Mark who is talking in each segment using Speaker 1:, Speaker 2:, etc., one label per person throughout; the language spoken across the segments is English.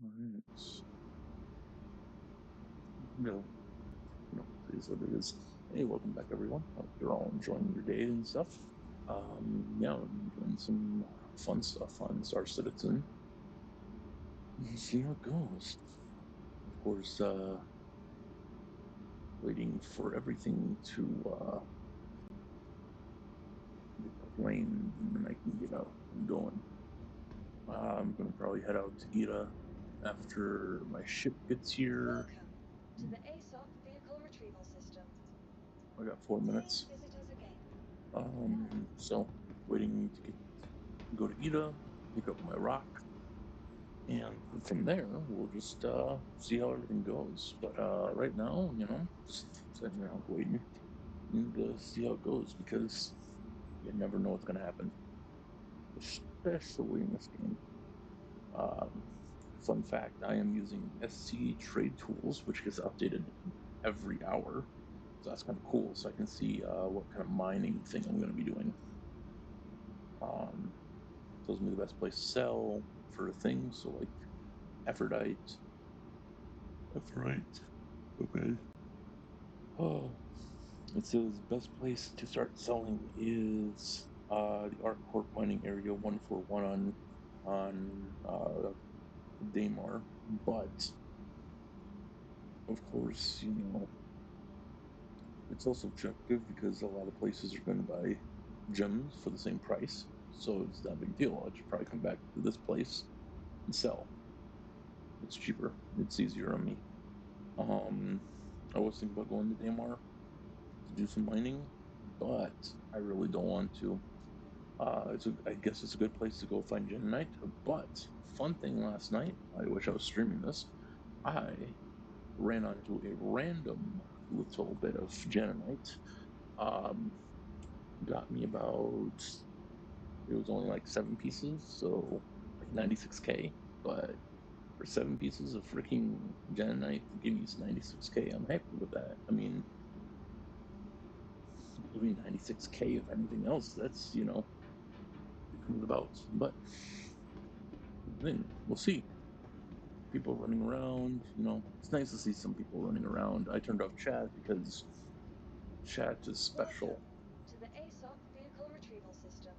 Speaker 1: Alright. No, it is what it is. Hey, welcome back, everyone. Hope you're all enjoying your day and stuff. Yeah, I'm doing some fun stuff on Star Citizen. We'll see how it goes. Of course, waiting for everything to get claimed, and then I can get out and going. I'm gonna probably head out to Ida after my ship gets here.
Speaker 2: Welcome to the ASOP Vehicle Retrieval System.
Speaker 1: I got 4 minutes.
Speaker 2: Please visit us again.
Speaker 1: So waiting to go to Ida, pick up my rock, and from there we'll just see how everything goes. But right now, just sitting around waiting and see how it goes because you never know what's going to happen, especially in this game. Um, Fun fact: I am using SC Trade Tools, which gets updated every hour, so that's kind of cool. So I can see what kind of mining thing I'm going to be doing. Um, Tells me the best place to sell for things. So like Aphrodite, Aphrodite. Okay. Oh, it says best place to start selling is the Arc Corp mining area 141 on Daymar. But of course, it's also objective because a lot of places are going to buy gems for the same price. So it's not a big deal. I'll just probably come back to this place and sell. It's cheaper. It's easier on me. Um, I was thinking about going to Daymar to do some mining, but I really don't want to. I guess it's a good place to go find Genonite. But fun thing last night, I wish I was streaming this. I ran onto a random little bit of Genonite. Um, Got me about it was only like 7 pieces, so like 96K. But for 7 pieces of freaking Genonite to give you 96K, I'm happy with that. I mean, give me 96K if anything else. That's it comes about. But then we'll see. People running around. It's nice to see some people running around. I turned off chat because chat is
Speaker 2: Welcome
Speaker 1: special.
Speaker 2: to the ASOP Vehicle Retrieval System.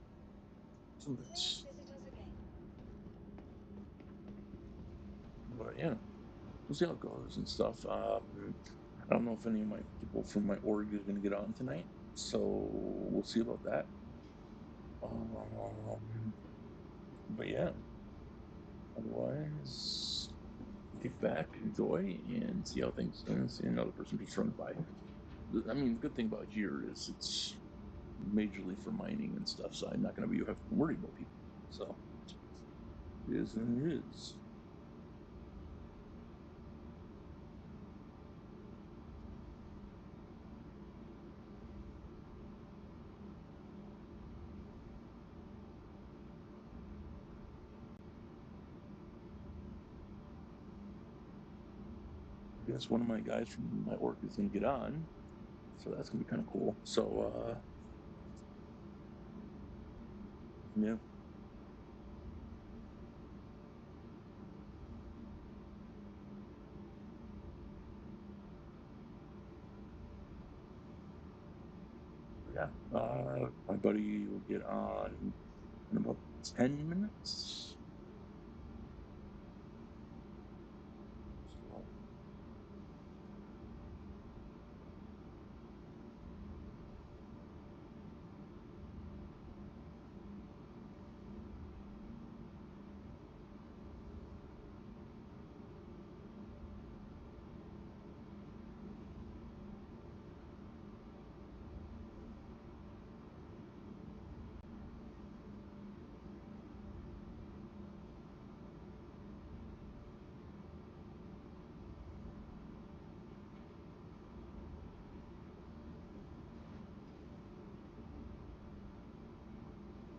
Speaker 1: So
Speaker 2: Please
Speaker 1: that's,
Speaker 2: visit us again.
Speaker 1: but yeah, we'll see how it goes and stuff. I don't know if any of my people from my org is going to get on tonight, so we'll see about that. Um, but yeah, otherwise, kick back, enjoy, and see how things and see another person just runs by. I mean, the good thing about here is it's majorly for mining and stuff, so I'm not going to be have to worry about people. So it is and it is. I guess one of my guys from my work is going to get on, so that's going to be kind of cool. So yeah, yeah. My buddy will get on in about 10 minutes. So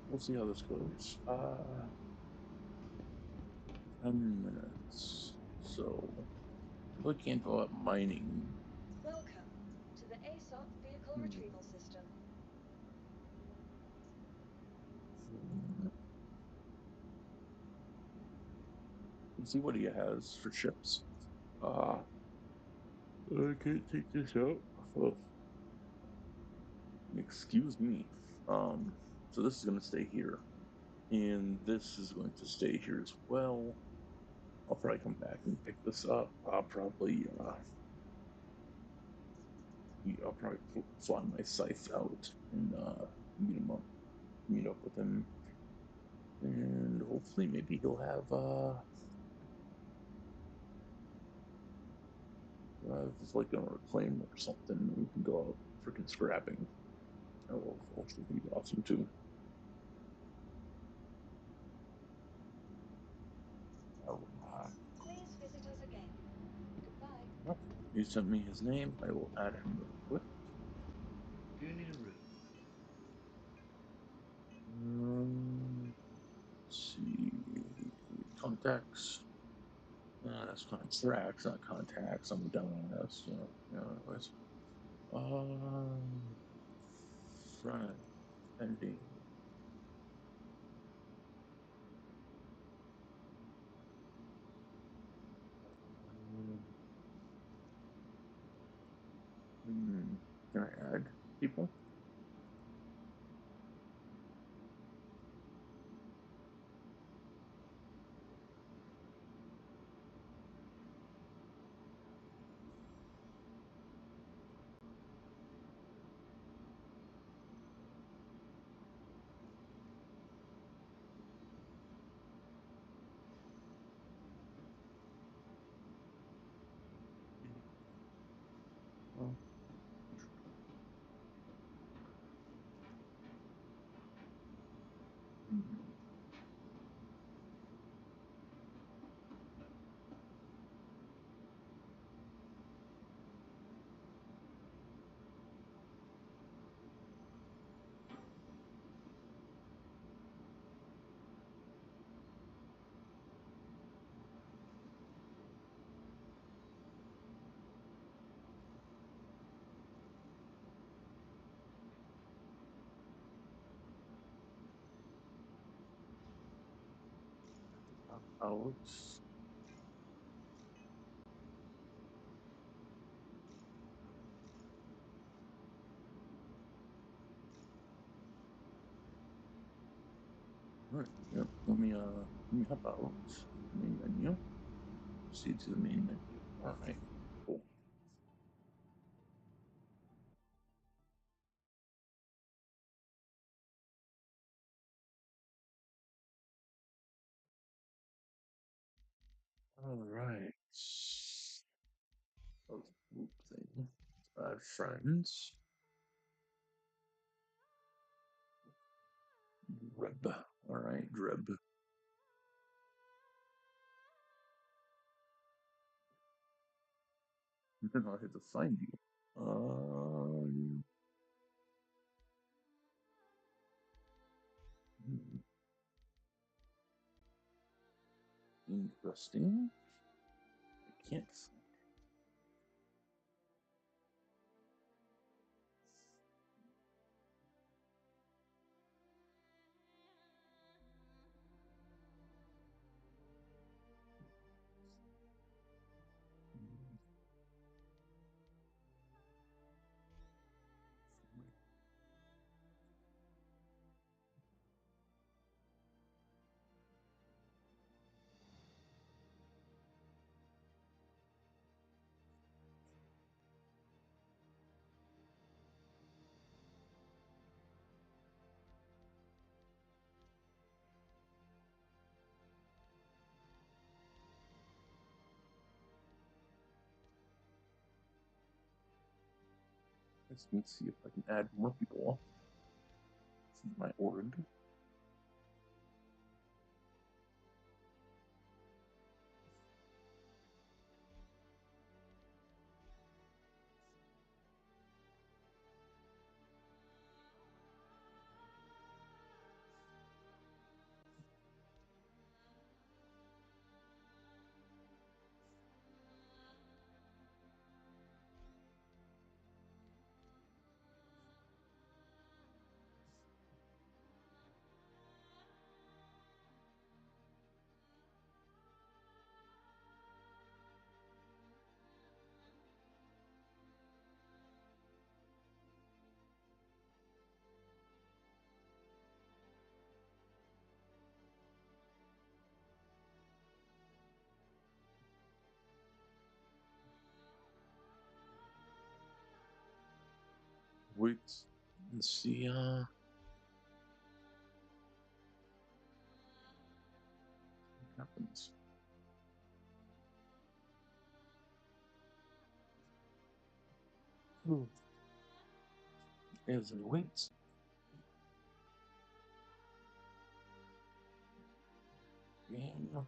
Speaker 1: we'll see how this goes. 10 minutes. So really can't go out mining.
Speaker 2: Welcome to the ASOP Vehicle
Speaker 1: Hmm.
Speaker 2: Retrieval System.
Speaker 1: Let's see what he has for chips. Ah, I can't take this out. Oh, excuse me. So this is going to stay here, and this is going to stay here as well. I'll probably come back and pick this up. I'll probably fly my scythe out and meet him up, meet up with him, and hopefully maybe he'll have just like a reclaim or something. And we can go out freaking scrapping. That will hopefully be awesome too. I'll,
Speaker 2: Please visit us again. Goodbye.
Speaker 1: he sent me his name. I will add him real quick. Let's see. Contacts. That's contracts, not contacts. I'm a dumbass. Anyways. Um, Friend. Ending. Um, can I add people? Oh, hmm. Alex. All right. Yep. Let me hop out. Main menu. Proceed to the main menu. All right. Cool. All right. Oh, group thing. Friends. Dreb. All right, Dreb. Then I'll have to find you. Hmm, interesting. I can't. Let's see if I can add more people to my org. wait and see what happens. Hmm. As I wait. And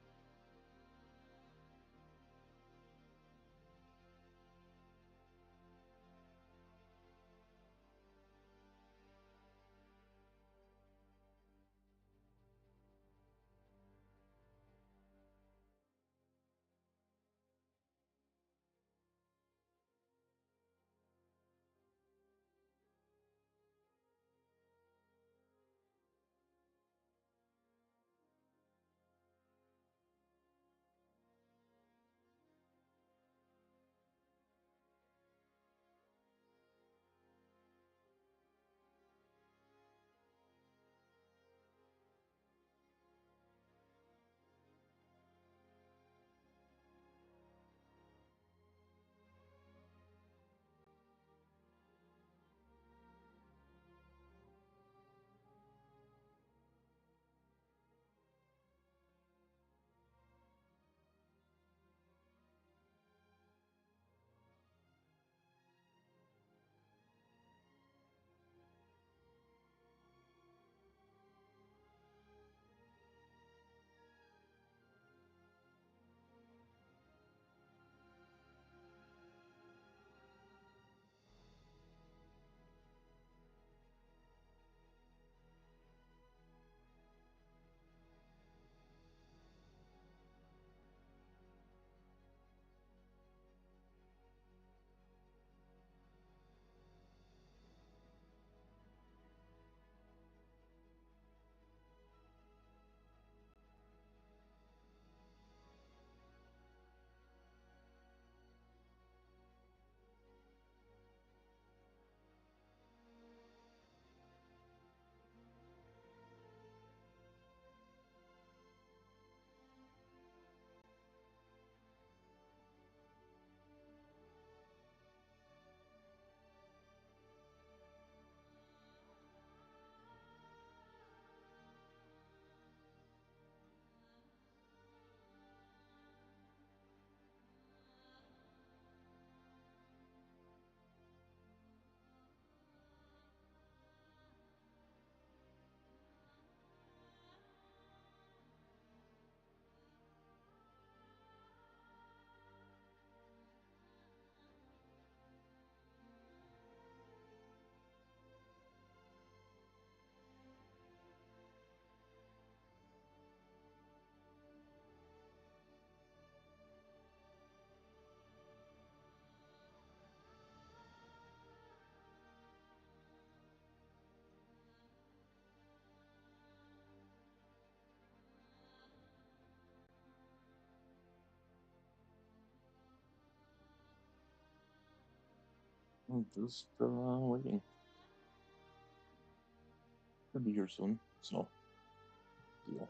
Speaker 1: I'm just waiting. Should be here soon. So, deal.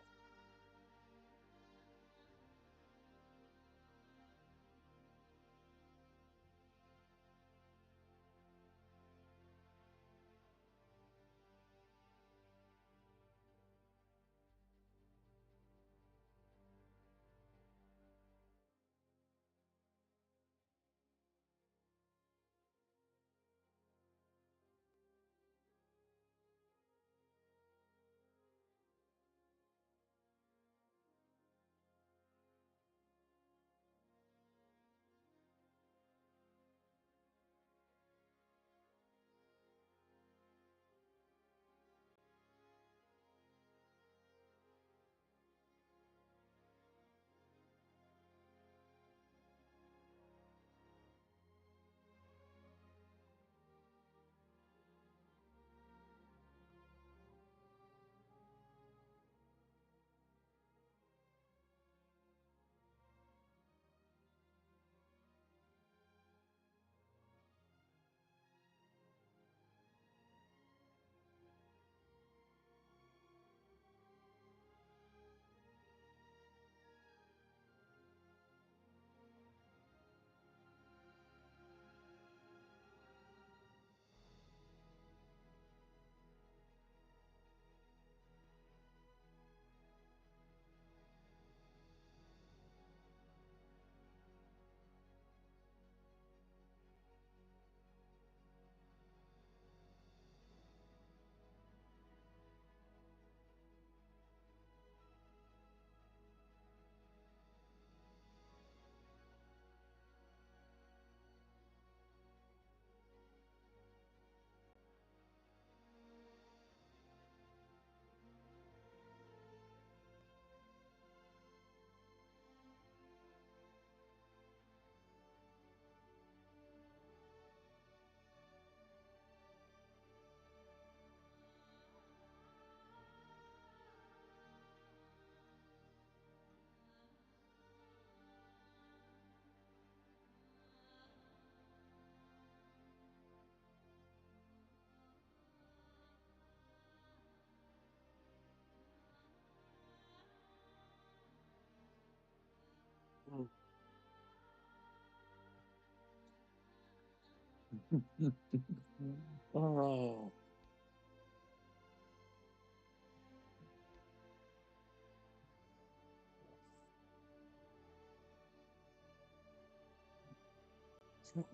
Speaker 1: Oh,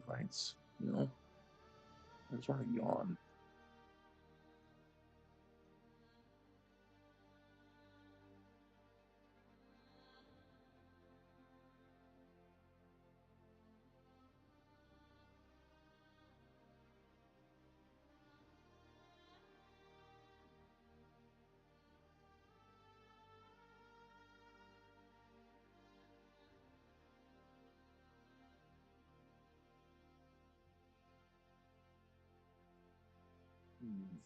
Speaker 1: nights, you know. I just want to yawn. Hmm.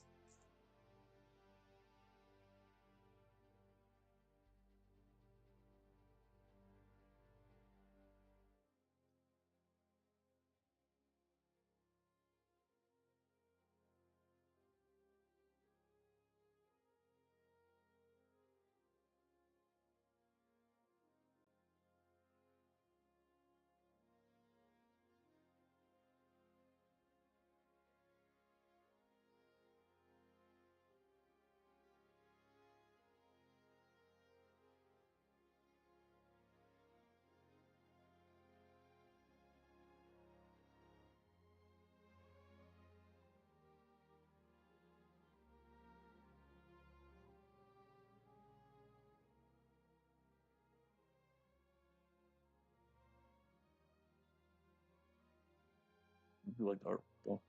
Speaker 1: I do like art though,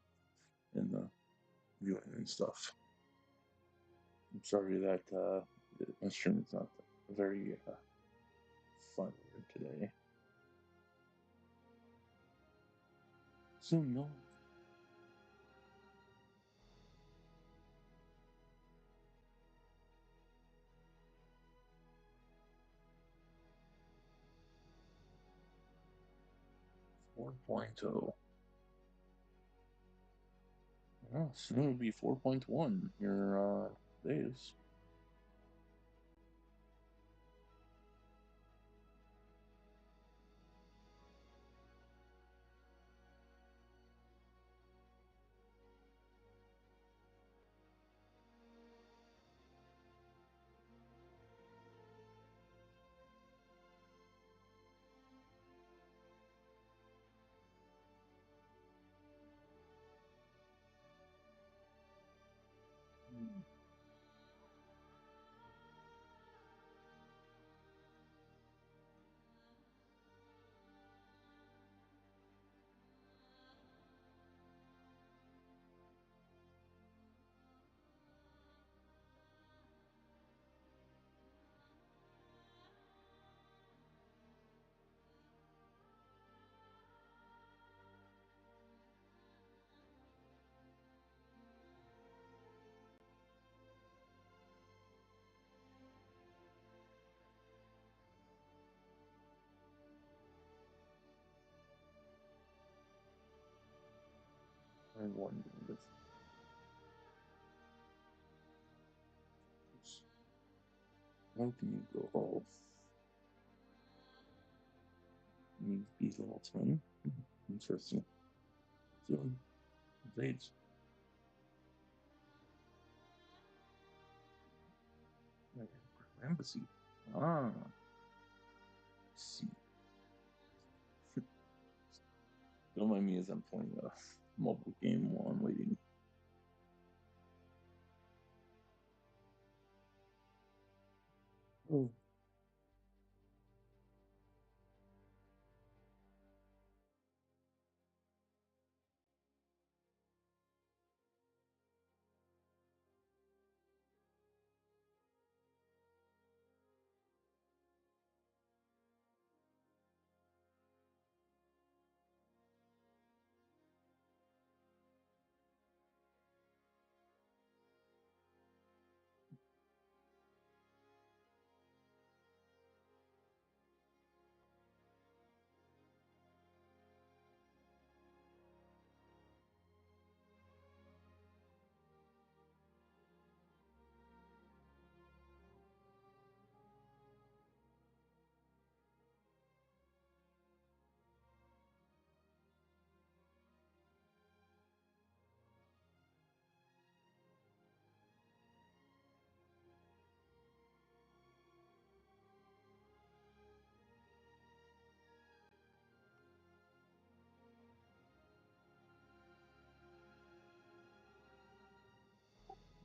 Speaker 1: and viewing and stuff. I'm sorry that my stream is not very fun today. So no, 4.0. Yeah, soon it'll be 4.1 here days. Hmm. I'm wondering if how can you go all need to be level 10? Interesting. So, dates. Embassy. Ah, I see. Don't mind me as I'm playing a mobile game while I'm waiting. Oh,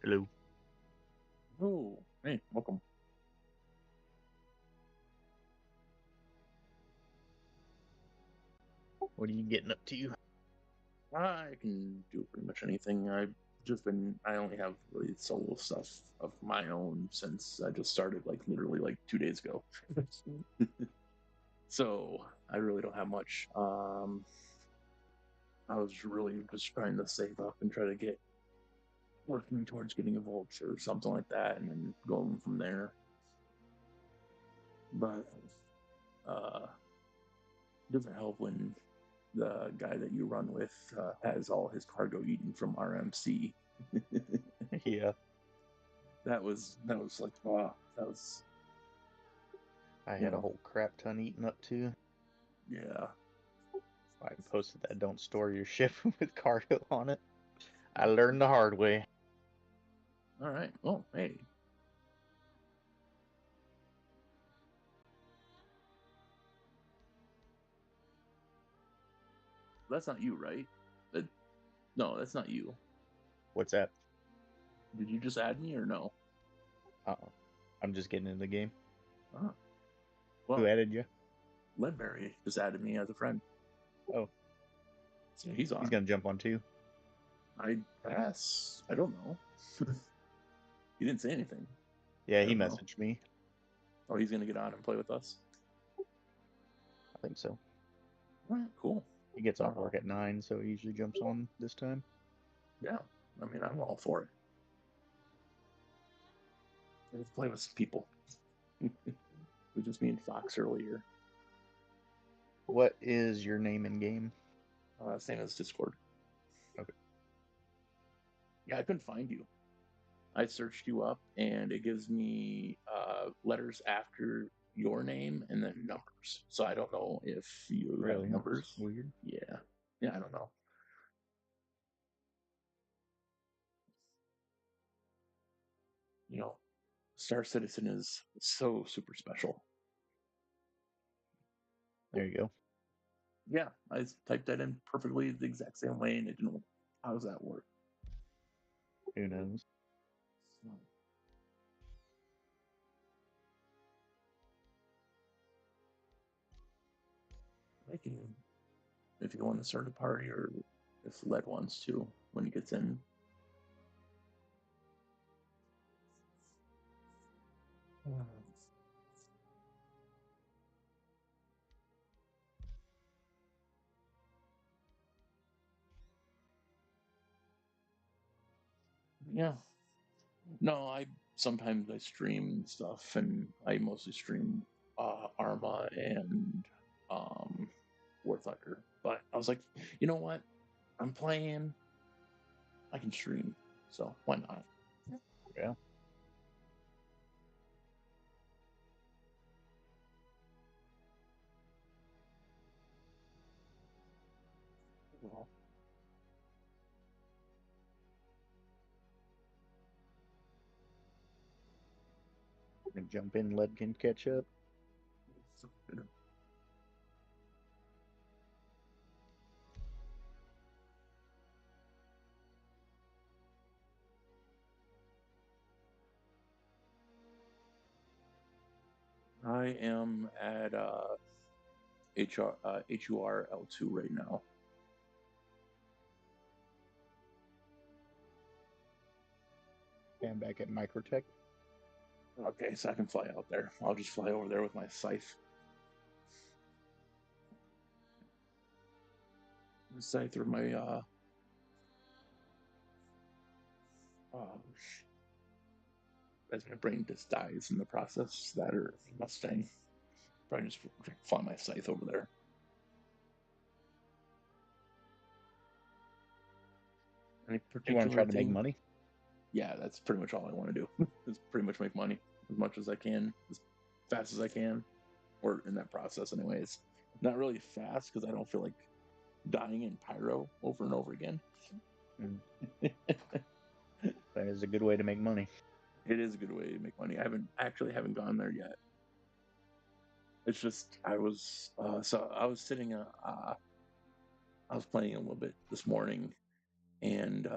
Speaker 3: Hello.
Speaker 1: Oh, hey, welcome.
Speaker 3: What are you getting up to?
Speaker 1: I can do pretty much anything. I only have really solo stuff of my own since I just started like literally like 2 days ago. So I really don't have much. I was really just trying to save up and try to get working towards getting a vulture or something like that and then going from there. But it doesn't help when the guy that you run with has all his cargo eaten from RMC.
Speaker 3: Yeah,
Speaker 1: That was like, wow, that was,
Speaker 3: I
Speaker 1: you
Speaker 3: had a
Speaker 1: know,
Speaker 3: whole crap ton eaten up too.
Speaker 1: yeah.
Speaker 3: I posted that don't store your ship with cargo on it. I learned the hard way.
Speaker 1: All right. Well, hey, that's not you, right? That, no, that's not you.
Speaker 3: What's that?
Speaker 1: Did you just add me or no?
Speaker 3: I'm just getting in the game.
Speaker 1: Ah,
Speaker 3: Who
Speaker 1: well,
Speaker 3: added you?
Speaker 1: Ledberry just added me as a friend.
Speaker 3: Oh,
Speaker 1: So he's
Speaker 3: he's
Speaker 1: on.
Speaker 3: gonna jump on too.
Speaker 1: I guess. I don't know. He didn't say anything.
Speaker 3: Yeah,
Speaker 1: I
Speaker 3: he
Speaker 1: don't know.
Speaker 3: messaged me.
Speaker 1: Oh, he's gonna get on and play with us.
Speaker 3: I think so.
Speaker 1: All right, cool.
Speaker 3: He gets off work at 9, so he usually jumps on this time.
Speaker 1: Yeah, I mean, I'm all for it. Let's play with some people. We just me and Fox earlier.
Speaker 3: What is your name in game?
Speaker 1: Same as Discord.
Speaker 3: Okay.
Speaker 1: Yeah, I couldn't find you. I searched you up, and it gives me letters after your name and then numbers. So I don't know if you have
Speaker 3: Really? That's
Speaker 1: numbers.
Speaker 3: weird.
Speaker 1: Yeah, yeah, I don't know. You know, Star Citizen is so super special.
Speaker 3: There you go.
Speaker 1: Yeah, I typed that in perfectly the exact same way, and it didn't. How does that work?
Speaker 3: Who knows?
Speaker 1: So, I can, if you want to start a party, or if Led wants to when he gets in. Yeah. No, I sometimes I stream stuff, and I mostly stream Arma and um, War Thunder. But I was like, you know what? I'm playing. I can stream, so why not?
Speaker 3: Yeah.
Speaker 1: Well,
Speaker 3: Gonna jump in, Led can catch up.
Speaker 1: so good. I am at HUR L2 right now.
Speaker 3: And back at Microtech.
Speaker 1: Okay, so I can fly out there. I'll just fly over there with my scythe. Scythe or my um, as my brain just dies in the process. That or Mustang. Probably just fly my scythe over there. Any
Speaker 3: You want to
Speaker 1: particular
Speaker 3: try to make
Speaker 1: thing?
Speaker 3: money?
Speaker 1: Yeah, that's pretty much all I want to do. Is pretty much make money as much as I can, as fast as I can, or in that process, anyways. Not really fast because I don't feel like dying in pyro over and over again.
Speaker 3: Mm, that is a good way to make money.
Speaker 1: It is a good way to make money. I haven't gone there yet. It's just I was so I was sitting I was playing a little bit this morning, and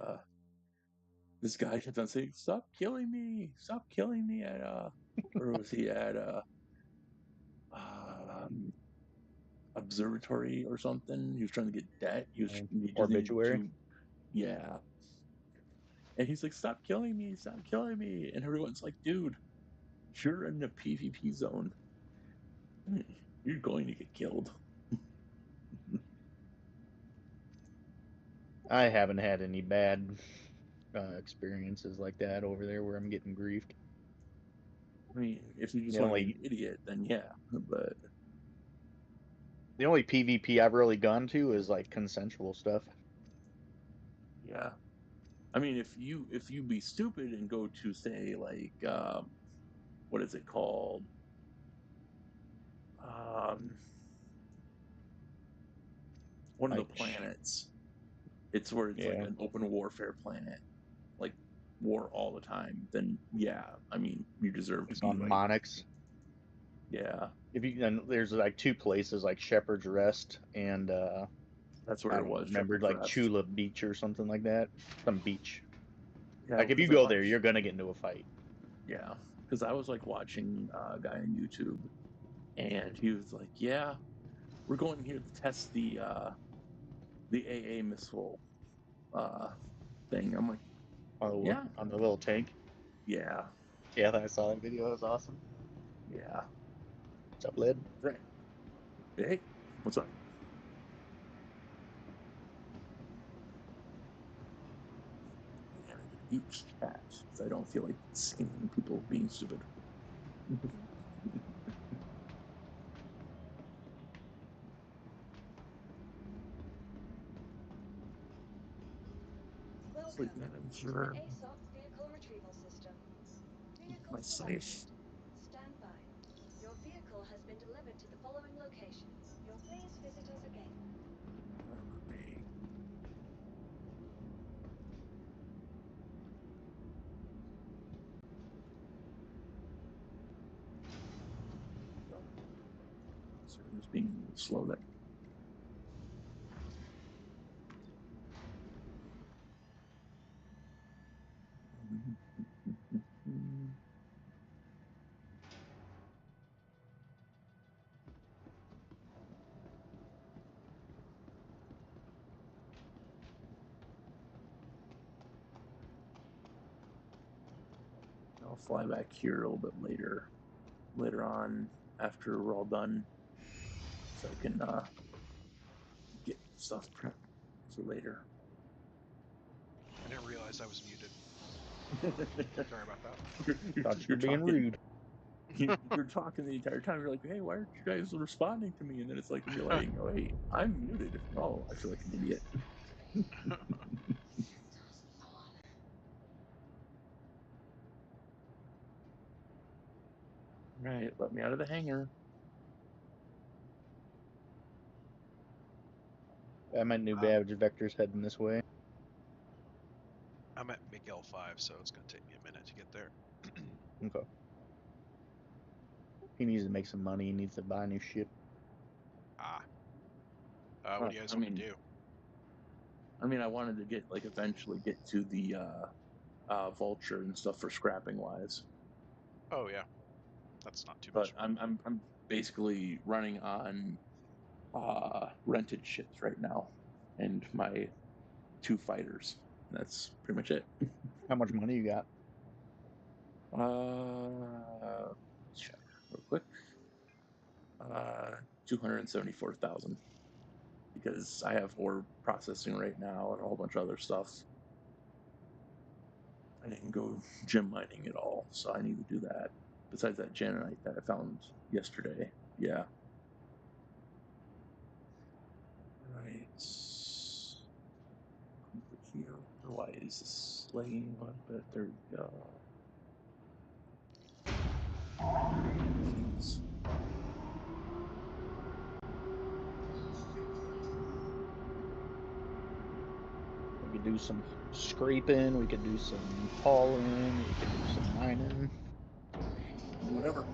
Speaker 1: this guy kept on saying, "Stop killing me! Stop killing me!" At where was he at? Um, observatory or something. He was trying to get debt. He just needed
Speaker 3: Obituary.
Speaker 1: to, yeah. And he's like, "Stop killing me! Stop killing me!" And everyone's like, "Dude, you're in the PvP zone. You're going to get killed."
Speaker 3: I haven't had any bad experiences like that over there where I'm getting griefed.
Speaker 1: I mean, if you just
Speaker 3: The
Speaker 1: want to be
Speaker 3: only
Speaker 1: an idiot, then yeah. But
Speaker 3: the only PvP I've really gone to is like consensual stuff.
Speaker 1: yeah, I mean, if you be stupid and go to say like what is it called? Um, one of the
Speaker 3: Like,
Speaker 1: planets. It's where it's like
Speaker 3: yeah,
Speaker 1: an open warfare planet, like war all the time. Then yeah, I mean, you deserve to
Speaker 3: it's
Speaker 1: be
Speaker 3: on
Speaker 1: like,
Speaker 3: Monix.
Speaker 1: yeah,
Speaker 3: If you and there's like two places like Shepherd's Rest and
Speaker 1: that's
Speaker 3: I
Speaker 1: where it
Speaker 3: don't
Speaker 1: was.
Speaker 3: remember
Speaker 1: Shepherd's
Speaker 3: like
Speaker 1: Rest.
Speaker 3: Chula Beach or something like that. Some beach.
Speaker 1: Yeah,
Speaker 3: Like if you
Speaker 1: because I
Speaker 3: go there,
Speaker 1: watched.
Speaker 3: you're gonna get into a fight.
Speaker 1: Yeah, because I was like watching a guy on YouTube, and he was like, "Yeah, we're going here to test the AA missile uh thing." I'm like,
Speaker 3: Oh,
Speaker 1: "Yeah,
Speaker 3: on the little tank.
Speaker 1: yeah,
Speaker 3: Yeah, I saw that video. That was awesome.
Speaker 1: yeah."
Speaker 3: What's up, Lid?
Speaker 1: Right. Hey, what's up? And I each chat because I don't feel like seeing people being stupid. Sleep
Speaker 2: Welcome to
Speaker 1: manager,
Speaker 2: the ASOC Vehicle Retrieval System. Vehicle
Speaker 1: my
Speaker 2: selected.
Speaker 1: safe.
Speaker 2: Stand by. Your vehicle has been delivered to the following locations. Please visit us again.
Speaker 1: Okay. So it's being slow there. I'll fly back here a little bit later on after we're all done, so I can get stuff prepped for later.
Speaker 4: I didn't realize I was muted. Sorry about that.
Speaker 3: Thought you
Speaker 1: You're
Speaker 3: were being
Speaker 1: talking.
Speaker 3: rude.
Speaker 1: You're talking the entire time. You're like, "Hey, why aren't you guys responding to me?" And then it's like you're like, "Oh, wait, I'm muted." Oh, I feel like an idiot. Right, let me out of the hangar.
Speaker 3: My new badge vector's heading this way.
Speaker 4: I'm at Miguel 5, so it's going to take me a minute to get there.
Speaker 3: Okay. He needs to make some money. He needs to buy a new ship.
Speaker 4: What do you guys want to do?
Speaker 1: I mean, I wanted to get eventually get to the vulture and stuff for scrapping wise.
Speaker 4: Oh yeah, that's not too
Speaker 1: But
Speaker 4: much.
Speaker 1: I'm basically running on rented ships right now, and my 2 fighters. That's pretty much it.
Speaker 3: How much money you got?
Speaker 1: Check real quick. 274,000 because I have ore processing right now and a whole bunch of other stuff. I didn't go gem mining at all, so I need to do that. Besides that Janite that I found yesterday. Yeah. Right. Over here. Why is this lagging a little bit? There we go. Jeez.
Speaker 3: We could do some scraping. We could do some hauling. We could do some mining.
Speaker 1: Whatever.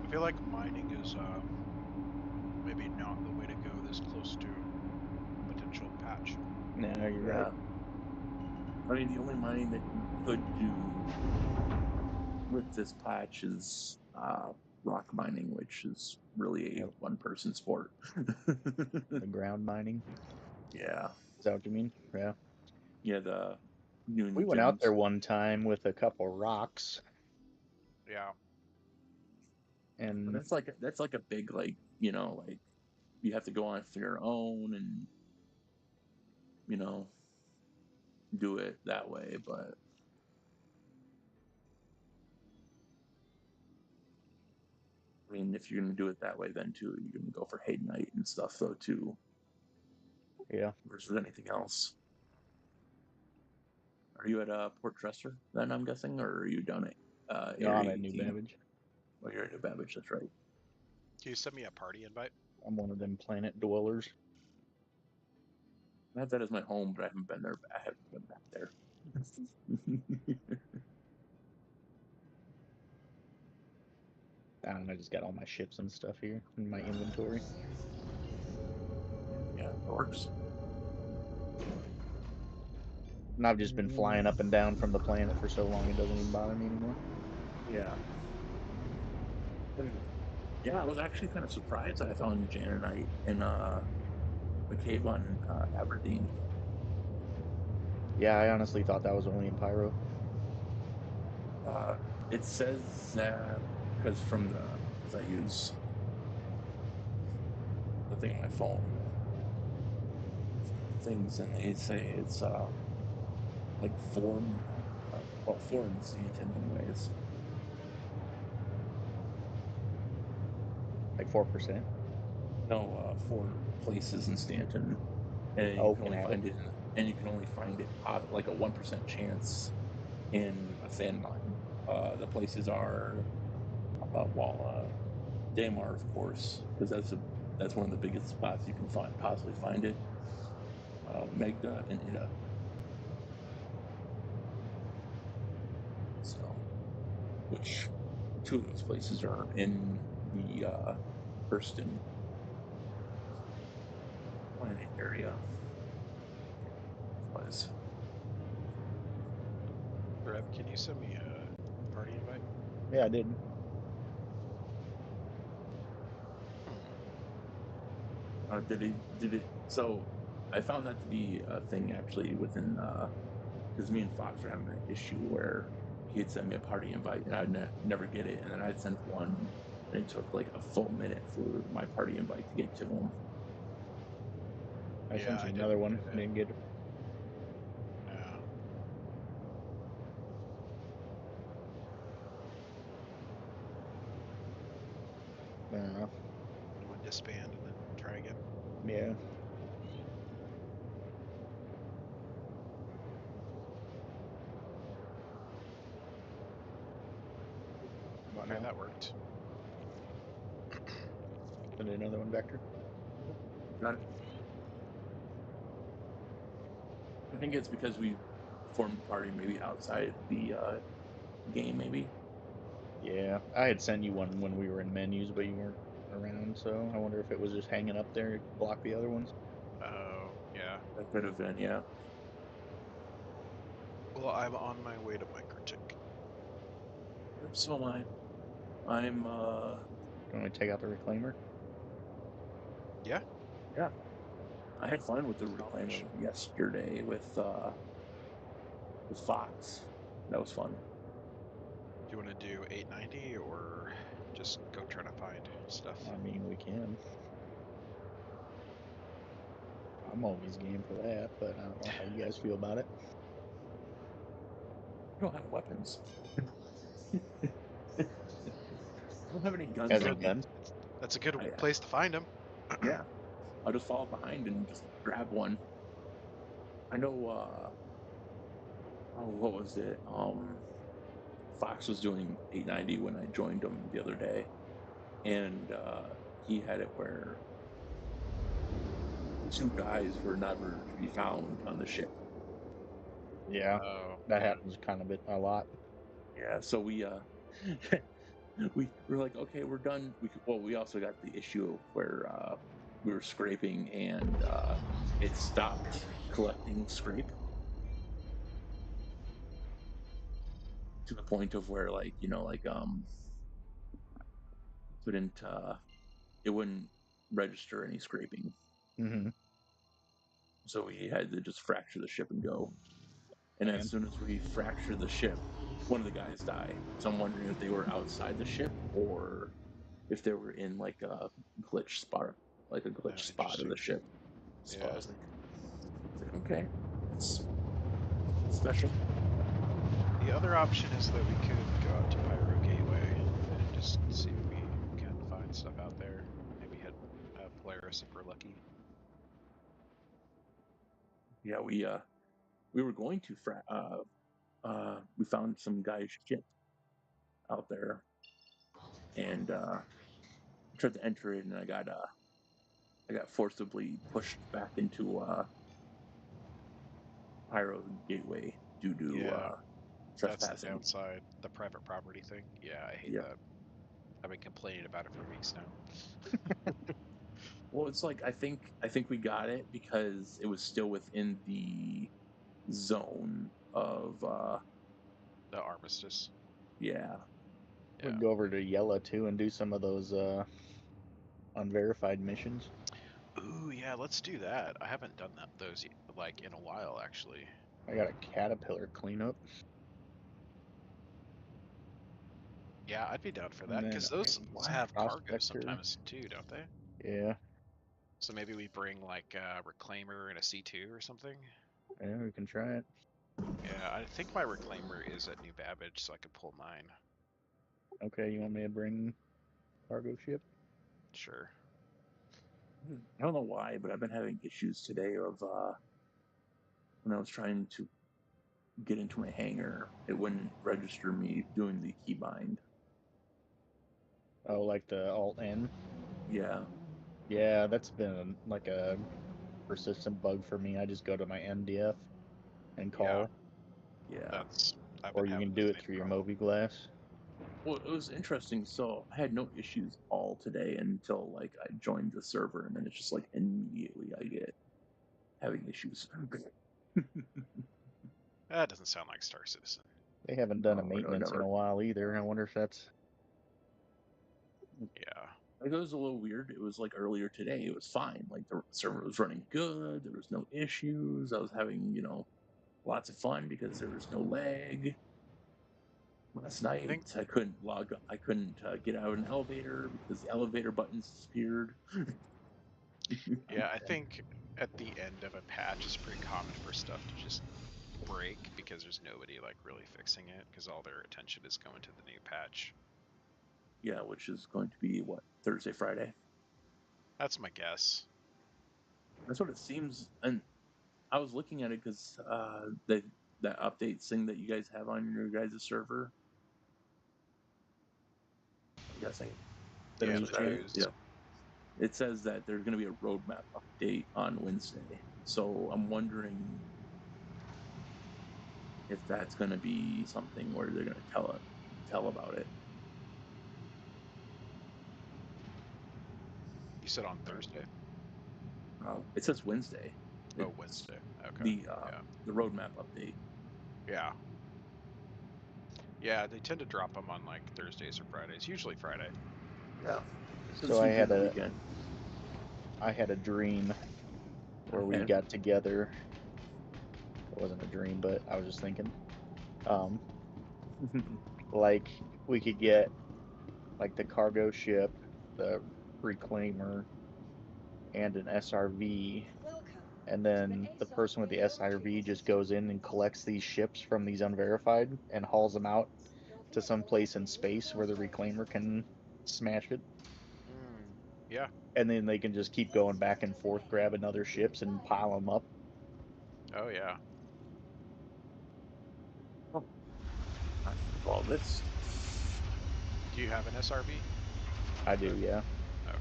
Speaker 4: I feel like mining is maybe not the way to go this close to a potential patch.
Speaker 3: Nah, you're right.
Speaker 1: I mean, the only mining that you could do with this patch is rock mining, which is really a
Speaker 3: Yep.
Speaker 1: one-person sport.
Speaker 3: The ground mining.
Speaker 1: Yeah,
Speaker 3: Is that what you mean? Yeah.
Speaker 1: yeah. The new in
Speaker 3: We
Speaker 1: the
Speaker 3: went out
Speaker 1: gyms.
Speaker 3: there one time with a couple rocks,
Speaker 4: Yeah.
Speaker 3: and
Speaker 1: That's like a big like like you have to go on for your own and do it that way. But I mean, if you're gonna do it that way, then too, you're gonna go for hate night and stuff though too,
Speaker 3: yeah.
Speaker 1: versus anything else. Are you at Port Trester then? I'm guessing, or are you down at
Speaker 3: No, I'm
Speaker 1: Area
Speaker 3: at New
Speaker 1: 18?
Speaker 3: Babbage.
Speaker 1: Well, you're at New Babbage. That's right.
Speaker 4: Can you send me a party invite?
Speaker 3: I'm one of them planet dwellers.
Speaker 1: I have that as my home, but I haven't been there. I haven't been back there.
Speaker 3: I don't know, I just got all my ships and stuff here in my inventory.
Speaker 1: Yeah, it works.
Speaker 3: And I've just been flying up and down from the planet for so long it doesn't even bother me anymore.
Speaker 1: Yeah. Yeah, I was actually kind of surprised that I found Janonite in a cave on Aberdeen.
Speaker 3: Yeah, I honestly thought that was only in Pyro.
Speaker 1: It says that because I use the thing on my phone, things, and they say it's like four in Stanton anyways.
Speaker 3: Like 4%.
Speaker 1: No, 4 places in Stanton, and you
Speaker 3: Oh,
Speaker 1: can
Speaker 3: can
Speaker 1: only
Speaker 3: have
Speaker 1: find
Speaker 3: it.
Speaker 1: it, and you can only find it like a 1% chance in a sand mine. The places are Walla, Damar, of course, because that's one of the biggest spots you can possibly find it. Magda and Ida. So, which two of those places are in the Hurston planet area. Was
Speaker 4: Rev, can you send me a party invite?
Speaker 3: Yeah, I did.
Speaker 1: did it? So, I found that to be a thing actually within because me and Fox were having an issue where he'd send me a party invite and I'd never get it, and then I'd send one, and it took like a full minute for my party invite to get to him.
Speaker 3: I
Speaker 4: Yeah,
Speaker 3: sent
Speaker 4: I
Speaker 3: you
Speaker 4: didn't
Speaker 3: another one.
Speaker 4: get it.
Speaker 3: Didn't get it.
Speaker 4: No.
Speaker 3: I don't know.
Speaker 4: You want to disband and then try again?
Speaker 3: Yeah.
Speaker 4: Okay, that worked.
Speaker 3: Send you another one, Vector.
Speaker 1: Got it. I think it's because we formed a party maybe outside the game, maybe.
Speaker 3: Yeah, I had sent you one when we were in menus, but you weren't around, so I wonder if it was just hanging up there to block the other ones.
Speaker 4: Oh, yeah.
Speaker 1: That could have been, yeah.
Speaker 4: Well, I'm on my way to Microtik.
Speaker 1: So am I. I'm
Speaker 3: Can we take out the reclaimer?
Speaker 4: Yeah?
Speaker 1: yeah. I had fun with the
Speaker 4: Salvage.
Speaker 1: reclaimer yesterday with Fox. That was fun.
Speaker 4: Do you want to do 890 or just go try to find stuff?
Speaker 3: I mean, we can. I'm always game for that, but I don't know how you guys feel about it.
Speaker 1: I don't have weapons. I don't have any guns
Speaker 3: As
Speaker 1: on
Speaker 3: in
Speaker 1: me.
Speaker 3: guns?
Speaker 4: That's a good
Speaker 1: I,
Speaker 4: place to find them.
Speaker 1: yeah. I'll just fall behind and just grab one. I know what was it? Fox was doing 890 when I joined him the other day, and he had it where the two guys were never to be found on the ship.
Speaker 3: Yeah,
Speaker 4: Oh,
Speaker 3: that
Speaker 4: yeah.
Speaker 3: happens kind of a lot.
Speaker 1: Yeah, so we we were like, okay, we're done. We also got the issue where we were scraping and it stopped collecting scrape. to the point of where couldn't it wouldn't register any scraping.
Speaker 3: Mm-hmm.
Speaker 1: So we had to just fracture the ship and go. And as soon as we fracture the ship, one of the guys die. So I'm wondering if they were outside the ship or if they were in like a glitch spot, of the
Speaker 4: Interesting.
Speaker 1: ship. So I
Speaker 4: Yeah.
Speaker 1: was like, okay, it's special.
Speaker 4: The other option is that we could go out to Pyro Gateway and just see if we can find stuff out there. Maybe hit Polaris if we're lucky.
Speaker 1: Yeah, we were going to we found some guy's ship out there and tried to enter it, and I got forcibly pushed back into Pyro Gateway due to
Speaker 4: Yeah, that's the
Speaker 1: trespassing.
Speaker 4: downside. The private property thing. Yeah, I hate
Speaker 1: Yeah.
Speaker 4: that. I've been complaining about it for weeks now.
Speaker 1: Well, it's like I think we got it because it was still within the zone of
Speaker 4: The armistice.
Speaker 1: yeah.
Speaker 3: We
Speaker 4: Yeah.
Speaker 3: go over to Yella too and do some of those unverified missions.
Speaker 4: Ooh, yeah, let's do that. I haven't done those like in a while, actually.
Speaker 3: I got a caterpillar cleanup.
Speaker 4: Yeah, I'd be down for
Speaker 3: And
Speaker 4: that
Speaker 3: then
Speaker 4: because those have cargo
Speaker 3: Prospector.
Speaker 4: sometimes too, don't they?
Speaker 3: Yeah.
Speaker 4: So maybe we bring like a reclaimer and a C2 or something.
Speaker 3: Yeah, we can try it.
Speaker 4: Yeah, I think my reclaimer is at New Babbage, so I could pull mine.
Speaker 3: Okay, you want me to bring cargo ship?
Speaker 4: Sure.
Speaker 1: I don't know why, but I've been having issues today of when I was trying to get into my hangar, it wouldn't register me doing the keybind.
Speaker 3: Oh, like the Alt N?
Speaker 1: Yeah.
Speaker 3: Yeah, that's been like a persistent bug for me. I just go to my MDF and call.
Speaker 1: Yeah.
Speaker 4: I've
Speaker 3: Or
Speaker 4: been
Speaker 3: you
Speaker 4: having
Speaker 3: can
Speaker 4: the
Speaker 3: do it
Speaker 4: same
Speaker 3: through your
Speaker 4: problem.
Speaker 3: Moby Glass.
Speaker 1: Well, it was interesting. So I had no issues all today until like I joined the server, and then it's just like immediately I get having issues.
Speaker 4: That doesn't sound like Star Citizen.
Speaker 3: They haven't done a
Speaker 1: No,
Speaker 3: maintenance in
Speaker 1: never.
Speaker 3: a while either. I wonder if that's...
Speaker 4: Yeah.
Speaker 1: Like, it was a little weird. It was like earlier today, it was fine. Like the server was running good. There was no issues. I was having, lots of fun because there was no lag. Last night,
Speaker 4: think-
Speaker 1: I couldn't log. I couldn't get out of an elevator because the elevator buttons disappeared.
Speaker 4: Yeah, I think at the end of a patch it's pretty common for stuff to just break because there's nobody like really fixing it because all their attention is going to the new patch.
Speaker 1: Yeah, which is going to be what, Thursday, Friday.
Speaker 4: That's my guess.
Speaker 1: That's what it seems. And I was looking at it because that update thing that you guys have on your guys' server. I'm guessing.
Speaker 3: The
Speaker 4: Yeah,
Speaker 3: news
Speaker 4: the
Speaker 3: chat?
Speaker 4: news.
Speaker 1: Yeah. It says that there's going to be a roadmap update on Wednesday. So I'm wondering if that's going to be something where they're going to tell about it.
Speaker 4: You said on Thursday?
Speaker 1: It says Wednesday.
Speaker 4: Oh,
Speaker 1: It's
Speaker 4: Wednesday. Okay.
Speaker 1: the roadmap update.
Speaker 4: Yeah. Yeah, they tend to drop them on like Thursdays or Fridays. Usually Friday.
Speaker 1: Yeah.
Speaker 3: So I had
Speaker 1: the
Speaker 3: a
Speaker 1: weekend.
Speaker 3: I had a dream where we
Speaker 1: Okay.
Speaker 3: got together. It wasn't a dream, but I was just thinking. Like we could get like the cargo ship, the reclaimer, and an SRV,
Speaker 2: Welcome.
Speaker 3: and then the person with the SRV just goes in and collects these ships from these unverified and hauls them out to some place in space where the reclaimer can smash it.
Speaker 4: Yeah.
Speaker 3: And then they can just keep going back and forth, grabbing other ships and pile them up.
Speaker 4: Oh, yeah.
Speaker 1: All this.
Speaker 4: Do you have an SRV?
Speaker 3: I do, yeah.
Speaker 4: Okay.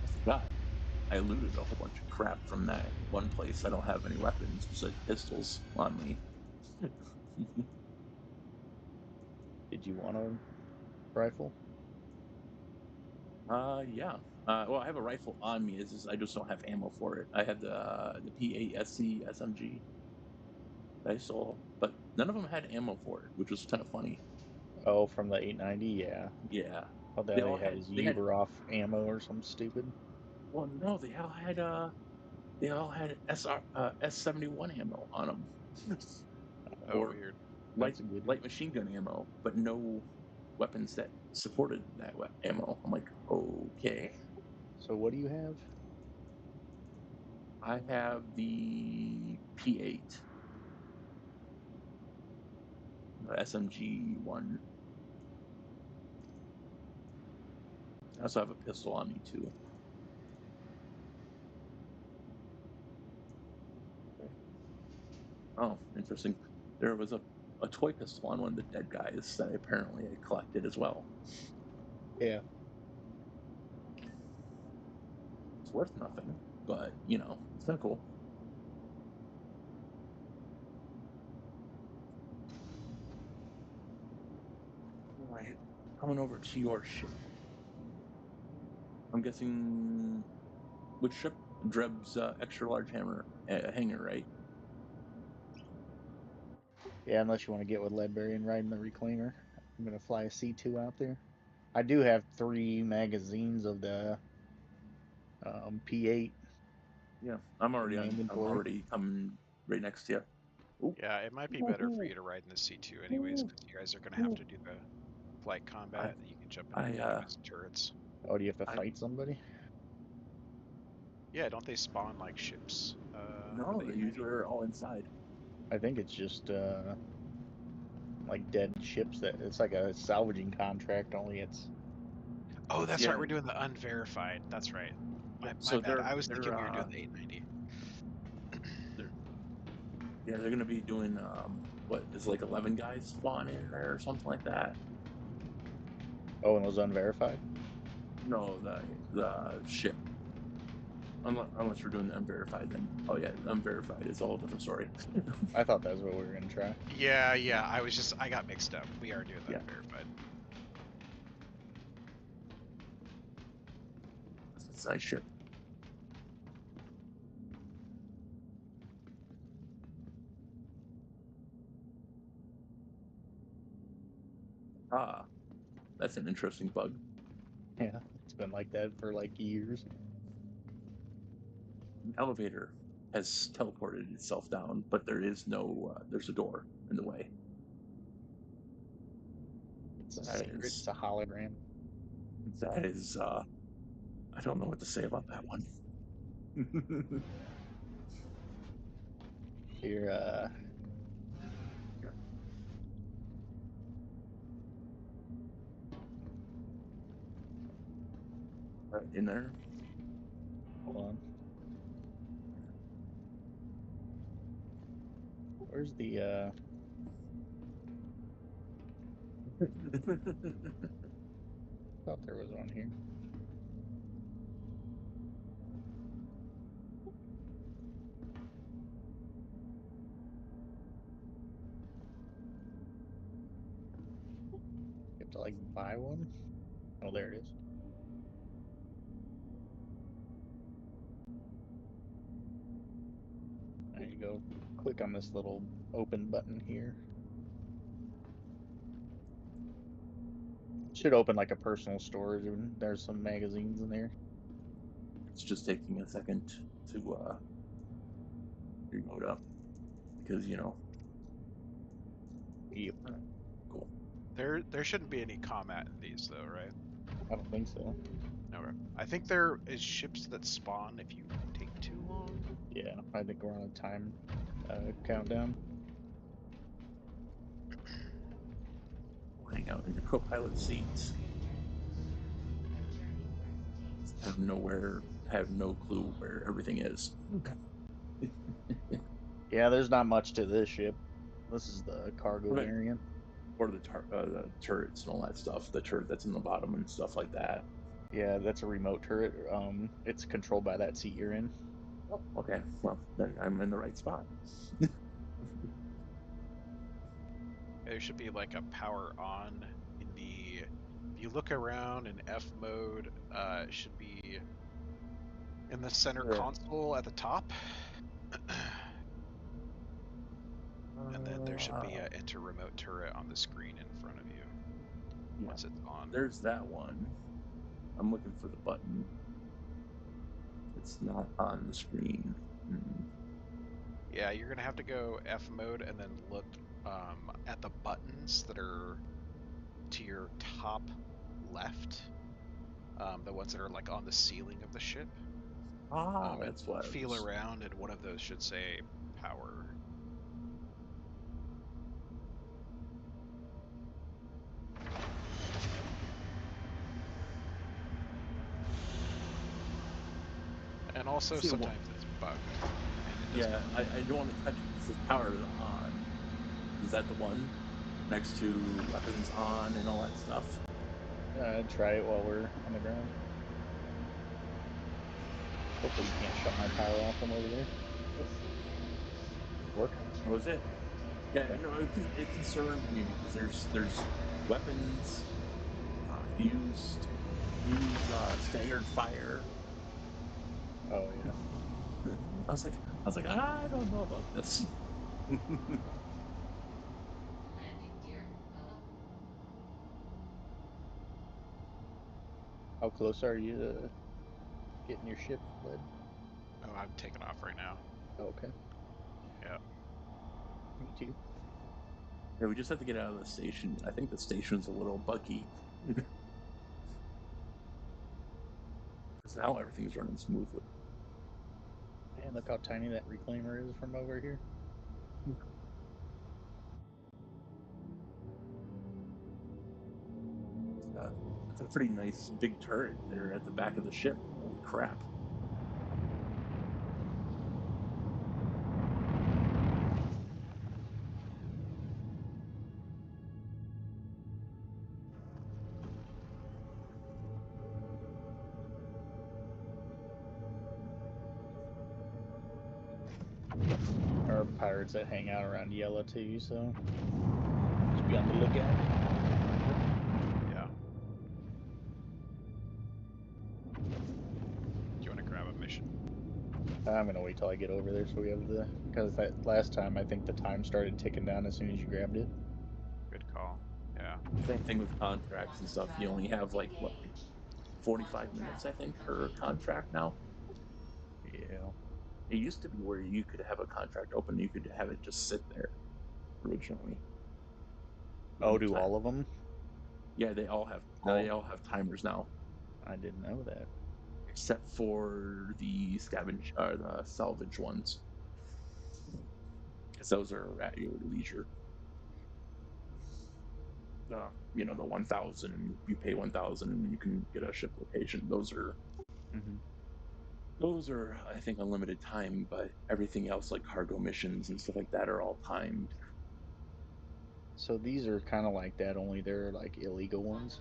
Speaker 1: I forgot. I looted a whole bunch of crap from that one place. I don't have any weapons besides pistols on me.
Speaker 3: Did you want a rifle?
Speaker 1: Yeah. Well, I have a rifle on me. I just don't have ammo for it. I have the P8SC SMG. that I saw, but none of them had ammo for it, which was kind of funny.
Speaker 3: Oh, from the 890, yeah.
Speaker 1: Yeah,
Speaker 3: Oh,
Speaker 1: they
Speaker 3: they
Speaker 1: all
Speaker 3: had
Speaker 1: had
Speaker 3: Uber-off ammo or something stupid.
Speaker 1: well, no, they all had S71 ammo on them,
Speaker 4: Oh,
Speaker 1: or
Speaker 4: weird.
Speaker 3: That's a good
Speaker 1: light machine gun ammo, but no weapons that supported that ammo. I'm like, okay.
Speaker 3: So what do you have?
Speaker 1: I have the P8, the SMG one. I also have a pistol on me too. Oh, interesting. There was a toy pistol on one of the dead guys that apparently I collected as well.
Speaker 3: Yeah.
Speaker 1: It's worth nothing, but you know, it's kind of cool. All right, coming over to your ship. I'm guessing which ship? Dreb's extra large hangar, right?
Speaker 3: Yeah, unless you want to get with Leadberry and ride in the Reclaimer. I'm going to fly a C2 out there. I do have 3 magazines of the P8
Speaker 1: Yeah, I'm
Speaker 3: in
Speaker 1: already
Speaker 3: my
Speaker 1: I'm
Speaker 3: inventory.
Speaker 1: already coming right next to you. Ooh.
Speaker 4: Yeah, it might be better for you to ride in the C2 anyways, because you guys are going to have to do the flight combat. You can jump into the enemy's turrets.
Speaker 3: Oh, do you have to
Speaker 1: I-
Speaker 3: fight somebody?
Speaker 4: Yeah, don't they spawn like ships?
Speaker 1: No, they usually are all inside.
Speaker 3: I think it's just like dead ships that it's like a salvaging contract, only it's
Speaker 4: Oh, that's
Speaker 1: Yeah.
Speaker 4: right. We're doing the unverified. That's right. My
Speaker 1: So
Speaker 4: bad. I was
Speaker 1: they're
Speaker 4: thinking we were doing the 890.
Speaker 1: they're gonna be doing what is like 11 guys spawn in there or something like that.
Speaker 3: oh, and those unverified.
Speaker 1: No, the ship. Unless we're doing the unverified, then oh yeah, unverified is a whole different story.
Speaker 3: I thought that's what we were gonna try.
Speaker 4: Yeah, I got mixed up. We are doing the
Speaker 1: Yeah.
Speaker 4: unverified.
Speaker 1: It's a nice ship. Ah, that's an interesting bug.
Speaker 3: Yeah, it's been like that for like years.
Speaker 1: An elevator has teleported itself down, but there is no there's a door in the way.
Speaker 3: It's a
Speaker 1: That
Speaker 3: secret.
Speaker 1: is
Speaker 3: It's a hologram.
Speaker 1: I don't know what to say about that one.
Speaker 3: Here,
Speaker 1: Right in there.
Speaker 3: hold on. Where's the thought there was one here. You have to like buy one. Oh, there it is. There you go. Click on this little open button here. Should open like a personal storage, and there's some magazines in there.
Speaker 1: It's just taking a second to reload up because you know.
Speaker 3: Yep.
Speaker 1: Cool.
Speaker 4: There shouldn't be any combat in these though, right?
Speaker 3: I don't think so.
Speaker 4: Okay. I think there is ships that spawn if you take too long.
Speaker 3: Yeah, I think we're on a time countdown.
Speaker 1: Hang out in your co-pilot seats. Have no clue where everything is.
Speaker 3: Yeah, there's not much to this ship. This is the cargo
Speaker 1: Okay.
Speaker 3: variant.
Speaker 1: Or the turrets and all that stuff. The turret that's in the bottom and stuff like that.
Speaker 3: Yeah, that's a remote turret. It's controlled by that seat you're in.
Speaker 1: Oh, okay. Well, then I'm in the right spot.
Speaker 4: There should be like a power on in the. If you look around in F mode, it should be in the center
Speaker 1: Yeah.
Speaker 4: console at the top. should be an enter remote turret on the screen in front of you
Speaker 1: Yeah.
Speaker 4: once it's on.
Speaker 1: There's that one. I'm looking for the button. It's not on the screen.
Speaker 4: Yeah, you're gonna have to go F mode and then look at the buttons that are to your top left, the ones that are like on the ceiling of the ship. And
Speaker 1: That's what I
Speaker 4: feel
Speaker 1: was...
Speaker 4: around, and one of those should say power. And also
Speaker 1: See,
Speaker 4: sometimes it's bugged. And it
Speaker 1: Yeah, I don't want to touch it. It says power is on. Is that the one next to weapons on and all that stuff?
Speaker 3: Try it while we're on the ground. Hopefully you can't shut my power off from over there. Work?
Speaker 1: What was it? Yeah, no, it concerned me because there's weapons, fuse, staggered fire.
Speaker 3: Oh yeah.
Speaker 1: I was like, I don't know about this.
Speaker 3: How close are you to getting your ship led?
Speaker 4: Oh, I'm taking off right now.
Speaker 3: Oh, okay.
Speaker 4: Yeah.
Speaker 3: Me too.
Speaker 1: Yeah, we just have to get out of the station. I think the station's a little buggy. Because now everything's running smoothly.
Speaker 3: Man, look how tiny that reclaimer is from over here.
Speaker 1: It's a pretty nice big turret there at the back of the ship. Holy crap.
Speaker 3: There are pirates that hang out around Yella too, so just be on the lookout.
Speaker 4: Yeah. Do you want to grab a mission?
Speaker 3: I'm gonna wait till I get over there so we have the, because that last time I think the time started ticking down as soon as you grabbed it.
Speaker 4: Good call. Yeah.
Speaker 1: Same thing with contracts and stuff. You only have like 45 minutes, I think, per contract now.
Speaker 3: Yeah.
Speaker 1: It used to be where you could have a contract open, you could have it just sit there originally.
Speaker 3: Oh, do all of them?
Speaker 1: Yeah, they all have timers now,
Speaker 3: I didn't know that.
Speaker 1: except for the scavenge or the salvage ones, because those are at your leisure. The 1,000, you pay 1,000 and you can get a ship location.
Speaker 3: Mm-hmm.
Speaker 1: Those are, I think, unlimited time, but everything else like cargo missions and stuff like that are all timed.
Speaker 3: So these are kind of like that, only they're like illegal ones,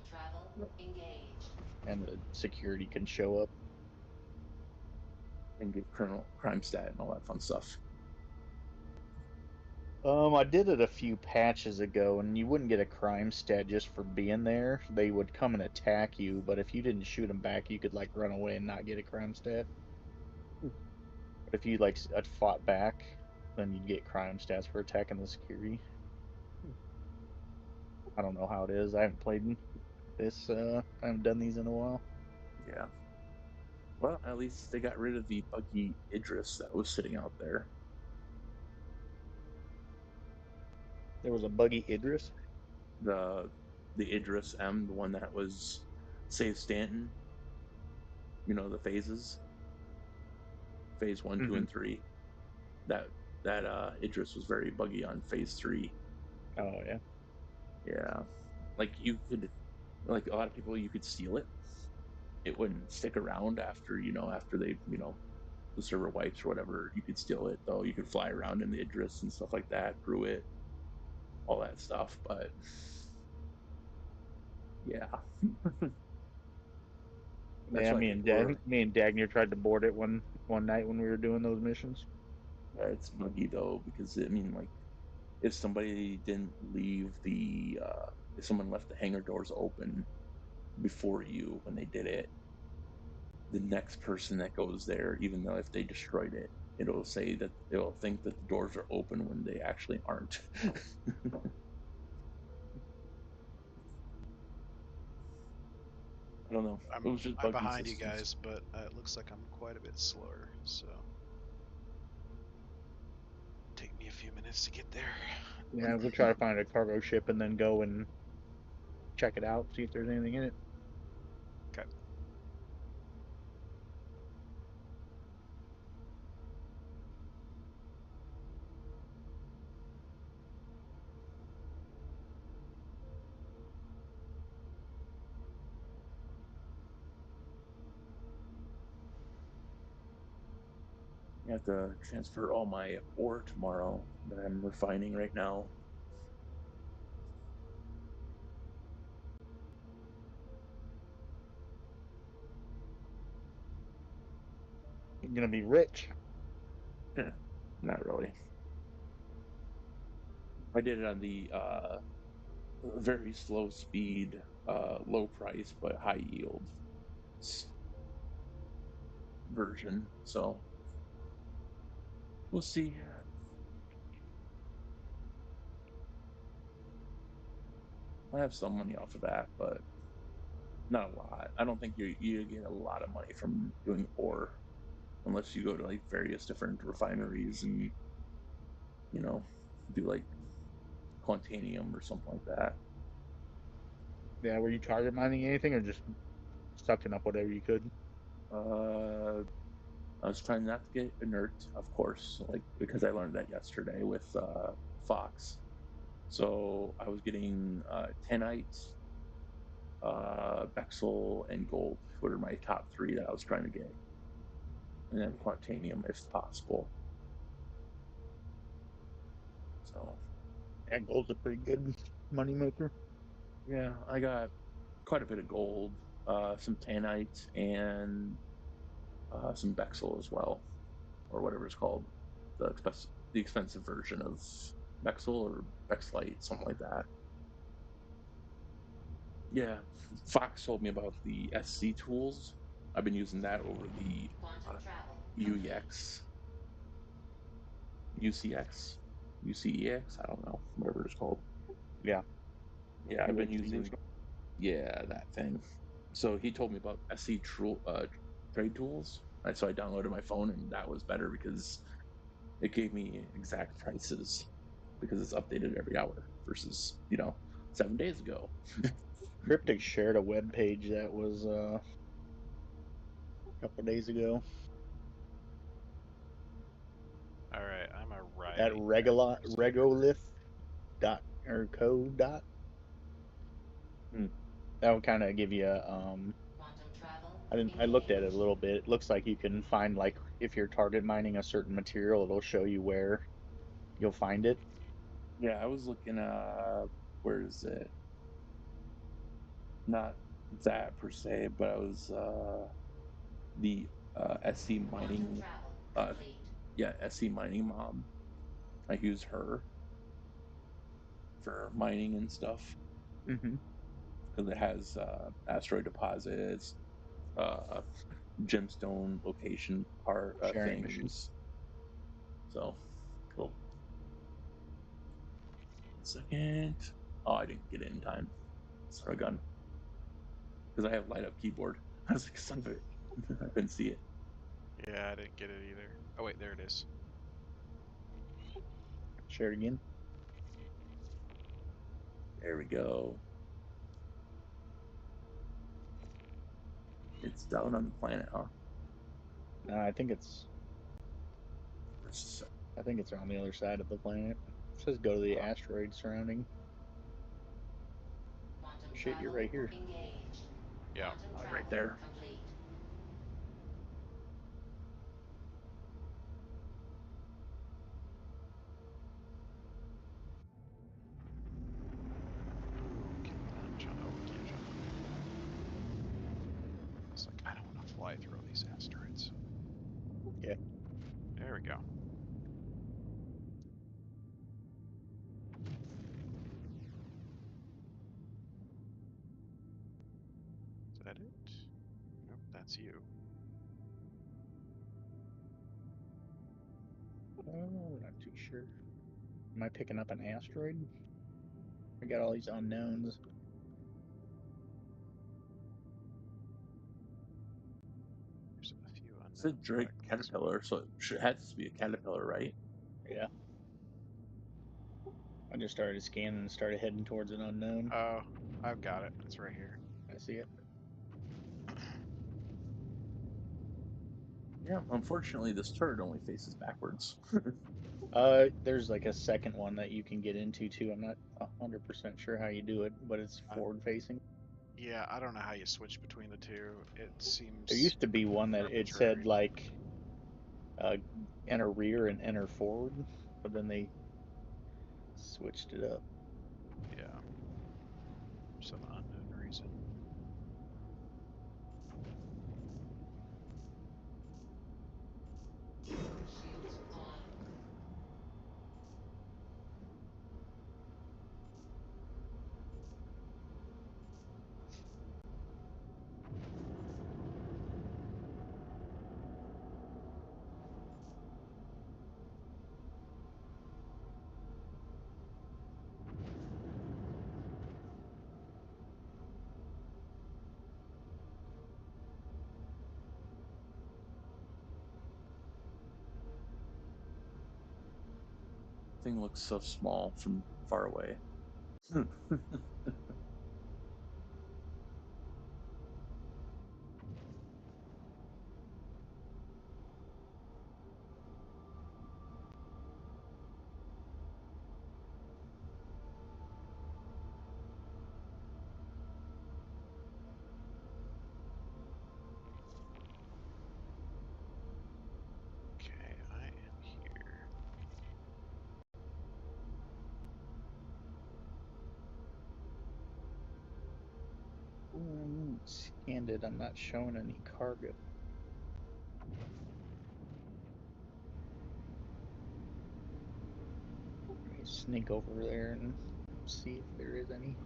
Speaker 3: and the security can show up.
Speaker 1: And get crime stat and all that fun stuff.
Speaker 3: I did it a few patches ago, and you wouldn't get a crime stat just for being there. They would come and attack you, but if you didn't shoot them back, you could like run away and not get a crime stat. But if you like fought back, then you'd get crime stats for attacking the security. I don't know how it is. I haven't played this. I haven't done these in a while.
Speaker 1: Yeah. Well, at least they got rid of the buggy Idris that was sitting out there.
Speaker 3: There was a buggy Idris.
Speaker 1: The Idris M, the one that was Save Stanton. The phases. Phase 1, 2, and 3. That Idris was very buggy on phase 3.
Speaker 3: Oh yeah.
Speaker 1: Yeah. Like you could, like a lot of people, you could steal it. It wouldn't stick around after they the server wipes or whatever. You could steal it though. You could fly around in the Idris and stuff like that, brew it, all that stuff. But yeah. That's
Speaker 3: Yeah,
Speaker 1: why
Speaker 3: me and
Speaker 1: people
Speaker 3: Dagner tried to board it one night when we were doing those missions.
Speaker 1: it's buggy though, because I mean, like, if somebody didn't leave if someone left the hangar doors open before when they did it, the next person that goes there, even though if they destroyed it, it'll say that it'll think that the doors are open when they actually aren't. I don't know. It was just
Speaker 4: I'm
Speaker 1: bug
Speaker 4: behind you
Speaker 1: systems.
Speaker 4: guys, but it looks like I'm quite a bit slower. So take me a few minutes to get there.
Speaker 3: Yeah, we'll try to find a cargo ship and then go and check it out, see if there's anything in it.
Speaker 4: Okay.
Speaker 1: I have to transfer all my ore tomorrow that I'm refining right now.
Speaker 3: You're gonna be rich.
Speaker 1: Not really. I did it on the very slow speed, low price but high yield version. So we'll see. I have some money off of that, but not a lot. I don't think you get a lot of money from doing ore unless you go to like various different refineries and do like Quantanium or something like that.
Speaker 3: Yeah, were you target mining anything or just sucking up whatever you could?
Speaker 1: I was trying not to get inert, of course, like because I learned that yesterday with Fox. So I was getting Tanites, Bexel, and Gold were my top three that I was trying to get, and then Quantanium if possible. So
Speaker 3: Yeah, gold's a pretty good money maker.
Speaker 1: yeah, I got quite a bit of gold, some Tanites, and some Bexel as well, or whatever it's called, the expensive version of Bexel or Bexlite, something like that. Yeah, Fox told me about the SC tools. I've been using that over the
Speaker 5: Quantum travel
Speaker 1: UEX, UCX, UCEX. I don't know, whatever it's called.
Speaker 3: Yeah.
Speaker 1: Yeah, I've been
Speaker 3: UHC or
Speaker 1: using.
Speaker 3: something.
Speaker 1: Yeah, that thing. So he told me about SC trade tools. And so I downloaded my phone, and that was better because it gave me exact prices because it's updated every hour versus 7 days ago.
Speaker 3: Cryptic shared a web page that was a couple days ago
Speaker 4: All right, I'm
Speaker 3: at
Speaker 4: arriving there.
Speaker 3: regolith dot or co dot.
Speaker 1: Hmm.
Speaker 3: That would kind of give you
Speaker 5: quantum travel
Speaker 3: I looked at it a
Speaker 5: engaged.
Speaker 3: little bit. It looks like you can find like if you're target mining a certain material, it'll show you where you'll find it.
Speaker 1: Yeah, I was looking where is it? Not that per se, but I was the SC
Speaker 5: Quantum
Speaker 1: mining
Speaker 5: travel
Speaker 1: uh
Speaker 5: complete.
Speaker 1: yeah, SC mining mom. I use her for mining and stuff
Speaker 3: Mm-hmm.
Speaker 1: because it has asteroid deposits, uh gemstone location part
Speaker 3: Sharing mission.
Speaker 1: things. So cool. 1 second. Oh, I didn't get it in time. Son of a gun. Because I have light up keyboard. I was like, son of it. I couldn't see it.
Speaker 4: Yeah, I didn't get it either. Oh wait, there it is.
Speaker 3: Share it again.
Speaker 1: There we go. It's down on the planet, huh?
Speaker 3: No, I think it's
Speaker 1: Versus-
Speaker 3: on the other side of the planet. It says go to the asteroid surrounding.
Speaker 5: Quantum
Speaker 3: Shit, you're
Speaker 5: travel
Speaker 3: right here.
Speaker 5: engaged.
Speaker 4: Yeah.
Speaker 5: Quantum
Speaker 1: right
Speaker 5: travel
Speaker 1: there.
Speaker 5: complete.
Speaker 4: Ooh, can we not jump? Oh, we can't jump. It's like I don't want to fly through all these asteroids.
Speaker 3: Yeah.
Speaker 4: There we go. Is that it? Nope, that's you.
Speaker 3: Oh, not too sure. Am I picking up an asteroid? I got all these unknowns.
Speaker 4: There's a few
Speaker 1: It's a
Speaker 4: unknowns.
Speaker 1: Drake caterpillar, so it has to be a caterpillar, right?
Speaker 3: Yeah. I just started scanning and started heading towards an unknown.
Speaker 4: Oh, I've got it. It's right here.
Speaker 3: I see it.
Speaker 1: Yeah, unfortunately, this turret only faces backwards.
Speaker 3: There's like a second one that you can get into too. I'm not 100% sure how you do it, but it's forward facing.
Speaker 4: Yeah, I don't know how you switch between the two. It seems
Speaker 3: There used to be one that it said
Speaker 4: arbitrary.
Speaker 3: like enter rear and enter forward, but then they switched it up.
Speaker 4: Yeah. For some unknown reason.
Speaker 5: Shields on.
Speaker 1: Thing looks so small from far away.
Speaker 4: Okay, I am here.
Speaker 3: Scanned it. I'm not showing any cargo. Let me sneak over there and see if there is any.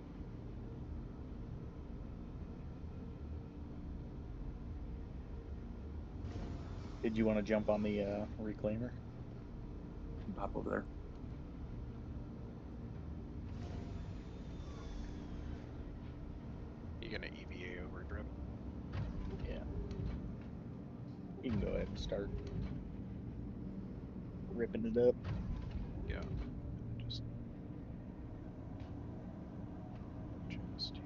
Speaker 3: Did you want to jump on the reclaimer?
Speaker 1: Pop over there.
Speaker 4: You gonna EVA over, Drip?
Speaker 3: Yeah. You can go ahead and start ripping it up.
Speaker 4: Yeah. Just here.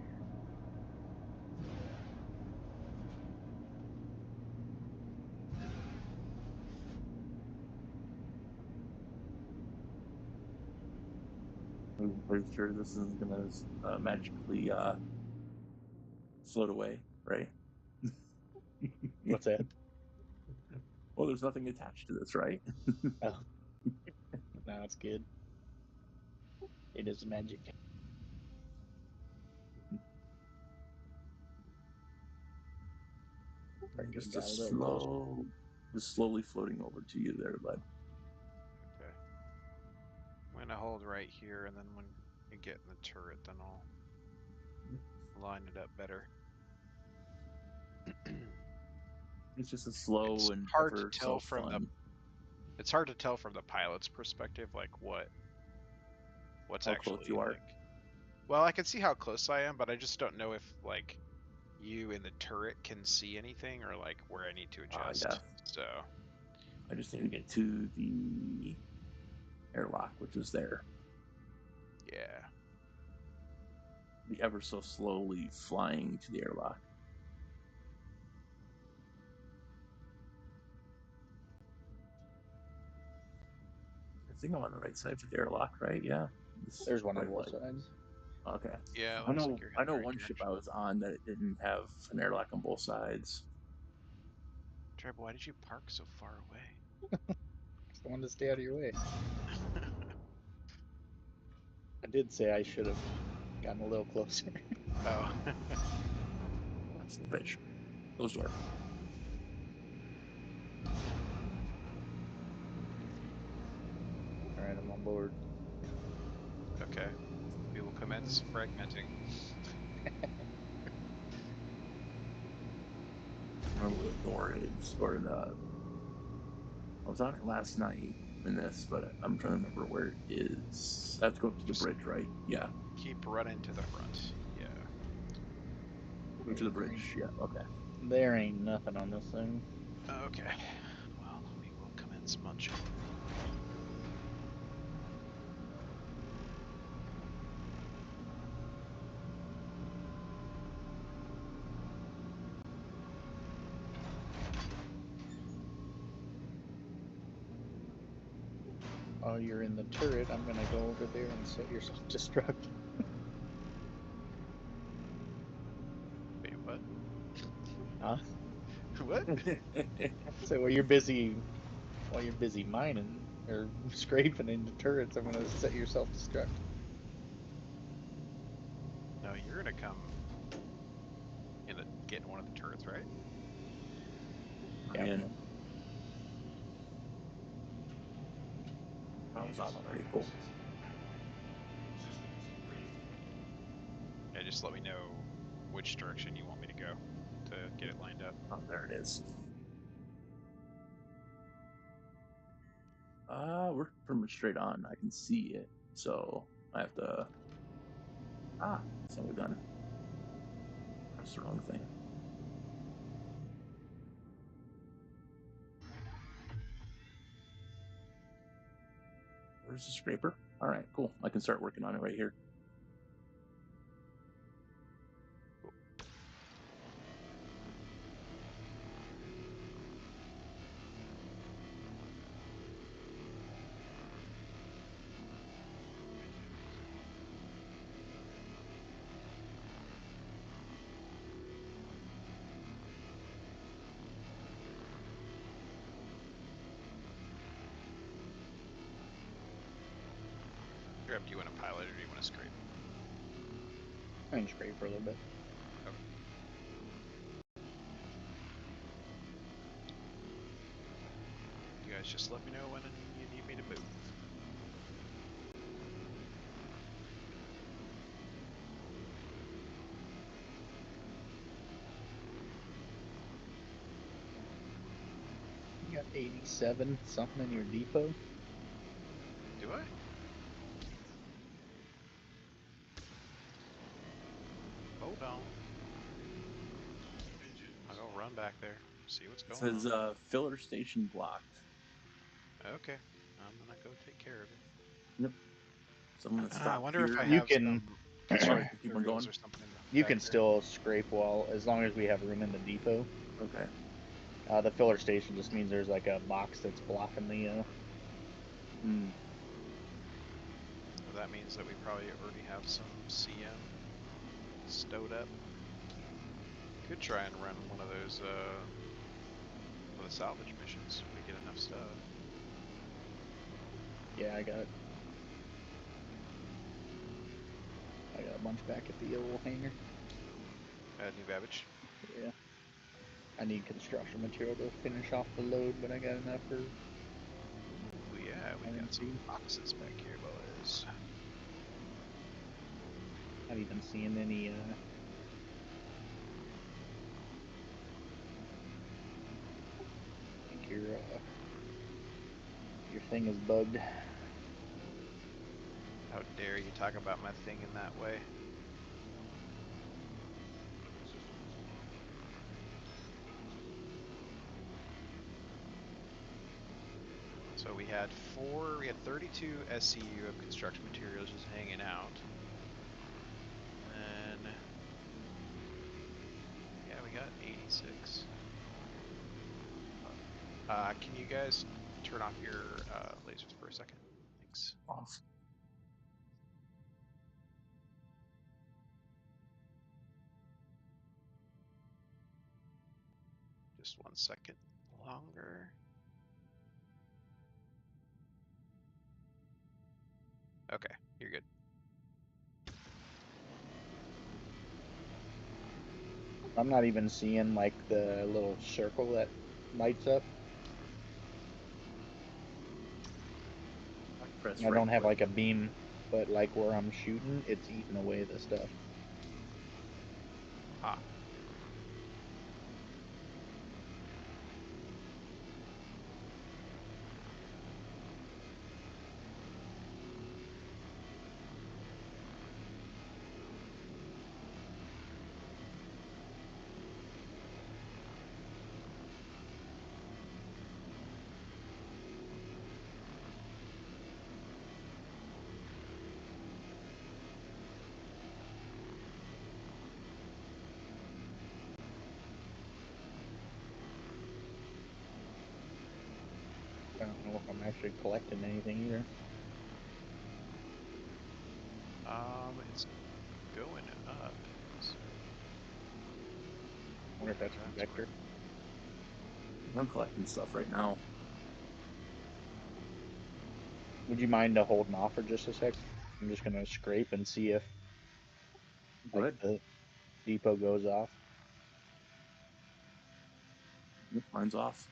Speaker 1: I'm pretty sure this isn't gonna magically float away, right?
Speaker 3: What's that?
Speaker 1: Well, there's nothing attached to this, right?
Speaker 3: Oh, no, it's good. It is magic.
Speaker 1: Just
Speaker 3: Got a little closer.
Speaker 1: just slowly floating over to you there, bud.
Speaker 4: Okay. I'm gonna hold right here, and then when you get in the turret, then I'll line it up better.
Speaker 1: It's just a slow
Speaker 4: It's
Speaker 1: and
Speaker 4: hard to
Speaker 1: ever
Speaker 4: tell
Speaker 1: so
Speaker 4: from the
Speaker 1: fun.
Speaker 4: it's hard to tell from the pilot's perspective, like what's
Speaker 1: How close
Speaker 4: actually
Speaker 1: you are.
Speaker 4: like. Well, I can see how close I am, but I just don't know if like you in the turret can see anything or like where I need to adjust.
Speaker 1: Yeah.
Speaker 4: So
Speaker 1: I just need to get to the airlock, which is there.
Speaker 4: yeah.
Speaker 1: Be ever so slowly flying to the airlock. I think I'm on the right side for the airlock, right? Yeah.
Speaker 3: There's one on
Speaker 1: right
Speaker 3: both
Speaker 1: leg.
Speaker 3: sides.
Speaker 1: Okay.
Speaker 4: Yeah,
Speaker 1: I
Speaker 4: looks
Speaker 1: know
Speaker 4: like you're
Speaker 1: I
Speaker 4: heading
Speaker 1: know
Speaker 4: the right
Speaker 1: one ship I
Speaker 4: direction.
Speaker 1: was on that it didn't have an airlock on both sides.
Speaker 4: Treb, why did you park so far away?
Speaker 3: I wanted to stay out of your way. I did say I should have gotten a little closer.
Speaker 4: Oh.
Speaker 1: That's the bitch. Close door.
Speaker 3: All right, I'm on board.
Speaker 4: Okay. We will commence fragmenting.
Speaker 1: I don't know where the door is, or the. I was on it last night. in this, but I'm trying to remember where it is. I have to go up to the
Speaker 4: Just
Speaker 1: bridge, right? Yeah,
Speaker 4: keep running to the front. Yeah.
Speaker 1: go to the bridge. Yeah, okay.
Speaker 3: There ain't nothing on this thing.
Speaker 4: Okay. Well, we will commence munching.
Speaker 3: While you're in the turret, I'm gonna go over there and set your self-destruct.
Speaker 4: Wait, what?
Speaker 3: Huh?
Speaker 4: What?
Speaker 3: So while you're busy mining or scraping into turrets, I'm gonna set your self-destruct.
Speaker 4: No, you're gonna come in and get in one of the turrets, right?
Speaker 3: Yeah.
Speaker 1: And I was on already. Cool.
Speaker 4: Yeah, just let me know which direction you want me to go to get it lined up.
Speaker 1: Oh, there it is. We're pretty much straight on. I can see it, so I have to. So we're done. That's the wrong thing. Where's the scraper? All right, cool. I can start working on it right here.
Speaker 4: Grab, do you want to pilot or do you want to scrape?
Speaker 3: I can scrape for a little bit.
Speaker 4: Okay. You guys just let me know when you need me to move.
Speaker 3: You got 87 something in your depot.
Speaker 4: Do I? Hold on. I'll go run back there, see what's
Speaker 1: It
Speaker 4: going
Speaker 1: says
Speaker 4: on.
Speaker 1: filler station blocked.
Speaker 4: Okay, I'm gonna go take care of it.
Speaker 1: Yep. So I'm gonna
Speaker 4: I
Speaker 1: stop
Speaker 4: wonder if
Speaker 1: here.
Speaker 4: I
Speaker 3: You
Speaker 4: have
Speaker 3: can
Speaker 4: some
Speaker 1: Sorry,
Speaker 4: construction
Speaker 1: keep on
Speaker 4: materials
Speaker 1: going.
Speaker 4: or something.
Speaker 3: you
Speaker 4: back
Speaker 3: can
Speaker 4: there.
Speaker 3: still scrape while as long as we have room in the depot.
Speaker 1: Okay.
Speaker 3: The filler station just means there's like a box that's blocking the.
Speaker 1: Hmm.
Speaker 4: Well, that means that we probably already have some CM stowed up. Could try and run one of those for the salvage missions if we get enough stuff.
Speaker 3: Yeah, I got a bunch back at the old hangar.
Speaker 4: New Babbage.
Speaker 3: Yeah. I need construction material to finish off the load, but I got enough for.
Speaker 4: Oh yeah, we got some boxes back here, boys.
Speaker 3: Not even seeing any. I think your thing is bugged.
Speaker 4: How dare you talk about my thing in that way? So we had 32 SCU of construction materials just hanging out. And then, yeah, we got 86. Can you guys turn off your lasers for a second? Thanks.
Speaker 1: Off.
Speaker 4: Just 1 second longer. Okay, you're good.
Speaker 3: I'm not even seeing like the little circle that lights up.
Speaker 1: Press
Speaker 3: I
Speaker 1: right
Speaker 3: don't have
Speaker 1: click.
Speaker 3: like a beam, but like where I'm shooting, it's eating away the stuff.
Speaker 4: Ah.
Speaker 3: I don't know if I'm actually collecting anything either.
Speaker 4: It's going up. So
Speaker 3: I wonder if that's from
Speaker 4: that's
Speaker 3: Vector.
Speaker 1: I'm collecting stuff right now.
Speaker 3: Would you mind holding off for just a sec? I'm just gonna scrape and see if
Speaker 1: Go
Speaker 3: like
Speaker 1: ahead.
Speaker 3: the depot goes off.
Speaker 1: Mine's off.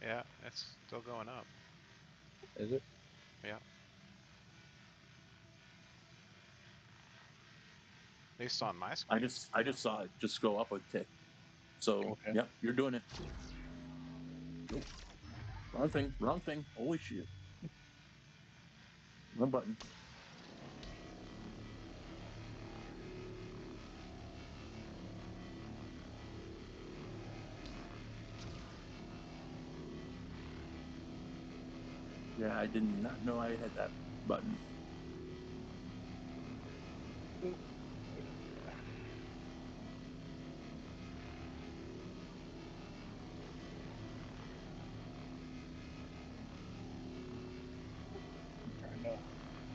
Speaker 4: yeah, it's still going up.
Speaker 3: Is it?
Speaker 4: Yeah. At least on my screen.
Speaker 1: I just saw it just go up a tick. So
Speaker 3: Okay.
Speaker 1: yep, you're doing it. Nope. Wrong thing. Wrong thing. Holy shit. Wrong button. Yeah, I did not know I had that button.
Speaker 3: I'm trying to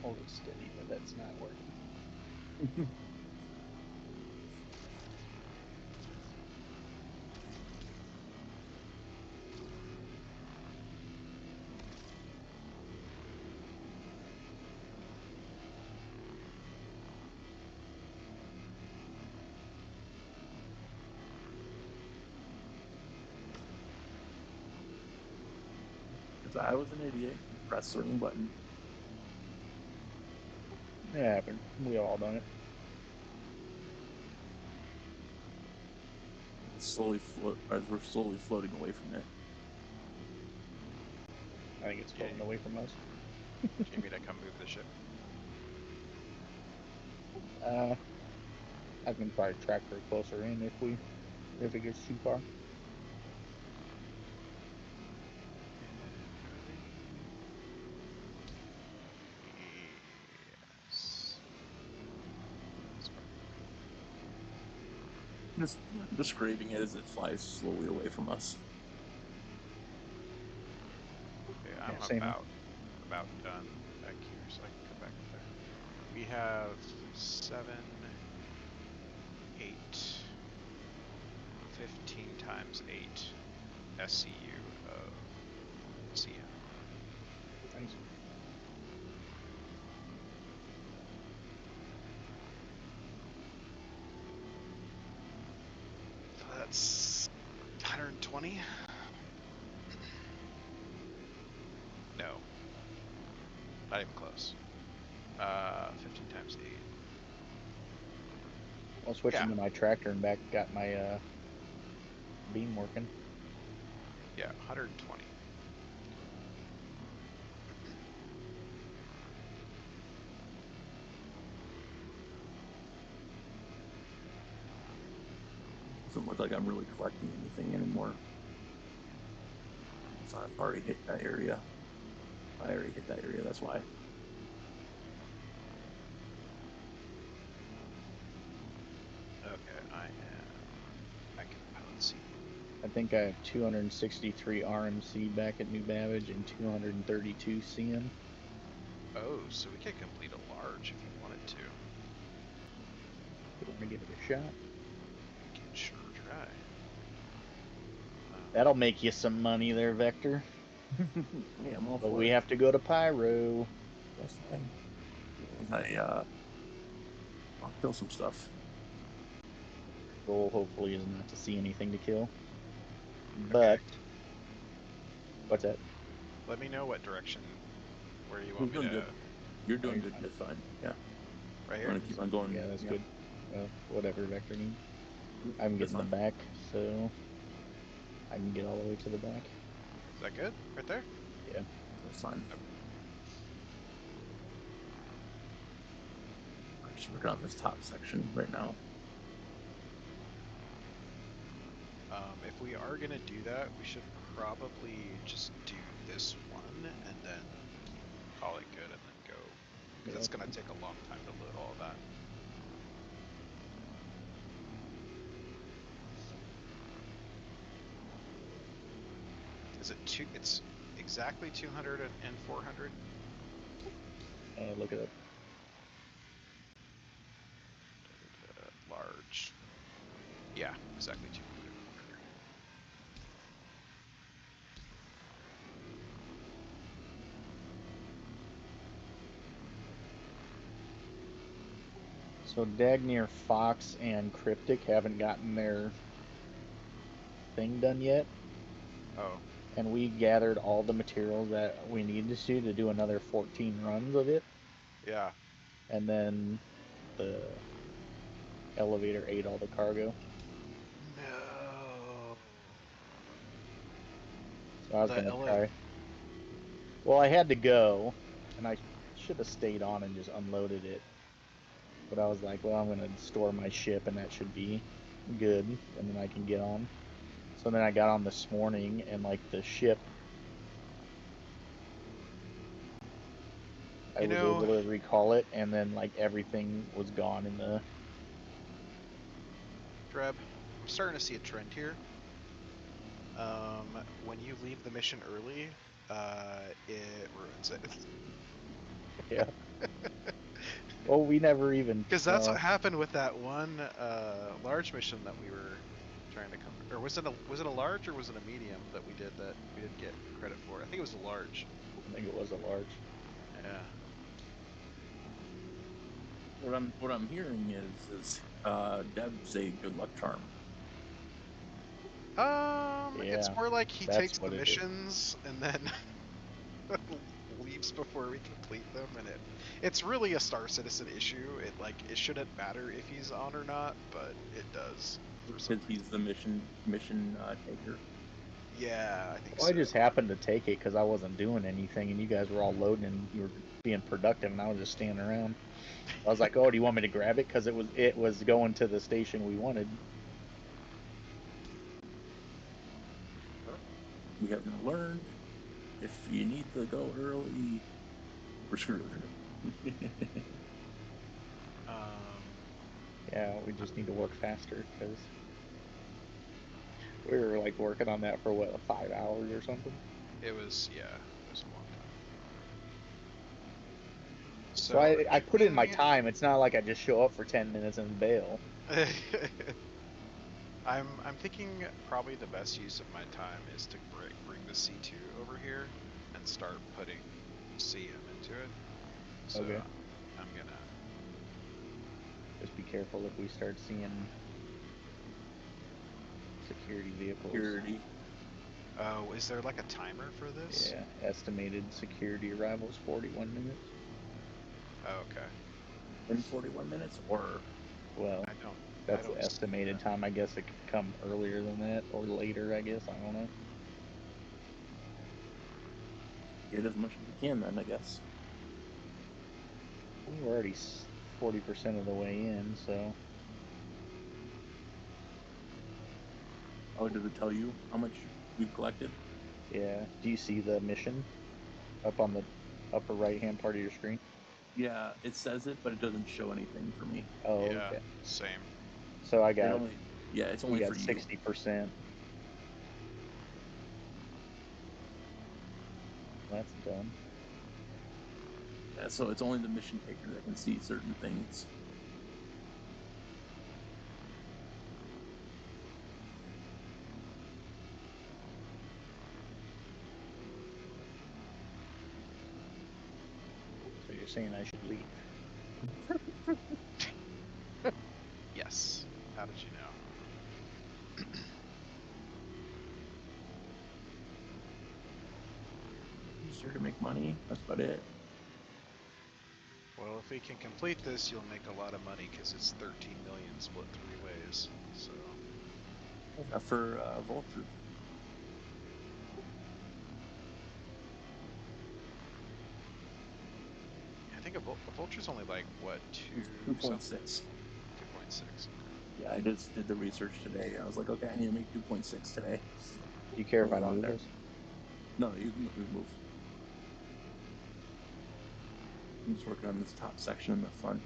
Speaker 3: hold it steady, but that's not working.
Speaker 1: Because I was an idiot. Pressed the wrong button.
Speaker 3: It happened. We all done it.
Speaker 1: Slowly float as we're slowly floating away from it.
Speaker 3: I think it's floating
Speaker 4: Yeah.
Speaker 3: away from us.
Speaker 4: Do you need me to come move the ship?
Speaker 3: I can probably track her closer in if it gets too far.
Speaker 4: Yes.
Speaker 1: Just graving it as it flies slowly away from us.
Speaker 4: Okay,
Speaker 3: Yeah,
Speaker 4: I'm
Speaker 3: same here.
Speaker 4: about done back here, so I can come back up there. We have 7, 8, 15 times 8 SCU of CM.
Speaker 3: Nice.
Speaker 4: So that's 120. No, not even close. 15 times 8.
Speaker 3: I'll switch
Speaker 4: Yeah.
Speaker 3: into my tractor and back got my beam working.
Speaker 4: Yeah, 120.
Speaker 1: Doesn't look like I'm really collecting anything anymore. So I've already hit that area. I already hit that area, that's why.
Speaker 4: Okay, I am back in the pilot seat.
Speaker 3: I think I have 263 RMC back at New Babbage and 232 CM.
Speaker 4: Oh, so we could complete a large if you wanted to.
Speaker 3: You want to give it a shot?
Speaker 4: We can sure try.
Speaker 3: That'll make you some money there, Vector.
Speaker 1: Yeah, I'm all
Speaker 3: But
Speaker 1: for
Speaker 3: we
Speaker 1: it.
Speaker 3: have to go to Pyro.
Speaker 1: That's fine. I'll kill some stuff.
Speaker 3: Goal hopefully is not to see anything to kill. But what's that?
Speaker 4: Let me know what direction, where you
Speaker 1: You're
Speaker 4: want me
Speaker 1: doing
Speaker 4: to.
Speaker 1: good. You're doing
Speaker 3: you're
Speaker 1: good.
Speaker 3: fine.
Speaker 1: That's fine. Yeah.
Speaker 4: Right
Speaker 1: I'm
Speaker 4: here?
Speaker 1: gonna keep on going.
Speaker 3: Yeah, that's good. Well, whatever Vector needs. I'm
Speaker 1: That's
Speaker 3: getting the
Speaker 1: fine.
Speaker 3: back, so I can get all the way to the back.
Speaker 4: Is that good? Right there?
Speaker 3: Yeah.
Speaker 1: That's fine. I'm just working on this top section right now.
Speaker 4: If we are gonna do that, we should probably just do this one and then call it good and then go, because it's gonna take a long time to load all of that. Is it two? It's exactly 200 and 400.
Speaker 3: Look it up.
Speaker 4: Large. Yeah, exactly 200 and 400.
Speaker 3: So Dagnere, Fox, and Cryptic haven't gotten their thing done yet.
Speaker 4: Oh.
Speaker 3: And we gathered all the materials that we needed to do another 14 runs of it.
Speaker 4: Yeah.
Speaker 3: And then the elevator ate all the cargo.
Speaker 4: No.
Speaker 3: So I was going to try. Well, I had to go, and I should have stayed on and just unloaded it. But I was like, well, I'm going to store my ship, and that should be good, and then I can get on. So then I got on this morning, and like the ship, I was able to recall it, and then like everything was gone in the...
Speaker 4: Dreb, I'm starting to see a trend here. When you leave the mission early, it ruins it.
Speaker 3: Yeah. Well, we never even...
Speaker 4: Because that's what happened with that one large mission that we were trying to come... Or was it a large or was it a medium that we did that we didn't get credit for? I think it was a large.
Speaker 3: I think it was a large.
Speaker 4: Yeah.
Speaker 1: What I'm hearing is Deb's a good luck charm.
Speaker 3: Yeah,
Speaker 4: it's more like he
Speaker 3: that's
Speaker 4: takes the
Speaker 3: what it is.
Speaker 4: missions and then leaves before we complete them, and it's really a Star Citizen issue. It shouldn't matter if he's on or not, but it does for some
Speaker 1: Because he's the mission taker.
Speaker 4: Yeah, I think
Speaker 3: Well,
Speaker 4: so.
Speaker 3: I just happened to take it because I wasn't doing anything, and you guys were all loading, and you were being productive, and I was just standing around. I was like, "Oh, do you want me to grab it?" Because it was going to the station we wanted.
Speaker 1: We have now learned if you need to go early, we're screwed.
Speaker 3: Yeah, we just need to work faster because we were like working on that for what, 5 hours or something.
Speaker 4: It was a long time.
Speaker 3: So I put in my time. It's not like I just show up for 10 minutes and bail.
Speaker 4: I'm thinking probably the best use of my time is to bring the C2 over here and start putting CM into it. So
Speaker 3: okay.
Speaker 4: I'm gonna
Speaker 3: just be careful if we start seeing security vehicles.
Speaker 1: Security.
Speaker 4: Oh, is there like a timer for this?
Speaker 3: Yeah, estimated security arrivals 41 minutes.
Speaker 4: Oh, okay.
Speaker 1: In 41 minutes, or
Speaker 3: well, that's the estimated time. I guess it could come earlier than that or later. I guess I don't know.
Speaker 1: get as much as you can, then I guess.
Speaker 3: We're already 40% of the way in, so.
Speaker 1: Oh, did it tell you how much we've collected?
Speaker 3: Yeah. Do you see the mission up on the upper right-hand part of your screen?
Speaker 1: Yeah, it says it, but it doesn't show anything for me.
Speaker 3: Oh,
Speaker 4: yeah,
Speaker 3: okay.
Speaker 4: Same.
Speaker 3: So I got...
Speaker 1: it's only
Speaker 3: we
Speaker 1: for
Speaker 3: got
Speaker 1: you.
Speaker 3: 60%. That's done.
Speaker 1: Yeah, so it's only the mission taker that can see certain things.
Speaker 3: So you're saying I should leave?
Speaker 4: Yes. How did you know?
Speaker 1: He's here to make money. That's about it.
Speaker 4: Well, if we can complete this, you'll make a lot of money because it's 13 million split 3 ways. So.
Speaker 1: For Vulture.
Speaker 4: I think a Vulture's only like what
Speaker 1: 2.6.
Speaker 4: 2.6.
Speaker 1: Yeah, I just did the research today. I was like, okay, I need to make 2.6 today.
Speaker 3: Do you care if I move this?
Speaker 1: No, you can move. I'm just working on this top section in the front.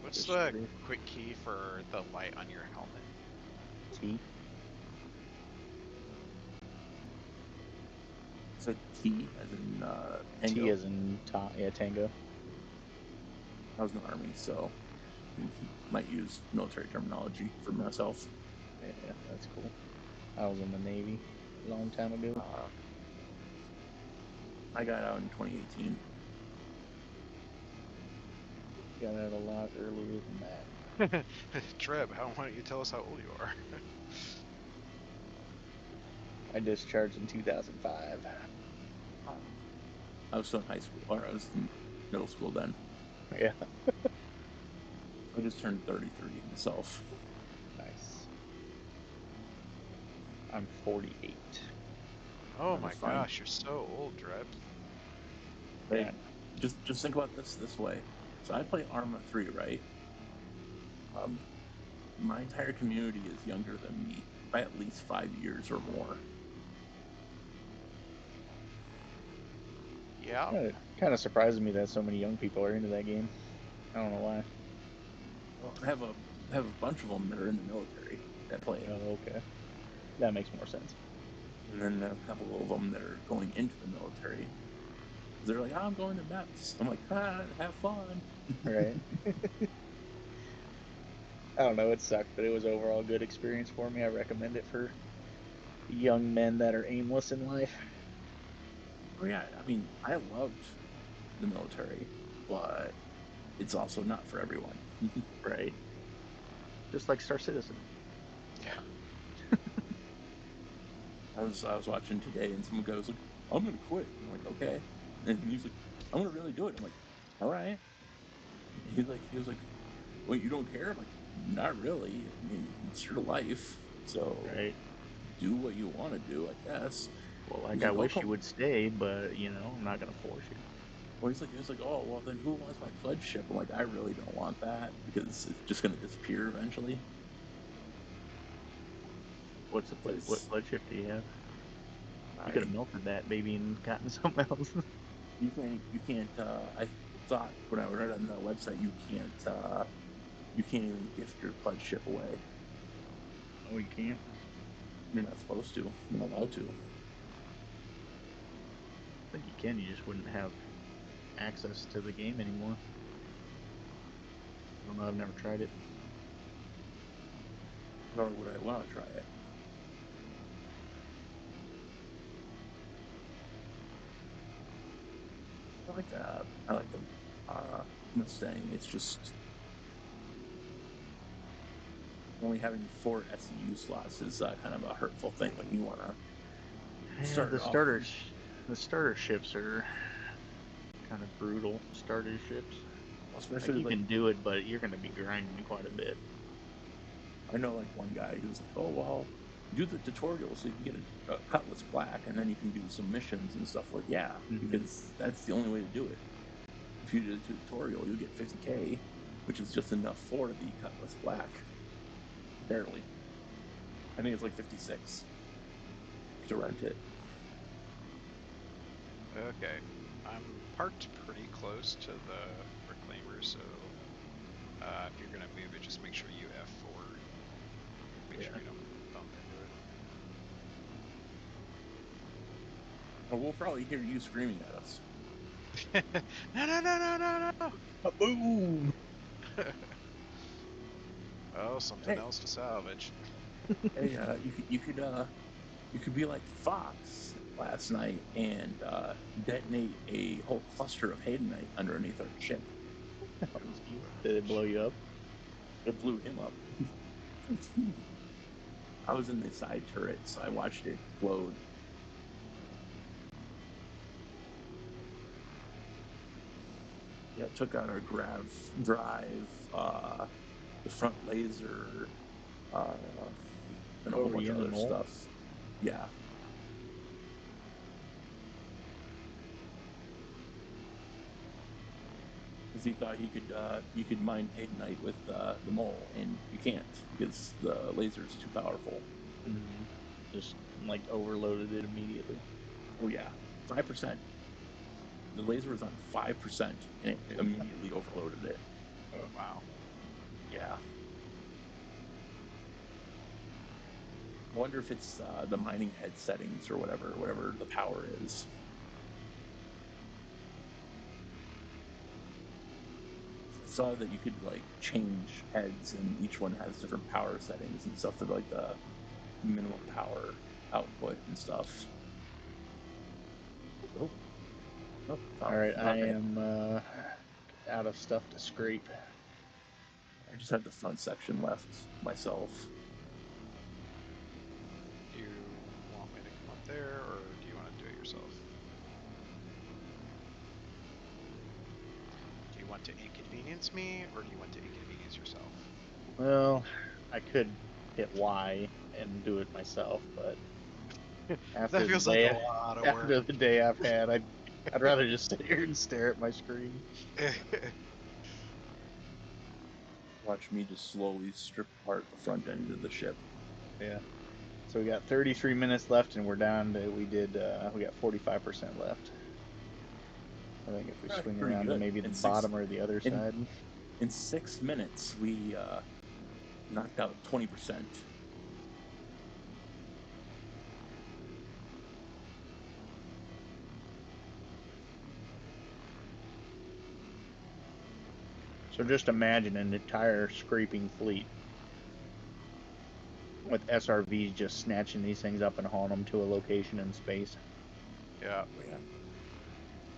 Speaker 4: What's the quick key for the light on your helmet?
Speaker 3: T.
Speaker 1: So T as in Tango.
Speaker 3: T as in Tango.
Speaker 1: I was in the Army, so might use military terminology for myself.
Speaker 3: Yeah, that's cool. I was in the Navy a long time ago.
Speaker 1: I got out in 2018.
Speaker 3: Got out a lot earlier than that.
Speaker 4: Treb, why don't you tell us how old you are?
Speaker 3: I discharged in 2005.
Speaker 1: I was still in high school, or I was in middle school then.
Speaker 3: Yeah.
Speaker 1: I just turned 33 myself.
Speaker 3: Nice. I'm 48.
Speaker 4: Oh
Speaker 1: That
Speaker 4: my
Speaker 1: was fine.
Speaker 4: gosh, you're so old, Treb.
Speaker 1: Hey, just think about this way. So I play Arma 3, right? My entire community is younger than me by at least 5 years or more.
Speaker 4: Yeah.
Speaker 3: Kind of surprises me that so many young people are into that game. I don't know why.
Speaker 1: Well, I have a bunch of them that are in the military that play it,
Speaker 3: Oh, okay. That makes more sense.
Speaker 1: and then a couple of them that are going into the military. They're like, I'm going to MEPS. I'm like, have fun.
Speaker 3: Right. I don't know, it sucked, but it was overall a good experience for me. I recommend it for young men that are aimless in life.
Speaker 1: Oh yeah, I mean, I loved the military, but it's also not for everyone.
Speaker 3: Right. Just like Star Citizen.
Speaker 4: Yeah.
Speaker 1: I was watching today, and some guy was like, "I'm gonna quit." I'm like, "Okay," and he's like, "I'm gonna really do it." I'm like, "All right." He was like, "Well, you don't care?" I'm like, "Not really. I mean, it's your life, so
Speaker 3: Right.
Speaker 1: do what you want to do, I guess."
Speaker 3: Well,
Speaker 1: He's
Speaker 3: I
Speaker 1: like, "Oh,
Speaker 3: wish you
Speaker 1: come."
Speaker 3: would stay, but I'm not gonna force you.
Speaker 1: Well, he was like, "Oh, well, then who wants my pledge ship?" I'm like, "I really don't want that because it's just gonna disappear eventually."
Speaker 3: What
Speaker 1: Because
Speaker 3: blood shift do you have? You
Speaker 1: I
Speaker 3: could have melted that baby and gotten something else.
Speaker 1: you can't. I thought when I read on the website, you can't even gift your pledge ship away.
Speaker 3: Oh, you can't?
Speaker 1: You're not supposed to. You're not allowed to.
Speaker 3: I think you can, you just wouldn't have access to the game anymore. I don't know, I've never tried it.
Speaker 1: Nor would I want to try it. I like the Mustang. It's just only having 4 SEU slots is kind of a hurtful thing when you want to
Speaker 3: Yeah,
Speaker 1: start off.
Speaker 3: the starter ships are kind of brutal. Starter ships. Like
Speaker 1: Especially
Speaker 3: you
Speaker 1: like
Speaker 3: can do it, but you're gonna be grinding quite a bit.
Speaker 1: I know like one guy who's like, oh well, do the tutorial so you can get a Cutlass Black, and then you can do some missions and stuff. Like yeah, because that's the only way to do it. If you do the tutorial, you'll get 50K, which is just enough for the Cutlass Black. Barely. I think it's like 56 to rent it.
Speaker 4: Okay. I'm parked pretty close to the reclaimer, so if you're gonna move it, just make sure you F4. Make sure you don't bump into it.
Speaker 1: Well, we'll probably hear you screaming at us.
Speaker 4: No!
Speaker 3: Boom!
Speaker 4: Oh, something
Speaker 1: Hey.
Speaker 4: else to salvage.
Speaker 1: Hey, you could be like Fox last night and detonate a whole cluster of Hadenite underneath our ship.
Speaker 3: Did it blow you up?
Speaker 1: It blew him up. I was in the side turret, so I watched it explode. Yeah, it took out our drive, the front laser, and a
Speaker 3: Oh,
Speaker 1: whole
Speaker 3: were
Speaker 1: bunch
Speaker 3: you
Speaker 1: of
Speaker 3: in the
Speaker 1: other
Speaker 3: mole?
Speaker 1: stuff. Yeah. Because he thought you could mine Hadenite with the mole, and you can't because the laser is too powerful.
Speaker 3: Mm-hmm. Just like overloaded it immediately.
Speaker 1: Oh yeah, 5%. The laser was on 5%, and it immediately overloaded it.
Speaker 3: Oh wow.
Speaker 1: Yeah. I wonder if it's the mining head settings or whatever the power is. I saw that you could like change heads, and each one has different power settings and stuff for like the minimum power output and stuff. Oh,
Speaker 3: All right, I am out of stuff to scrape.
Speaker 1: I just have the front section left myself.
Speaker 4: Do you want me to come up there, or do you want to do it yourself? Do you want to inconvenience me, or do you want to inconvenience yourself?
Speaker 3: Well, I could hit Y and do it myself, but after
Speaker 4: That feels like a lot of
Speaker 3: after
Speaker 4: work.
Speaker 3: the day I've had, I'd rather just sit here and stare at my screen.
Speaker 1: Watch me just slowly strip apart the front end of the ship.
Speaker 3: Yeah. So we got 33 minutes left, and we're down to we got 45% left. I think if we
Speaker 1: That's
Speaker 3: swing
Speaker 1: pretty
Speaker 3: around to
Speaker 1: good.
Speaker 3: maybe the
Speaker 1: In six-
Speaker 3: bottom or the other side.
Speaker 1: In 6 minutes, we knocked out 20%.
Speaker 3: So just imagine an entire scraping fleet with SRVs just snatching these things up and hauling them to a location in space.
Speaker 4: Yeah.
Speaker 1: Yeah.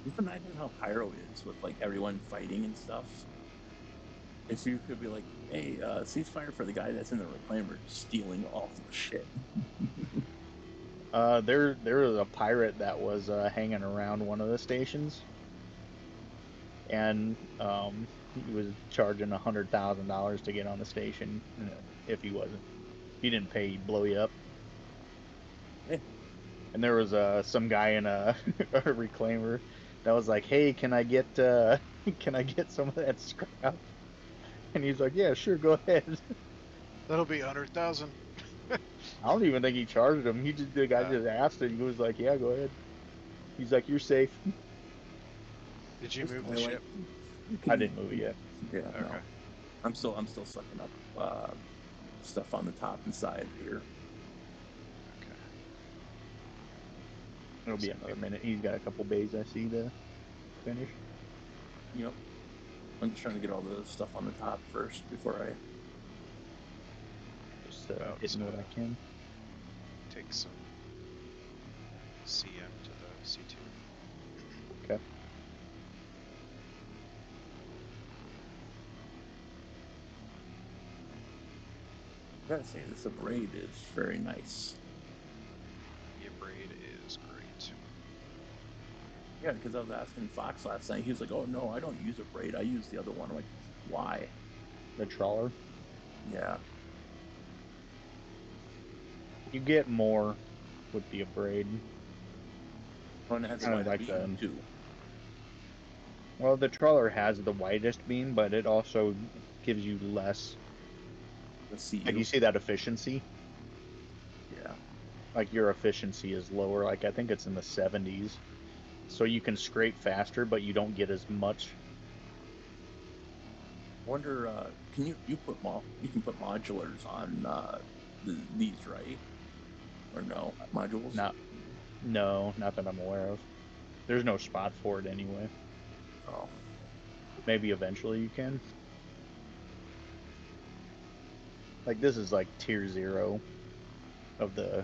Speaker 1: Just imagine how Pyro is with like everyone fighting and stuff. If you could be like, hey, ceasefire for the guy that's in the reclaimer stealing all the shit.
Speaker 3: There was a pirate that was hanging around one of the stations, and he was charging $100,000 to get on the station. If he wasn't, if he didn't pay, he'd blow you up.
Speaker 1: Yeah.
Speaker 3: And there was some guy in a reclaimer that was like, "Hey, can I get some of that scrap?" And he's like, "Yeah, sure, go ahead."
Speaker 4: That'll be 100,000.
Speaker 3: I don't even think he charged him. The guy
Speaker 4: Yeah.
Speaker 3: just asked it. He was like, "Yeah, go ahead." He's like, "You're safe."
Speaker 4: Did you move the ship?
Speaker 3: I didn't move it yet.
Speaker 1: Yeah,
Speaker 4: Okay.
Speaker 1: no. I'm still sucking up stuff on the top and side here.
Speaker 4: Okay.
Speaker 3: It'll be another minute. He's got a couple bays I see to finish.
Speaker 1: Yep. I'm just trying to get all the stuff on the top first before I.
Speaker 3: Just
Speaker 4: About,
Speaker 3: hitting what I can.
Speaker 4: Take some CM to the C2.
Speaker 3: Okay.
Speaker 1: I gotta say, this abrade is very nice.
Speaker 4: The braid is great.
Speaker 1: Yeah, because I was asking Fox last night. He was like, "Oh no, I don't use a braid. I use the other one." I'm like, "Why?"
Speaker 3: The trawler.
Speaker 1: Yeah.
Speaker 3: You get more with the braid.
Speaker 1: Oh, and it has a
Speaker 3: Kinda
Speaker 1: wider
Speaker 3: like
Speaker 1: beam
Speaker 3: the-
Speaker 1: too.
Speaker 3: Well, the trawler has the widest beam, but it also gives you less.
Speaker 1: The CU.
Speaker 3: Like you see that efficiency?
Speaker 1: Yeah.
Speaker 3: Like your efficiency is lower. Like I think it's in the 70s. So you can scrape faster, but you don't get as much.
Speaker 1: Wonder, can you put you can put modulars on these, right? Or no modules?
Speaker 3: No, not that I'm aware of. There's no spot for it anyway.
Speaker 1: Oh.
Speaker 3: Maybe eventually you can. Like this is like tier 0 of the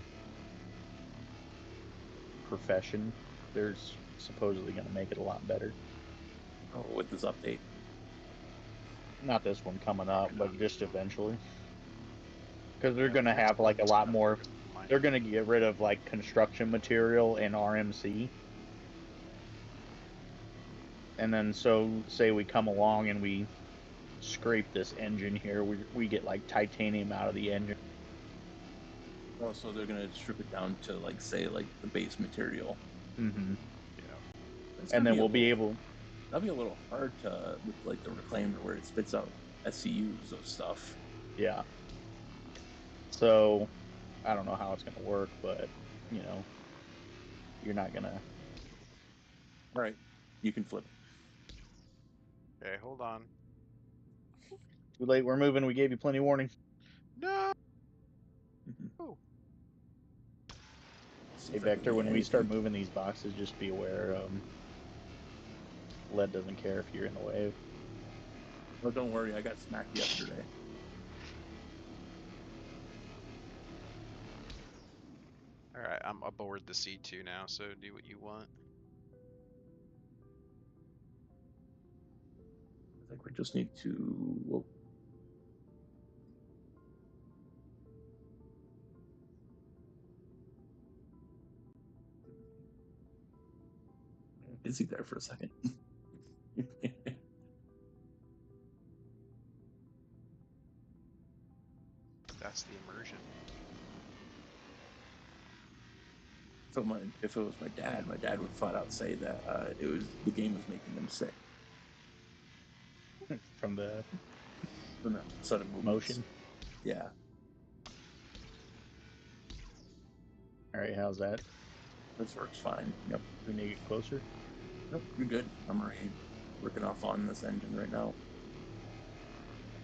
Speaker 3: profession. There's supposedly going to make it a lot better.
Speaker 1: Oh, with this update.
Speaker 3: Not this one coming up, but just eventually. Because they're going to have like a lot more. They're going to get rid of like construction material and RMC. And then so say we come along and we scrape this engine here, we get like titanium out of the engine.
Speaker 1: Oh, so they're gonna strip it down to like say like the base material.
Speaker 3: Mm-hmm.
Speaker 4: Yeah.
Speaker 3: And then we'll be able.
Speaker 1: That'll be a little hard to with like the reclaimer where it spits out SCUs of stuff.
Speaker 3: Yeah. So I don't know how it's gonna work, but you know, you're not gonna.
Speaker 1: All right, you can flip.
Speaker 4: Okay, hold on.
Speaker 3: Too late. We're moving. We gave you plenty of warning.
Speaker 4: No.
Speaker 1: Mhm.
Speaker 4: Oh.
Speaker 1: See
Speaker 3: Hey
Speaker 1: if I can
Speaker 3: Vector,
Speaker 1: get
Speaker 3: when we start
Speaker 1: anything.
Speaker 3: moving these boxes, just be aware, lead doesn't care if you're in the way.
Speaker 1: Well, don't worry, I got smacked yesterday.
Speaker 4: All right, I'm aboard the C2 now, so do what you want.
Speaker 1: I think we just need to. Well, busy there for a second.
Speaker 4: That's the immersion.
Speaker 1: If it was my dad would flat out say that the game was making him sick
Speaker 3: From the
Speaker 1: from the sudden movements.
Speaker 3: motion.
Speaker 1: Yeah.
Speaker 3: Alright, how's that?
Speaker 1: This works fine. Yep.
Speaker 3: We need to get closer.
Speaker 1: Nope, you're good. I'm already working off on this engine right now.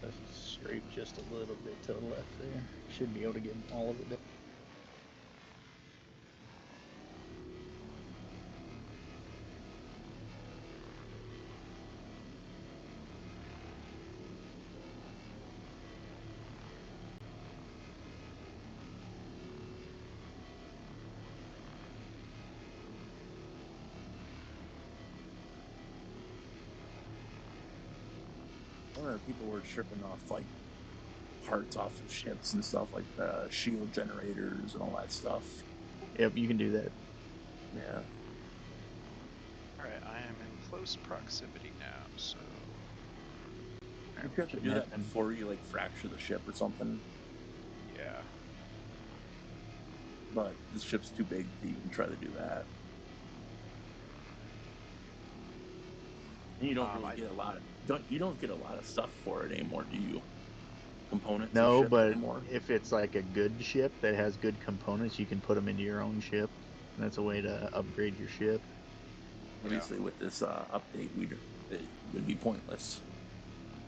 Speaker 3: Let's scrape just a little bit to the left there. Should be able to get all of it done.
Speaker 1: People were stripping off like parts off of ships and stuff, like the shield generators and all that stuff.
Speaker 3: Yep, you can do that.
Speaker 1: Yeah.
Speaker 4: All right, I am in close proximity now, so
Speaker 1: You have to do that before you like fracture the ship or something.
Speaker 4: yeah.
Speaker 1: But this ship's too big to even try to do that. And you don't really get a lot of you don't get a lot of stuff for it anymore, do you? Components
Speaker 3: No,
Speaker 1: of ships
Speaker 3: but
Speaker 1: anymore?
Speaker 3: if it's like a good ship that has good components, you can put them into your own ship. And that's a way to upgrade your ship.
Speaker 1: Obviously, with this update, it would be pointless.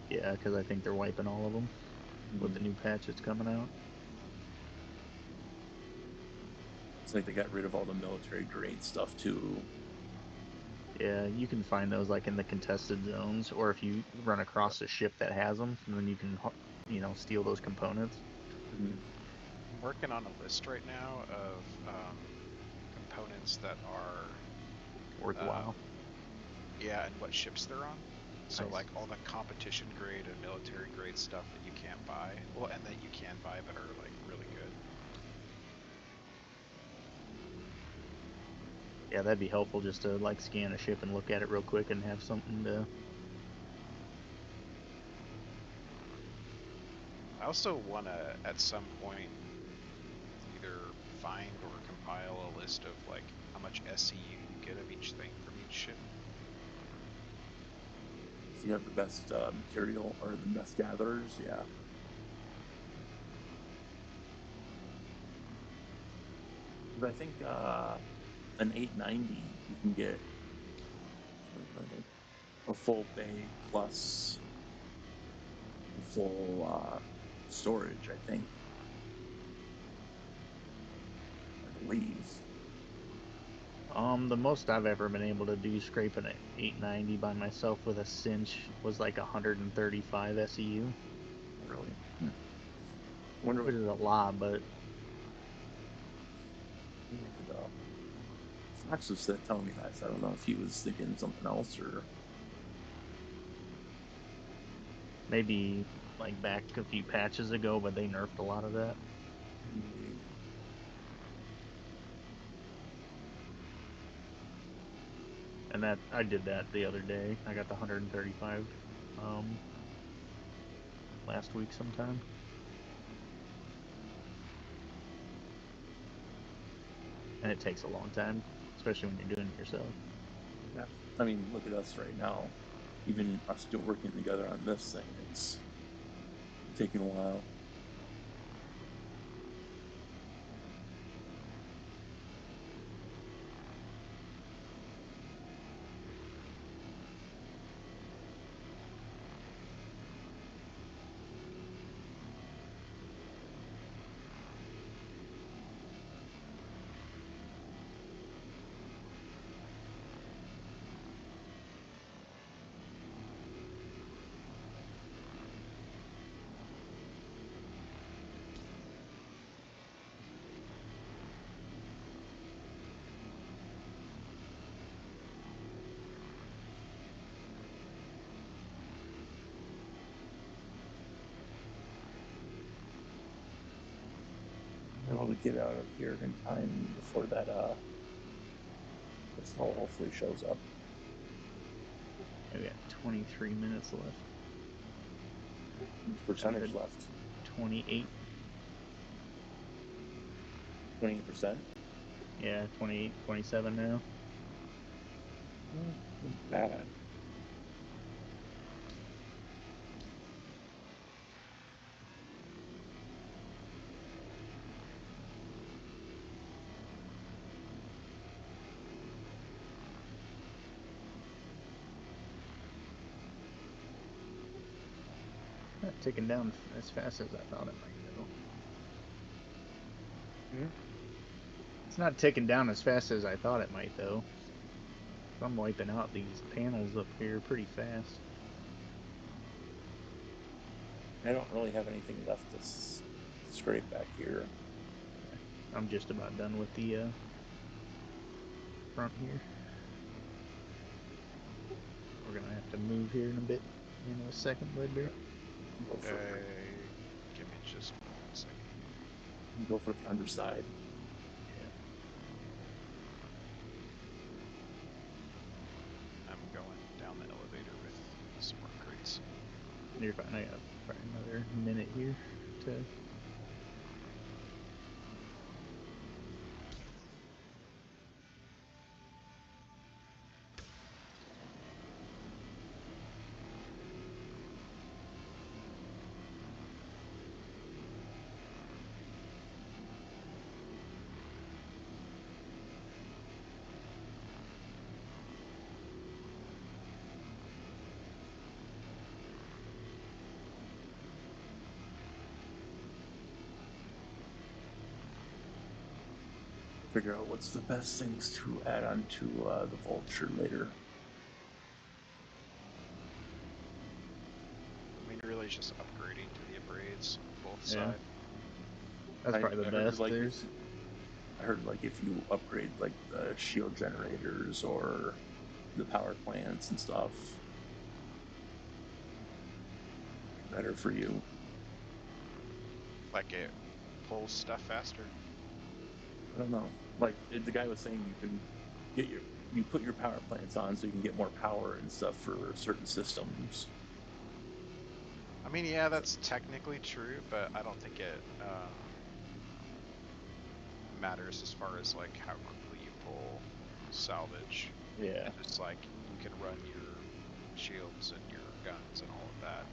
Speaker 3: Yeah, because I think they're wiping all of them with the new patch that's coming out.
Speaker 1: It's like they got rid of all the military grade stuff too.
Speaker 3: Yeah, you can find those like in the contested zones, or if you run across a ship that has them, then you can, steal those components.
Speaker 1: Mm-hmm.
Speaker 4: I'm working on a list right now of components that are
Speaker 3: Worthwhile.
Speaker 4: Yeah, and what ships they're on. So
Speaker 3: Nice.
Speaker 4: like all the competition grade and military grade stuff that you can't buy, well, and that you can buy but are like really good.
Speaker 3: Yeah, that'd be helpful just to like scan a ship and look at it real quick and have something to.
Speaker 4: I also want to, at some point, either find or compile a list of like how much SCU you get of each thing from each ship.
Speaker 1: If you have the best material or the best gatherers, yeah. But I think an 890 you can get a full bay plus a full storage, I think. I believe.
Speaker 3: The most I've ever been able to do scraping an 890 by myself with a cinch was like 135 SEU.
Speaker 1: Really? Wonder
Speaker 3: Which is a lot, but
Speaker 1: Fox was telling me that, so I don't know if he was thinking something else or
Speaker 3: maybe like back a few patches ago, but they nerfed a lot of that. And that I did that the other day. I got the 135 last week sometime. And it takes a long time, especially when you're doing it yourself.
Speaker 1: Yeah. I mean, look at us right now. Even us still working together on this thing, it's taking a while. able to get out of here in time before that this hole hopefully shows up.
Speaker 3: We got 23 minutes left.
Speaker 1: Percentage left.
Speaker 3: 28.
Speaker 1: 20%.
Speaker 3: Yeah, 28, 27 now.
Speaker 1: Not bad.
Speaker 3: Not ticking down as fast as I thought it might go. It's not ticking down as fast as I thought it might, though. I'm wiping out these panels up here pretty fast.
Speaker 1: I don't really have anything left to scrape back here.
Speaker 3: I'm just about done with the front here. We're gonna have to move here in a bit. In a second, Ledbear.
Speaker 1: Go for,
Speaker 4: Give me just 1 second.
Speaker 1: go for the underside.
Speaker 4: I'm going down the elevator with some more crates.
Speaker 3: You're fine. I got probably another minute here to.
Speaker 1: Figure out what's the best things to add on to the Vulture later.
Speaker 4: I mean, really, it's just upgrading to the abrades on both
Speaker 3: Yeah.
Speaker 4: sides.
Speaker 3: That's probably the best.
Speaker 1: I heard like if you upgrade like the shield generators or the power plants and stuff, better for you.
Speaker 4: Like it pulls stuff faster.
Speaker 1: I don't know. Like the guy was saying, you can get you put your power plants on so you can get more power and stuff for certain systems.
Speaker 4: I mean, yeah, that's technically true, but I don't think it matters as far as like how quickly you pull salvage.
Speaker 3: Yeah.
Speaker 4: It's just like you can run your shields and your guns and all of that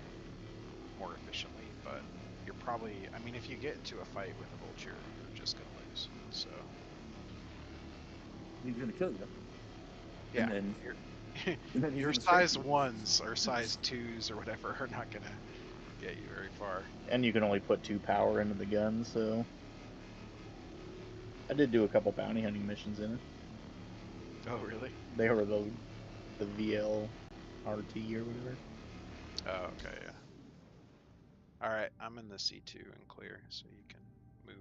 Speaker 4: more efficiently, but you're probably, I mean, if you get into a fight with a vulture, you're just gonna lose. So
Speaker 1: He's gonna kill you.
Speaker 4: yeah,
Speaker 1: And then,
Speaker 4: your size 1s or size 2s or whatever are not gonna get you very far.
Speaker 3: And you can only put 2 power into the gun, so I did do a couple bounty hunting missions in it.
Speaker 4: Oh, really?
Speaker 3: They were the VL RT or whatever.
Speaker 4: Oh, okay, yeah. All right, I'm in the C2 and clear, so you can move.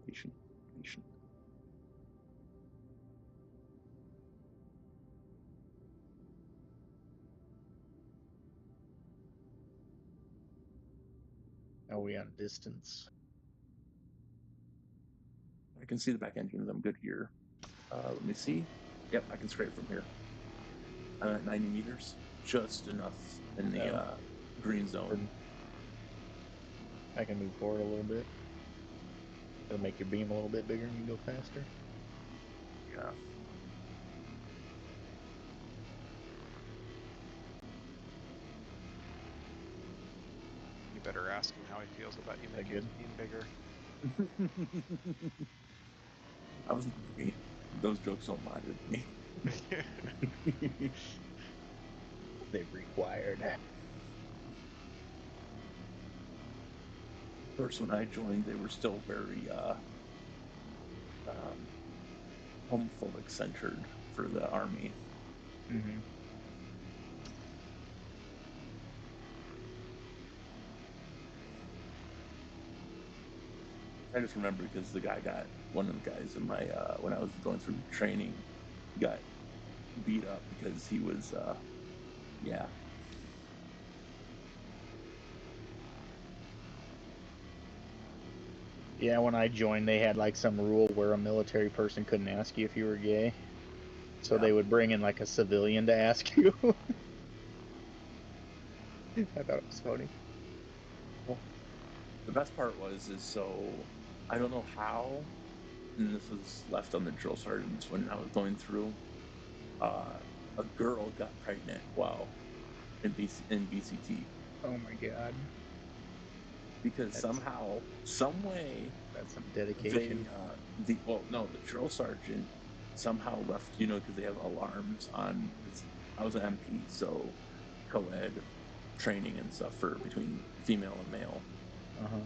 Speaker 1: Patient.
Speaker 3: Are we on distance?
Speaker 1: I can see the back engines. I'm good here. Let me see. Yep, I can scrape from here. I'm at 90 meters, just enough in the green zone.
Speaker 3: I can move forward a little bit. It'll make your beam a little bit bigger and you go faster.
Speaker 1: Yeah.
Speaker 4: You better ask him how he feels about you making his beam bigger.
Speaker 1: I was lucky. Those jokes don't bother me.
Speaker 3: They're required.
Speaker 1: First, when I joined, they were still very homophobic centered for the army.
Speaker 3: Mm-hmm.
Speaker 1: I just remember because one of the guys in my when I was going through training, got beat up because he was, yeah.
Speaker 3: Yeah, when I joined, they had like some rule where a military person couldn't ask you if you were gay. So
Speaker 1: Yeah.
Speaker 3: they would bring in like a civilian to ask you. I thought it was funny.
Speaker 1: The best part is so I don't know how, and this was left on the drill sergeants when I was going through. A girl got pregnant while in BCT
Speaker 3: Oh my god.
Speaker 1: because
Speaker 3: That's-
Speaker 1: somehow, some way,
Speaker 3: That's some dedication.
Speaker 1: the drill sergeant somehow left, because they have alarms on. Because I was an MP, so co-ed training and stuff for between female and male.
Speaker 3: Uh-huh.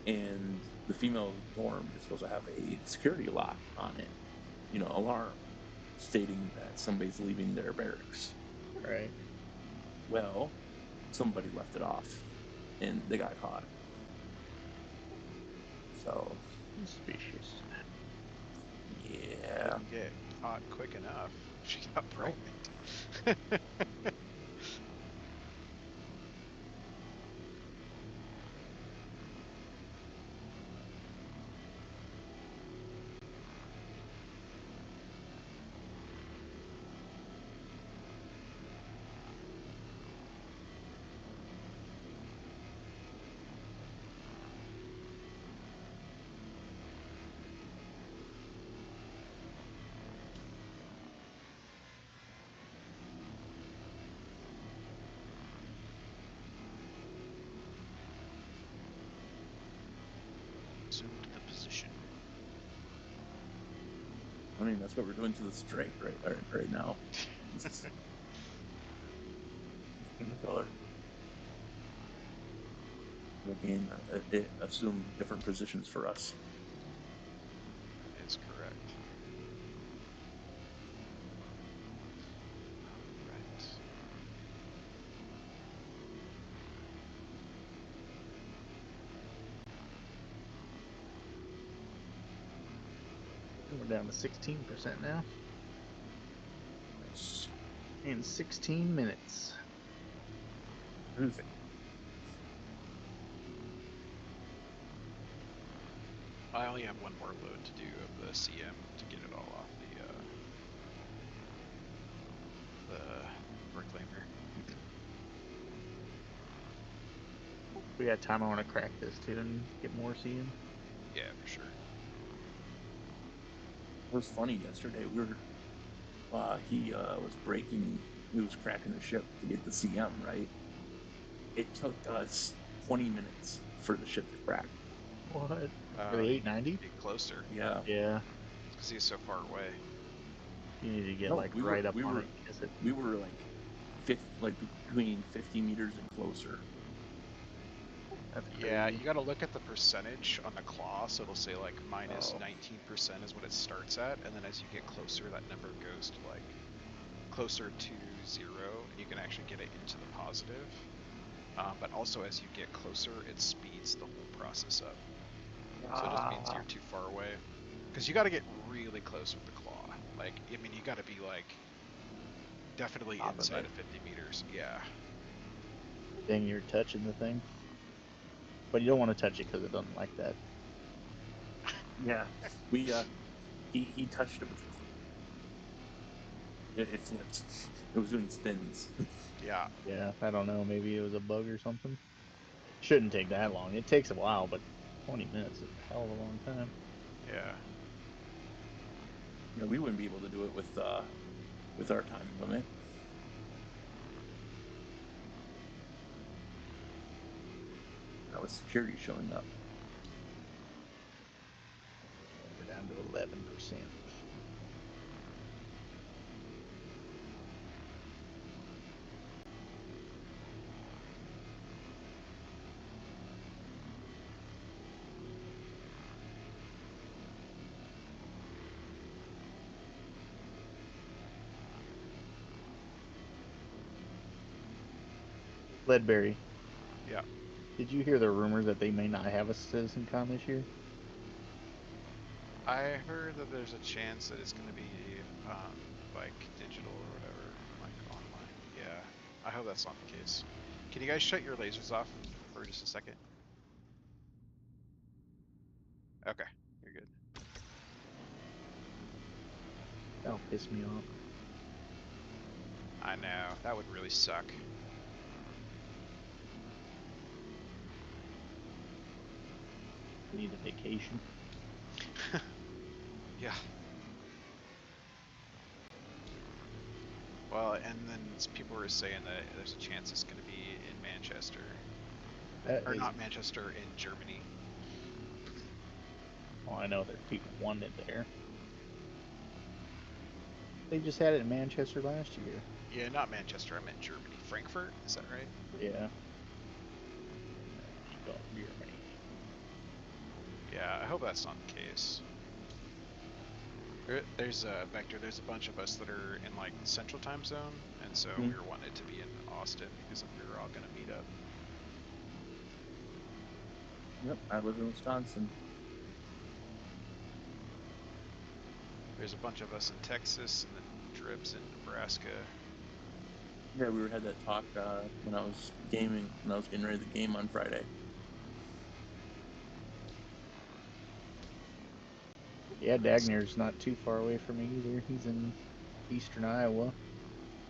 Speaker 1: And the female dorm is supposed to have a security lock on it, alarm stating that somebody's leaving their barracks.
Speaker 3: Right.
Speaker 1: Well, somebody left it off and they got caught. So,
Speaker 3: Suspicious.
Speaker 1: yeah.
Speaker 4: Didn't get caught quick enough. She got
Speaker 1: Nope.
Speaker 4: pregnant. Assumed the position.
Speaker 1: I mean, that's what we're doing to the strike right now. In the color. Again, it assumed different positions for us.
Speaker 4: That is correct. Right.
Speaker 3: We're down to 16% now.
Speaker 1: Nice.
Speaker 3: In 16 minutes.
Speaker 1: Perfect.
Speaker 4: I only have one more load to do of the CM to get it all off the reclaimer.
Speaker 3: We got time. I want to crack this too and get more CM.
Speaker 4: Yeah, for sure.
Speaker 1: It was funny yesterday. He was he was cracking the ship to get the CM, right? It took us 20 minutes for the ship to crack.
Speaker 3: What? For the 890?
Speaker 4: Get closer.
Speaker 1: Yeah.
Speaker 3: Yeah.
Speaker 4: Because he's so far away.
Speaker 3: You need to get
Speaker 1: No,
Speaker 3: like
Speaker 1: we
Speaker 3: right
Speaker 1: were,
Speaker 3: up
Speaker 1: we
Speaker 3: on
Speaker 1: were,
Speaker 3: it. Kiss it.
Speaker 1: we were like between 50 meters and closer.
Speaker 3: That's
Speaker 4: Yeah,
Speaker 3: crazy.
Speaker 4: you got to look at the percentage on the claw. So it'll say like minus
Speaker 1: Oh.
Speaker 4: 19% is what it starts at, and then as you get closer, that number goes to like closer to 0, and you can actually get it into the positive. But also as you get closer, it speeds the whole process up. So it just means you're too far away. Because you got to get really close with the claw. Like, I mean, you got to be like definitely
Speaker 1: Top of
Speaker 4: inside
Speaker 1: it.
Speaker 4: of 50 meters. Yeah.
Speaker 3: Dang, you're touching the thing. But you don't want to touch it because it doesn't like that.
Speaker 1: Yeah, we he touched it with it flipped. It was doing spins.
Speaker 4: Yeah.
Speaker 3: Yeah, I don't know. Maybe it was a bug or something. Shouldn't take that long. It takes a while, but 20 minutes is a hell of a long time.
Speaker 4: Yeah.
Speaker 1: Yeah, we wouldn't be able to do it with our time limit. That was security showing up.
Speaker 3: We're down to 11%. Leadberry.
Speaker 4: Yeah.
Speaker 3: Did you hear the rumors that they may not have a CitizenCon this year?
Speaker 4: I heard that there's a chance that it's going to be like digital or whatever, like online. Yeah, I hope that's not the case. Can you guys shut your lasers off for just a second? Okay, you're good.
Speaker 3: That'll piss me off.
Speaker 4: I know, that would really suck.
Speaker 3: Need a vacation.
Speaker 4: Yeah. Well, and then people were saying that there's a chance it's going to be in Manchester. Or not Manchester, in Germany.
Speaker 3: Well, I know there's people wanting it there. They just had it in Manchester last year.
Speaker 4: Yeah, not Manchester, I meant Germany. Frankfurt, is that right?
Speaker 3: Yeah. Germany.
Speaker 4: Yeah, I hope that's not the case. There's a Vector. There's a bunch of us that are in like Central Time Zone, and so we were wanting it to be in Austin because we were all gonna meet up.
Speaker 1: Yep, I live in Wisconsin.
Speaker 4: There's a bunch of us in Texas, and then Dribs in Nebraska.
Speaker 1: Yeah, we had that talk when I was gaming, when I was getting ready to game on Friday.
Speaker 3: Yeah, Dagner's not too far away from me either. He's in eastern Iowa.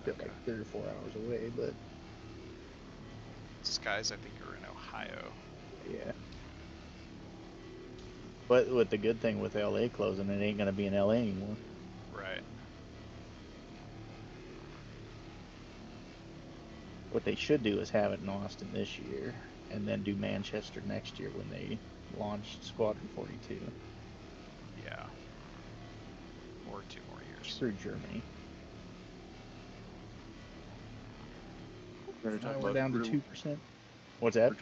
Speaker 4: Okay.
Speaker 3: Like 3 or 4 hours away, but
Speaker 4: Skies, I think, are in Ohio.
Speaker 3: yeah. But with the good thing with LA closing, it ain't gonna be in LA anymore.
Speaker 4: Right.
Speaker 3: What they should do is have it in Austin this year, and then do Manchester next year when they launch Squadron 42.
Speaker 4: Yeah. Or 2 more years.
Speaker 3: Through Germany.
Speaker 1: Now
Speaker 3: we're down to 2%. What's that?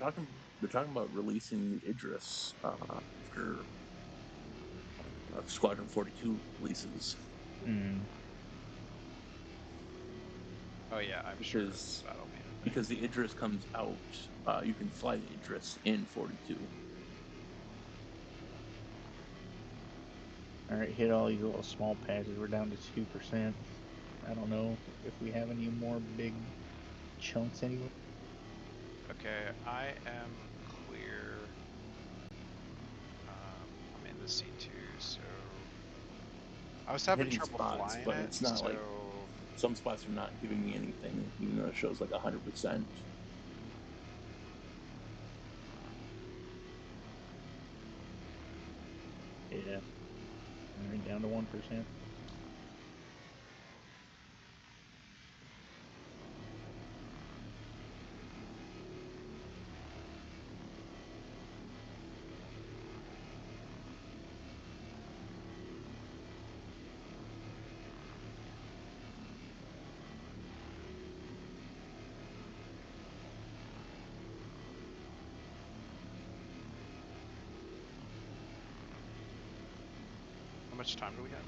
Speaker 1: They're talking about releasing the Idris after Squadron 42 releases.
Speaker 4: Oh yeah, I'm sure that'll be a thing.
Speaker 1: Because the Idris comes out, you can fly the Idris in 42.
Speaker 3: Alright, hit all these little small patches. We're down to 2%. I don't know if we have any more big chunks anywhere.
Speaker 4: Okay, I am clear. I'm in the C2, so I was having
Speaker 1: Hitting
Speaker 4: trouble
Speaker 1: spots,
Speaker 4: flying
Speaker 1: but
Speaker 4: it.
Speaker 1: it's not
Speaker 4: so
Speaker 1: like some spots are not giving me anything, even though it shows like 100%.
Speaker 3: Yeah. Alright, down to 1%.
Speaker 4: how much time do we have?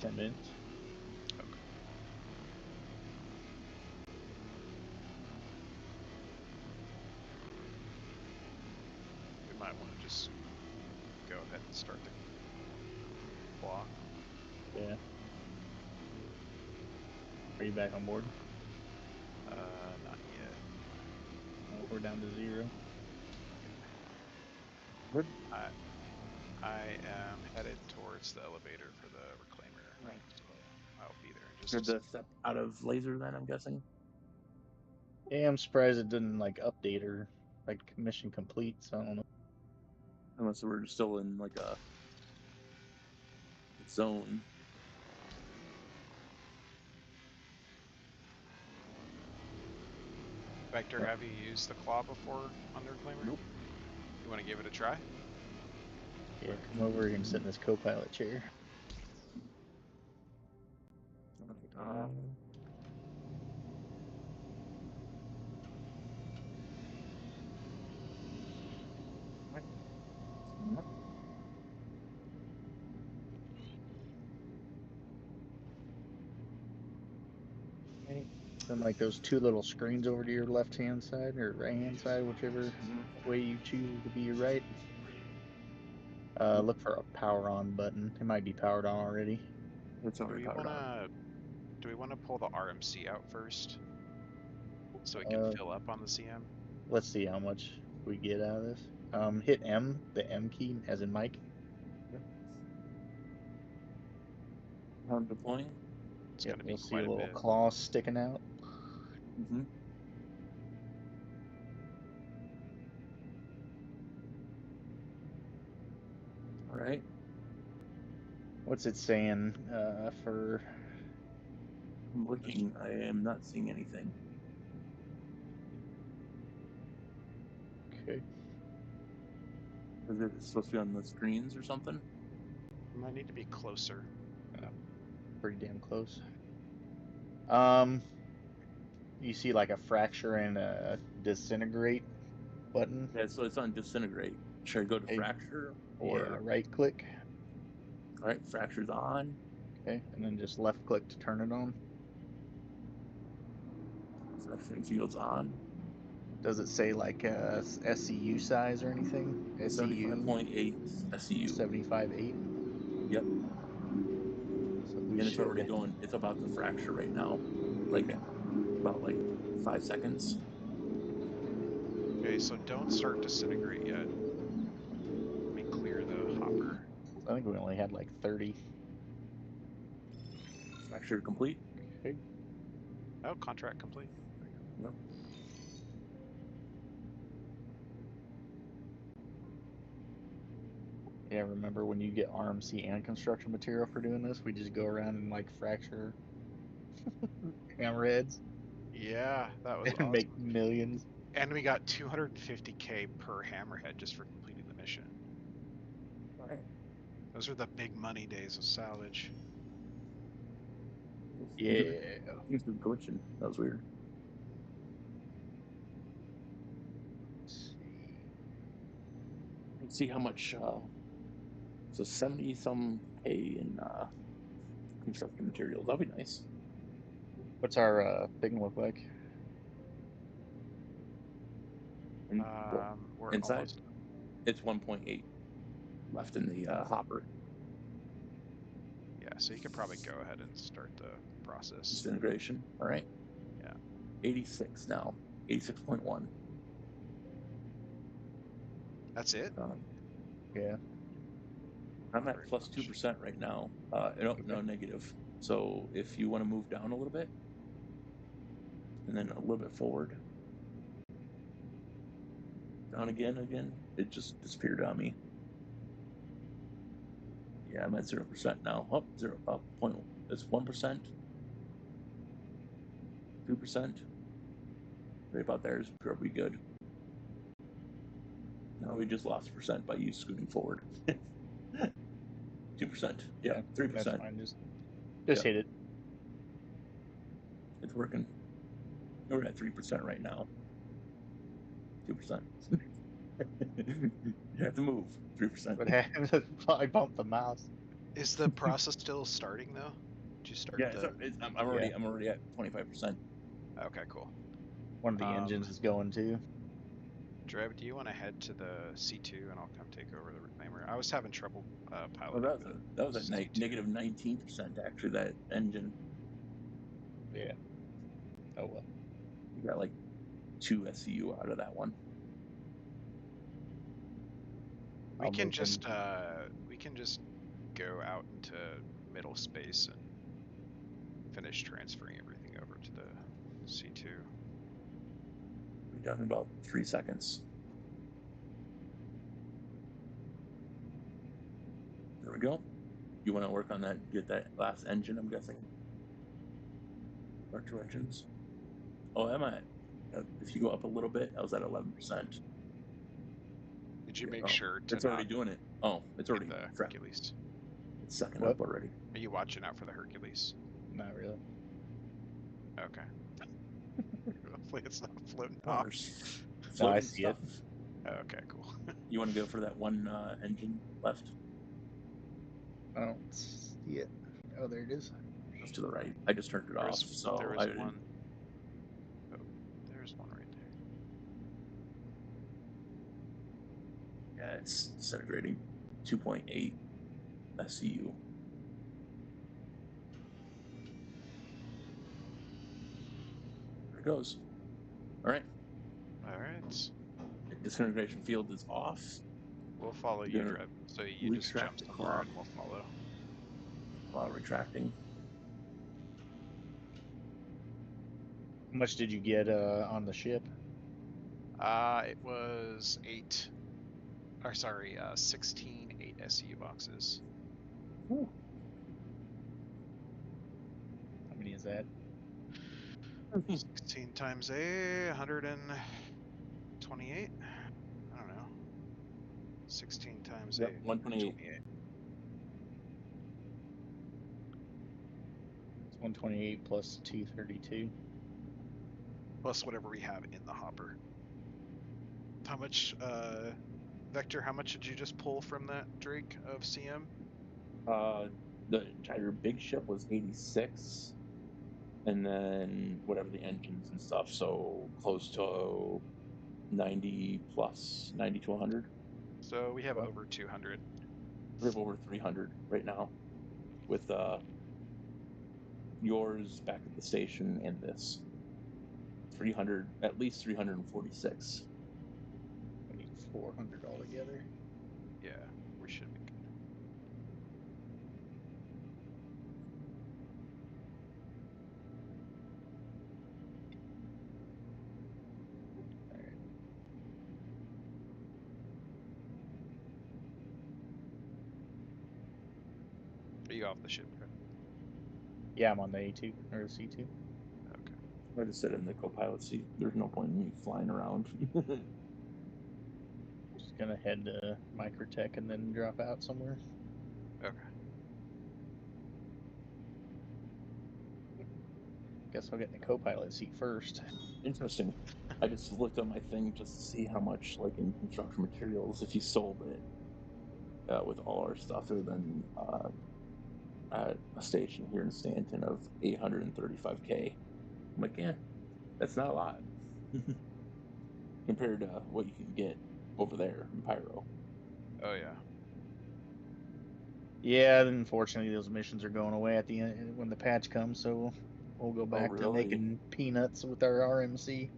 Speaker 3: 10 minutes.
Speaker 4: Okay. We might want to just go ahead and start the block.
Speaker 3: Yeah. Are you back on board?
Speaker 4: Not yet.
Speaker 3: Oh, we're down to 0.
Speaker 1: Good.
Speaker 4: I am headed towards the elevator for the reclaimer.
Speaker 1: Right.
Speaker 4: So I'll be there in just
Speaker 1: Good
Speaker 4: a
Speaker 1: to
Speaker 4: second.
Speaker 1: step out of laser then, I'm guessing.
Speaker 3: Yeah, I'm surprised it didn't like update or like mission complete, so I don't know.
Speaker 1: Unless we're still in like a zone.
Speaker 4: Vector, have you used the claw before on the reclaimer?
Speaker 1: Nope.
Speaker 4: You want to give it a try?
Speaker 3: Yeah, come over here and sit in this co-pilot chair. And like those 2 little screens over to your left-hand side or right-hand side, whichever way you choose to be your right. Look for a power on button. It might be powered on already.
Speaker 1: It's
Speaker 4: Do
Speaker 1: already
Speaker 4: we
Speaker 1: powered on.
Speaker 4: wanna pull the RMC out first, so it can fill up on the CM?
Speaker 3: Let's see how much we get out of this. Hit M, the M key, as in Mike.
Speaker 1: I'm deploying.
Speaker 4: It's
Speaker 3: Yep,
Speaker 4: gonna be
Speaker 3: you'll see
Speaker 4: quite
Speaker 3: a
Speaker 4: a
Speaker 3: little
Speaker 4: bit.
Speaker 3: claw sticking out.
Speaker 1: Mm-hmm. All right.
Speaker 3: What's it saying for?
Speaker 1: I'm looking. I am not seeing anything.
Speaker 3: Okay.
Speaker 1: Is it supposed to be on the screens or something?
Speaker 4: Might need to be closer.
Speaker 3: Pretty damn close. You see like a fracture and a disintegrate button.
Speaker 1: Yeah, so it's on disintegrate. Should I go to
Speaker 3: Hey,
Speaker 1: fracture or?
Speaker 3: Yeah, right click.
Speaker 1: All right, fracture's on.
Speaker 3: Okay, and then just left click to turn it on.
Speaker 1: Fracturing field's on.
Speaker 3: Does it say like SCU size or anything? SCU
Speaker 1: 75.8 SEU.
Speaker 3: 75.8.
Speaker 1: Yep.
Speaker 3: So we
Speaker 1: And it's
Speaker 3: should
Speaker 1: already going. It's about to fracture right now. Like about 5 seconds.
Speaker 4: Okay, so don't start disintegrate yet. Let me clear the hopper.
Speaker 3: I think we only had like 30.
Speaker 1: Fracture complete.
Speaker 3: Okay.
Speaker 4: Oh, contract complete.
Speaker 1: Yep.
Speaker 3: Yeah, remember when you get RMC and construction material for doing this? We just go around and like fracture hammerheads
Speaker 4: Yeah, that was
Speaker 3: and
Speaker 4: awesome.
Speaker 3: make millions.
Speaker 4: And we got 250k per hammerhead just for completing the mission.
Speaker 1: All right.
Speaker 4: Those are the big money days of salvage.
Speaker 3: Yeah.
Speaker 1: Things were glitching. That was weird.
Speaker 3: Let's see.
Speaker 1: Let's see how much. So 70 some K in construction materials. That'll be nice.
Speaker 3: What's our thing look like?
Speaker 1: And,
Speaker 4: We're
Speaker 1: inside,
Speaker 4: almost.
Speaker 1: it's 1.8 left in the hopper.
Speaker 4: Yeah, so you could probably go ahead and start the process.
Speaker 1: Disintegration. All right.
Speaker 4: Yeah.
Speaker 1: 86 now. 86.1.
Speaker 4: That's it?
Speaker 3: Yeah.
Speaker 1: I'm at
Speaker 4: Very
Speaker 1: plus
Speaker 4: much.
Speaker 1: 2% right now. No, negative. So if you want to move down a little bit, and then a little bit forward, down again, it just disappeared on me. Yeah, I'm at 0% now. Oh, zero. Point. It's 1%. 2%. Right about there is probably good. No, we just lost percent by you scooting forward. 2%. Yeah, 3%.
Speaker 3: That's fine. Just
Speaker 1: Yeah.
Speaker 3: hit it.
Speaker 1: It's working. We're at 3% right now. 2%. You have to move. 3%.
Speaker 3: What happened? I bumped the mouse.
Speaker 4: Is the process still starting though? Did you start
Speaker 1: Yeah,
Speaker 4: the?
Speaker 1: I'm already at 25%.
Speaker 4: Okay, cool.
Speaker 3: One of the engines is going too.
Speaker 4: Dreb, do you want to head to the C2 and I'll come take over the reclaimer? I was having trouble
Speaker 1: Oh,
Speaker 4: piloting.
Speaker 1: that was at
Speaker 4: C2.
Speaker 1: negative 19% actually. That engine.
Speaker 3: Yeah. Oh well.
Speaker 1: You got 2 SCU out of that one.
Speaker 4: We can just go out into middle space and finish transferring everything over to the C2.
Speaker 1: We're done in about 3 seconds. There we go. You want to work on that? Get that last engine, I'm guessing. Or 2 engines. Oh, am I? If you go up a little bit, I was at 11%.
Speaker 4: Did you make sure to
Speaker 1: It's already
Speaker 4: not
Speaker 1: doing it. Oh, it's already
Speaker 4: hit the Hercules?
Speaker 1: It's second
Speaker 3: What?
Speaker 1: up already.
Speaker 4: Are you watching out for the Hercules?
Speaker 3: Not really.
Speaker 4: Okay. Hopefully it's not floating
Speaker 1: Oh,
Speaker 4: off.
Speaker 1: there's
Speaker 3: No, I
Speaker 1: floating
Speaker 3: see it.
Speaker 1: stuff.
Speaker 4: Okay, cool.
Speaker 1: You want to go for that one engine left?
Speaker 3: I don't see it. Oh, there it is.
Speaker 1: Just to the right. I just turned it off, so
Speaker 4: there
Speaker 1: I
Speaker 4: was
Speaker 1: didn't.
Speaker 4: one. Oh, there's one right there.
Speaker 1: Yeah, it's disintegrating. 2.8 SCU. goes. All right.
Speaker 4: All right.
Speaker 1: Disintegration field is off.
Speaker 4: We'll follow
Speaker 1: You're
Speaker 4: you,
Speaker 1: gonna
Speaker 4: Dreb. So you just jump
Speaker 1: retract the
Speaker 4: somewhere
Speaker 1: clock
Speaker 4: and we'll follow.
Speaker 1: while retracting.
Speaker 3: How much did you get on the ship?
Speaker 4: It was 16 8 SU boxes.
Speaker 1: Ooh.
Speaker 3: How many is that?
Speaker 4: 16 times 128. I don't know. 16 times
Speaker 1: Yep,
Speaker 4: 8,
Speaker 1: 128.
Speaker 4: 128.
Speaker 3: It's 128 plus 232.
Speaker 4: Plus whatever we have in the hopper. How much, Vector, how much did you just pull from that Drake of CM?
Speaker 1: The entire big ship was 86, and then whatever the engines and stuff, so close to 90 plus 90 to 100.
Speaker 4: So we have
Speaker 3: Well,
Speaker 4: over 200.
Speaker 1: We have over 300 right now, with yours back at the station and this 300, at least 346.
Speaker 3: we need 400 altogether.
Speaker 4: Yeah, we should be good.
Speaker 3: All right.
Speaker 4: Are you off the ship, Dreb?
Speaker 3: Yeah, I'm on the A2 or the C2.
Speaker 4: Okay.
Speaker 1: I just sit in the co-pilot seat. There's no point in me flying around.
Speaker 3: Just gonna head to Microtech and then drop out somewhere.
Speaker 4: Okay.
Speaker 3: Guess I'll get in the co-pilot seat first.
Speaker 1: Interesting. I just looked on my thing just to see how much, like in construction materials, if you sold it with all our stuff, other than at a station here in Stanton of 835K. I'm like, yeah, that's not a lot compared to what you can get over there in Pyro.
Speaker 4: Oh, yeah.
Speaker 3: Yeah, unfortunately, those missions are going away at the end when the patch comes, so we'll go back to
Speaker 1: really?
Speaker 3: making peanuts with our RMC,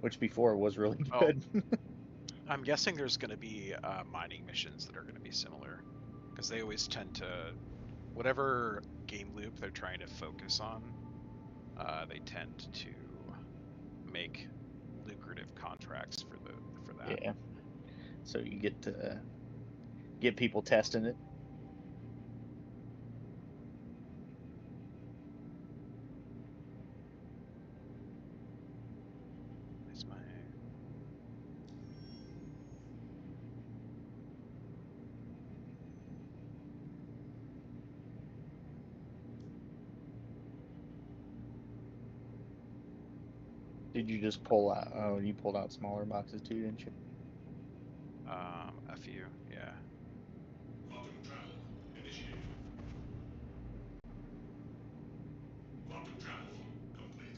Speaker 3: which before was really
Speaker 4: Oh.
Speaker 3: good.
Speaker 4: I'm guessing there's going to be mining missions that are going to be similar. Because they always tend to, whatever game loop they're trying to focus on, they tend to make lucrative contracts for that.
Speaker 3: Yeah, so you get to get people testing it.
Speaker 4: Is my
Speaker 3: Did you just pull out? Oh, you pulled out smaller boxes too, didn't you?
Speaker 4: a few, yeah.
Speaker 6: Quantum travel initiated. Quantum travel complete.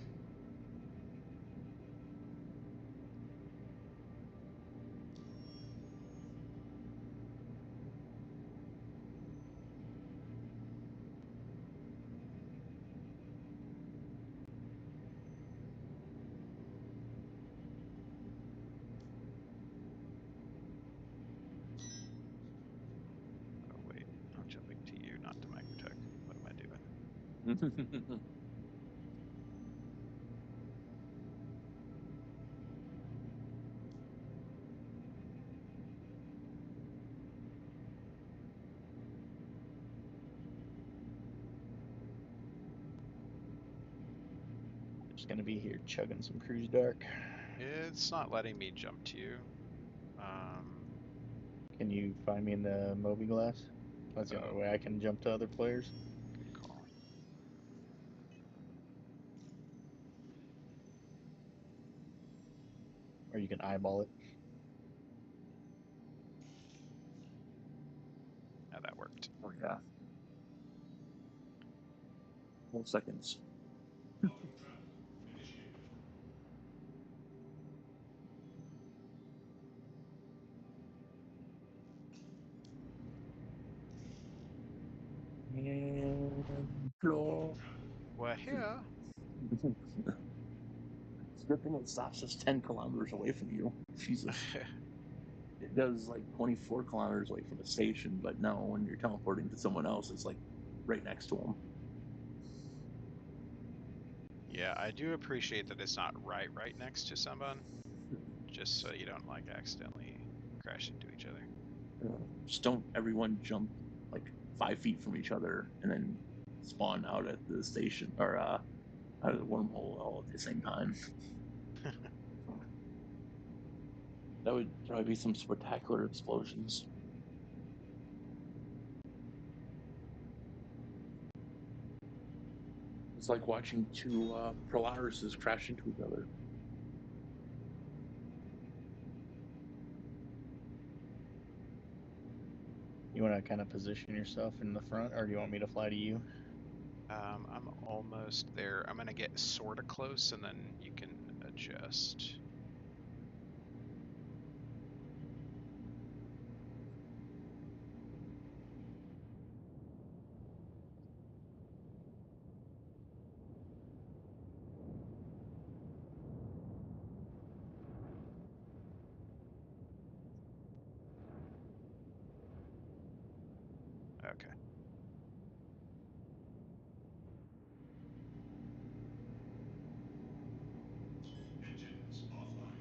Speaker 4: Oh wait, I'm jumping to you, not to Microtech. What am I doing?
Speaker 3: Just gonna be here chugging some Cruise Dark.
Speaker 4: It's not letting me jump to you.
Speaker 3: Can you find me in the Moby Glass? That's the only
Speaker 4: Oh,
Speaker 3: way I can jump to other players.
Speaker 4: good call.
Speaker 3: Or you can eyeball it.
Speaker 4: Now that worked.
Speaker 1: Oh, yeah. 12 seconds.
Speaker 6: Quantum travel initiated.
Speaker 1: And floor.
Speaker 6: Travel.
Speaker 4: Well, here.
Speaker 1: It's a good thing it stops just 10 kilometers away from you. Jesus. It does like 24 kilometers away from the station, but no, when you're teleporting to someone else, it's like right next to them.
Speaker 4: Yeah, I do appreciate that it's not right next to someone, just so you don't like accidentally crash into each other.
Speaker 1: Just don't everyone jump like 5 feet from each other and then spawn out at the station or out of the wormhole all at the same time. That would probably be some spectacular explosions. It's like watching two Prolaruses crash into each other.
Speaker 3: You want to kind of position yourself in the front, or do you want me to fly to you?
Speaker 4: I'm almost there. I'm gonna get sort of close, and then you can adjust. Okay.
Speaker 6: Engines offline.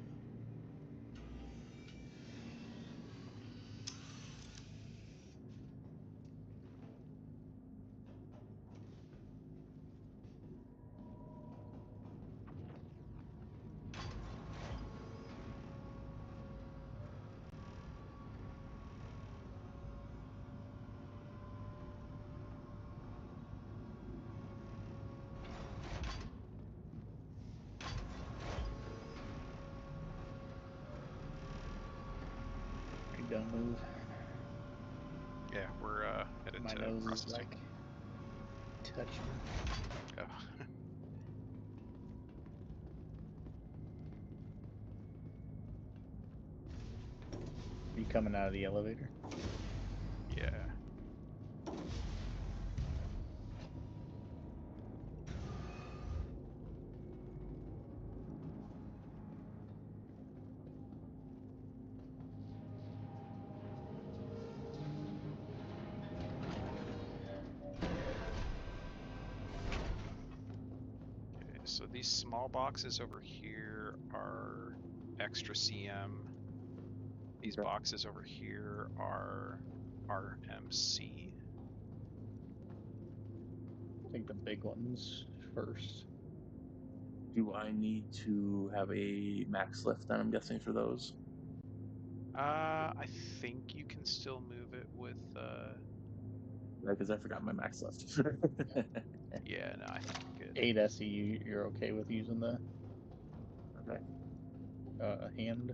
Speaker 3: Are you done move?
Speaker 4: Yeah, we're headed
Speaker 3: My
Speaker 4: to
Speaker 3: nose is
Speaker 4: processing.
Speaker 3: like touching.
Speaker 4: Oh.
Speaker 3: Are you coming out of the elevator?
Speaker 4: Yeah. Okay, so these small boxes over here are extra CM. These
Speaker 1: Okay.
Speaker 4: boxes over here are RMC.
Speaker 3: Take the big ones first.
Speaker 1: Do I need to have a max lift then, I'm guessing, for those?
Speaker 4: I think you can still move it with
Speaker 1: Because I forgot my max lift.
Speaker 4: yeah, no, I think you're good.
Speaker 3: 8 SE, you're okay with using the
Speaker 1: Okay.
Speaker 3: hand,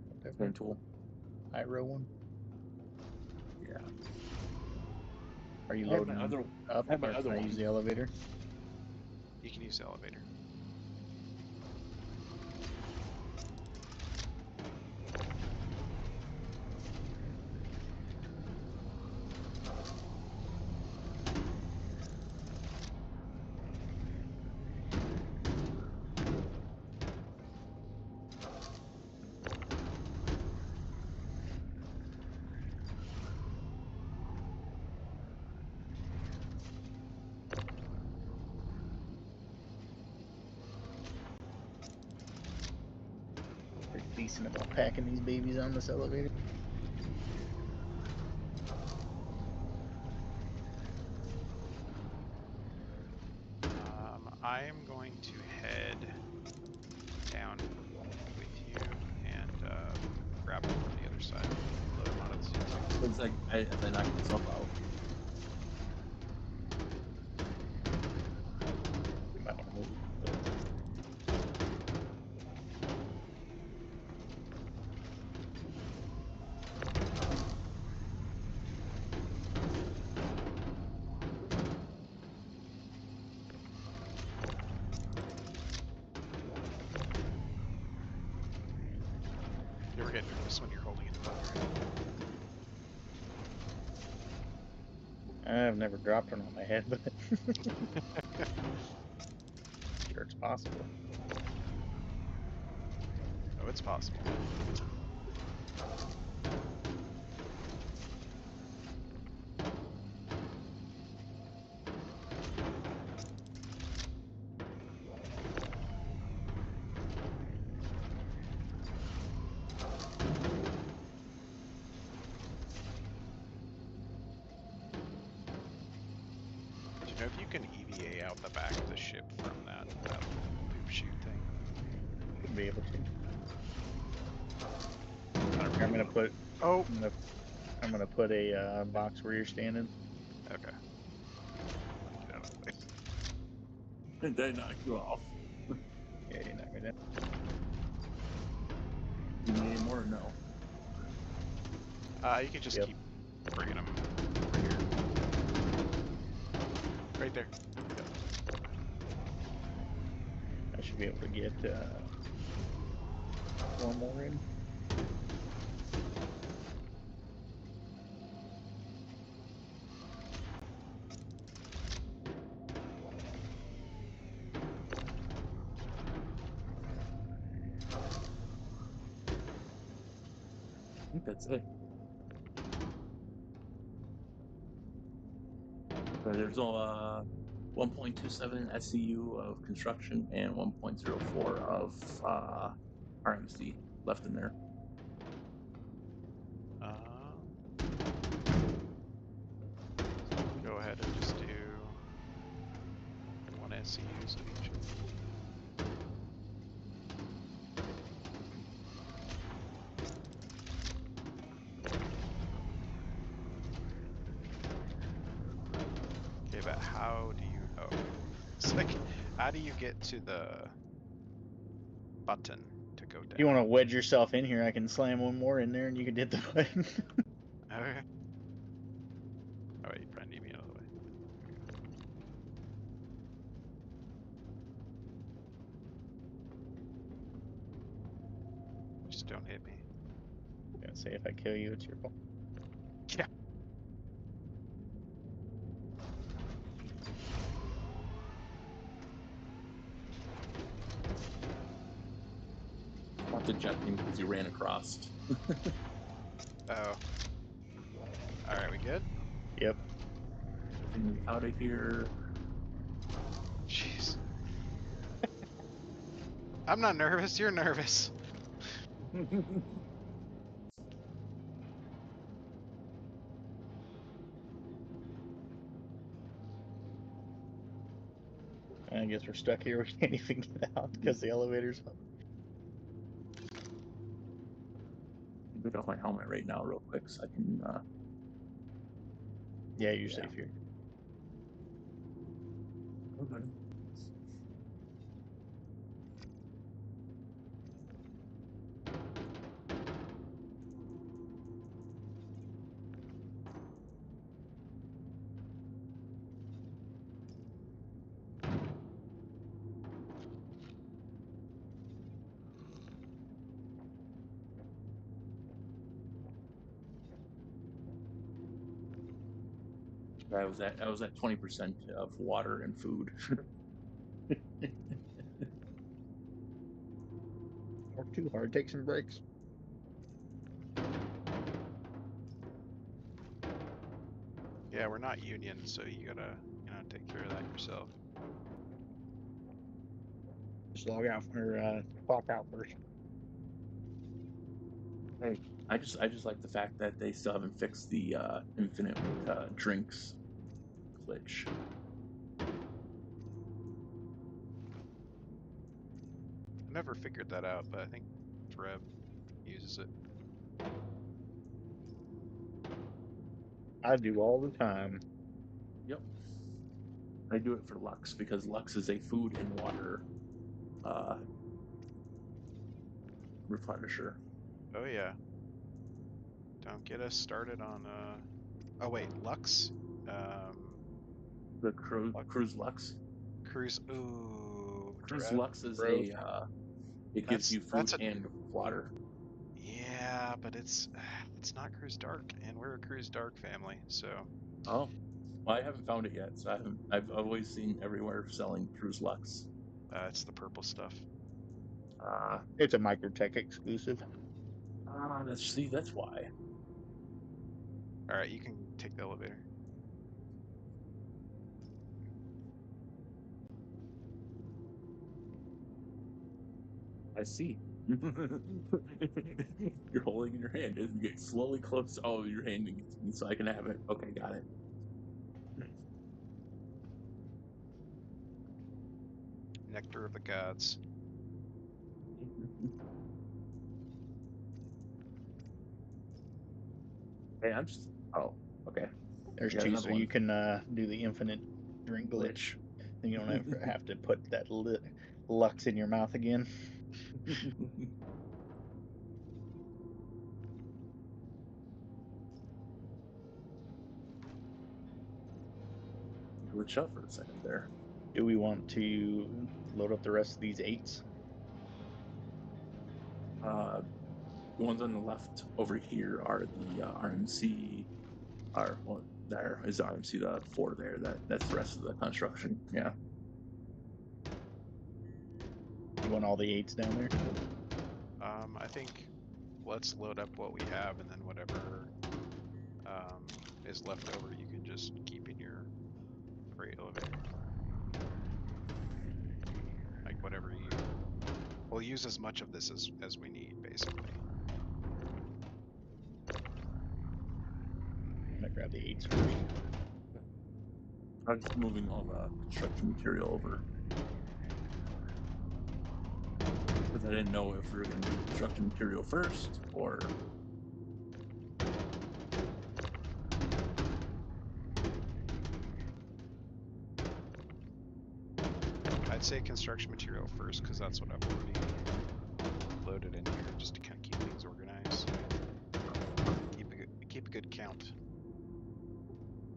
Speaker 3: whatever,
Speaker 1: Hand tool.
Speaker 3: pyro one?
Speaker 1: Yeah.
Speaker 3: Are you
Speaker 1: I have my
Speaker 3: loading
Speaker 1: other-
Speaker 3: up,
Speaker 1: I have my
Speaker 3: or
Speaker 1: other
Speaker 3: can I
Speaker 1: one.
Speaker 3: use the elevator?
Speaker 4: You can use the elevator.
Speaker 3: Pretty decent about packing these babies on this elevator.
Speaker 4: I am going to head down with you and grab them from the other side. Load them out of the suit.
Speaker 1: It's like I knocked myself out.
Speaker 3: You might want to move.
Speaker 4: You ever get nervous when you're holding it above your head?
Speaker 3: I've never dropped one on my head, but sure it's possible.
Speaker 4: it's possible. Do you know if you can EVA out the back of the ship from that poop chute thing?
Speaker 3: Should be able to.
Speaker 4: I don't
Speaker 3: I'm gonna put.
Speaker 4: Oh,
Speaker 3: I'm gonna put a box where you're standing.
Speaker 4: okay. Let me get out of the way.
Speaker 1: And they knock you off.
Speaker 3: Yeah, you're not gonna.
Speaker 1: You need any more or no?
Speaker 4: You can just
Speaker 3: Yep.
Speaker 4: keep bringing them over here. Right there.
Speaker 3: I should be able to get one more in.
Speaker 1: I think that's it. But there's 1.27 SCU of construction and 1.04 of RMC left in there.
Speaker 4: Go ahead and just do 1 SCUs of each. Okay, but how do you? Oh, it's like, how do you get to the button to go down?
Speaker 3: If you want to wedge yourself in here, I can slam one more in there, and you can hit the button.
Speaker 4: Okay. Oh, wait, you probably need me out of the way. Just don't hit me.
Speaker 3: I'm gonna say if I kill you, it's your fault.
Speaker 4: Yeah.
Speaker 1: Not to jump in because you ran across.
Speaker 4: Oh. Alright, we good?
Speaker 3: Yep.
Speaker 1: Getting out of here.
Speaker 4: Jeez. I'm not nervous, you're nervous.
Speaker 3: I guess we're stuck here. We can't even get out because the elevator's up.
Speaker 1: Get off my helmet right now, real quick, so I can.
Speaker 3: Yeah, you're
Speaker 1: Yeah.
Speaker 3: safe here.
Speaker 1: Okay. I was at 20% of water and food.
Speaker 3: Work too hard. Take some breaks.
Speaker 4: Yeah, we're not union, so you gotta, take care of that yourself.
Speaker 3: Just log out or clock out first.
Speaker 1: Hey, I just like the fact that they still haven't fixed the infinite drinks glitch.
Speaker 4: I never figured that out, but I think Treb uses it.
Speaker 3: I do all the time.
Speaker 1: Yep. I do it for Lux because Lux is a food and water replenisher.
Speaker 4: Oh yeah. Don't get us started on oh wait, Lux?
Speaker 1: The Cruise Lux.
Speaker 4: Cruise ooh,
Speaker 1: Cruise
Speaker 4: Treb.
Speaker 1: Lux is
Speaker 3: Gross.
Speaker 1: it gives you food
Speaker 4: That's a
Speaker 1: and water.
Speaker 4: yeah, but it's not Cruise Dark, and we're a Cruise Dark family, so
Speaker 1: Oh, well, I haven't found it yet, so I've always seen everywhere selling Cruise Lux.
Speaker 4: it's the purple stuff.
Speaker 3: It's a Microtech exclusive.
Speaker 1: That's why.
Speaker 4: All right, you can take the elevator.
Speaker 1: I see. You're holding in your hand as you get slowly close. Oh, you're handing it to me so I can have it. Okay, got it.
Speaker 4: Nectar of the gods.
Speaker 1: Hey, I'm just. Oh, okay.
Speaker 3: There's
Speaker 1: I got
Speaker 3: two,
Speaker 1: another
Speaker 3: so you
Speaker 1: one.
Speaker 3: can do the infinite drink glitch. Then you don't have to put that Lux in your mouth again.
Speaker 1: Glitch up for a second there.
Speaker 3: Do we want to load up the rest of these 8s?
Speaker 1: The ones on the left over here are the RMC. Well, there is RMC, the 4 there. That's the rest of the construction. Yeah.
Speaker 3: You want all the 8s down there?
Speaker 4: I think let's load up what we have, and then whatever is left over, you can just keep in your freight elevator. Like whatever we'll use as much of this as we need, basically.
Speaker 3: I'm gonna grab the 8s first.
Speaker 1: I'm just moving all the construction material over. Because I didn't know if we were going to do construction material first or.
Speaker 4: I'd say construction material first, because that's what I've already loaded in here, just to kind of keep things organized. Keep a good count.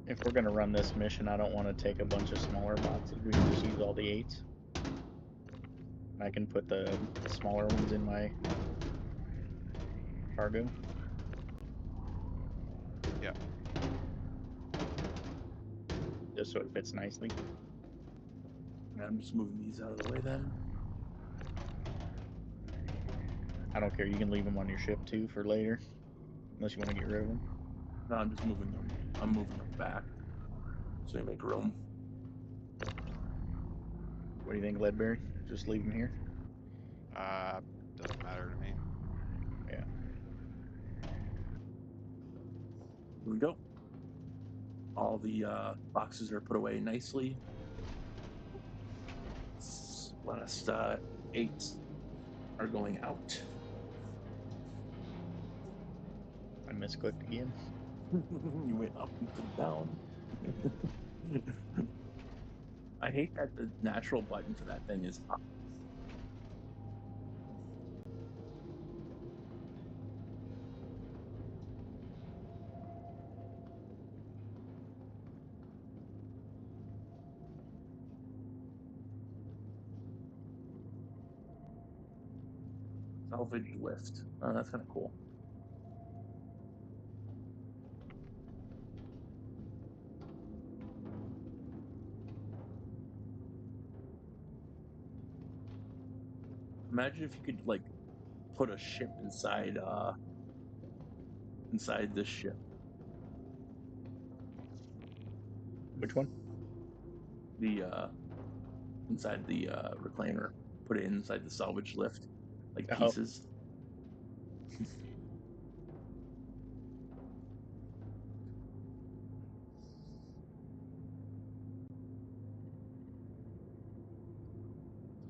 Speaker 3: If we're gonna run this mission, I don't want to take a bunch of smaller boxes. We can just use all the 8s. I can put the smaller ones in my cargo.
Speaker 4: Yeah.
Speaker 3: Just so it fits nicely.
Speaker 1: I'm just moving these out of the way then.
Speaker 3: I don't care. You can leave them on your ship too for later, unless you want to get rid of them.
Speaker 1: No, I'm just moving them. I'm moving them back so you make room.
Speaker 3: What do you think, Leadberry? Just leave them here?
Speaker 4: Doesn't matter to me.
Speaker 3: Yeah.
Speaker 1: Here we go. All the boxes are put away nicely. Last 8 are going out.
Speaker 3: I misclicked again.
Speaker 1: You went up and put down. I hate that the natural button for that thing is up. Salvage lift. Oh, that's kind of cool. Imagine if you could like put a ship inside this ship.
Speaker 3: Which one?
Speaker 1: The inside the reclaimer. Put it inside the salvage lift, like
Speaker 3: Oh.
Speaker 1: pieces.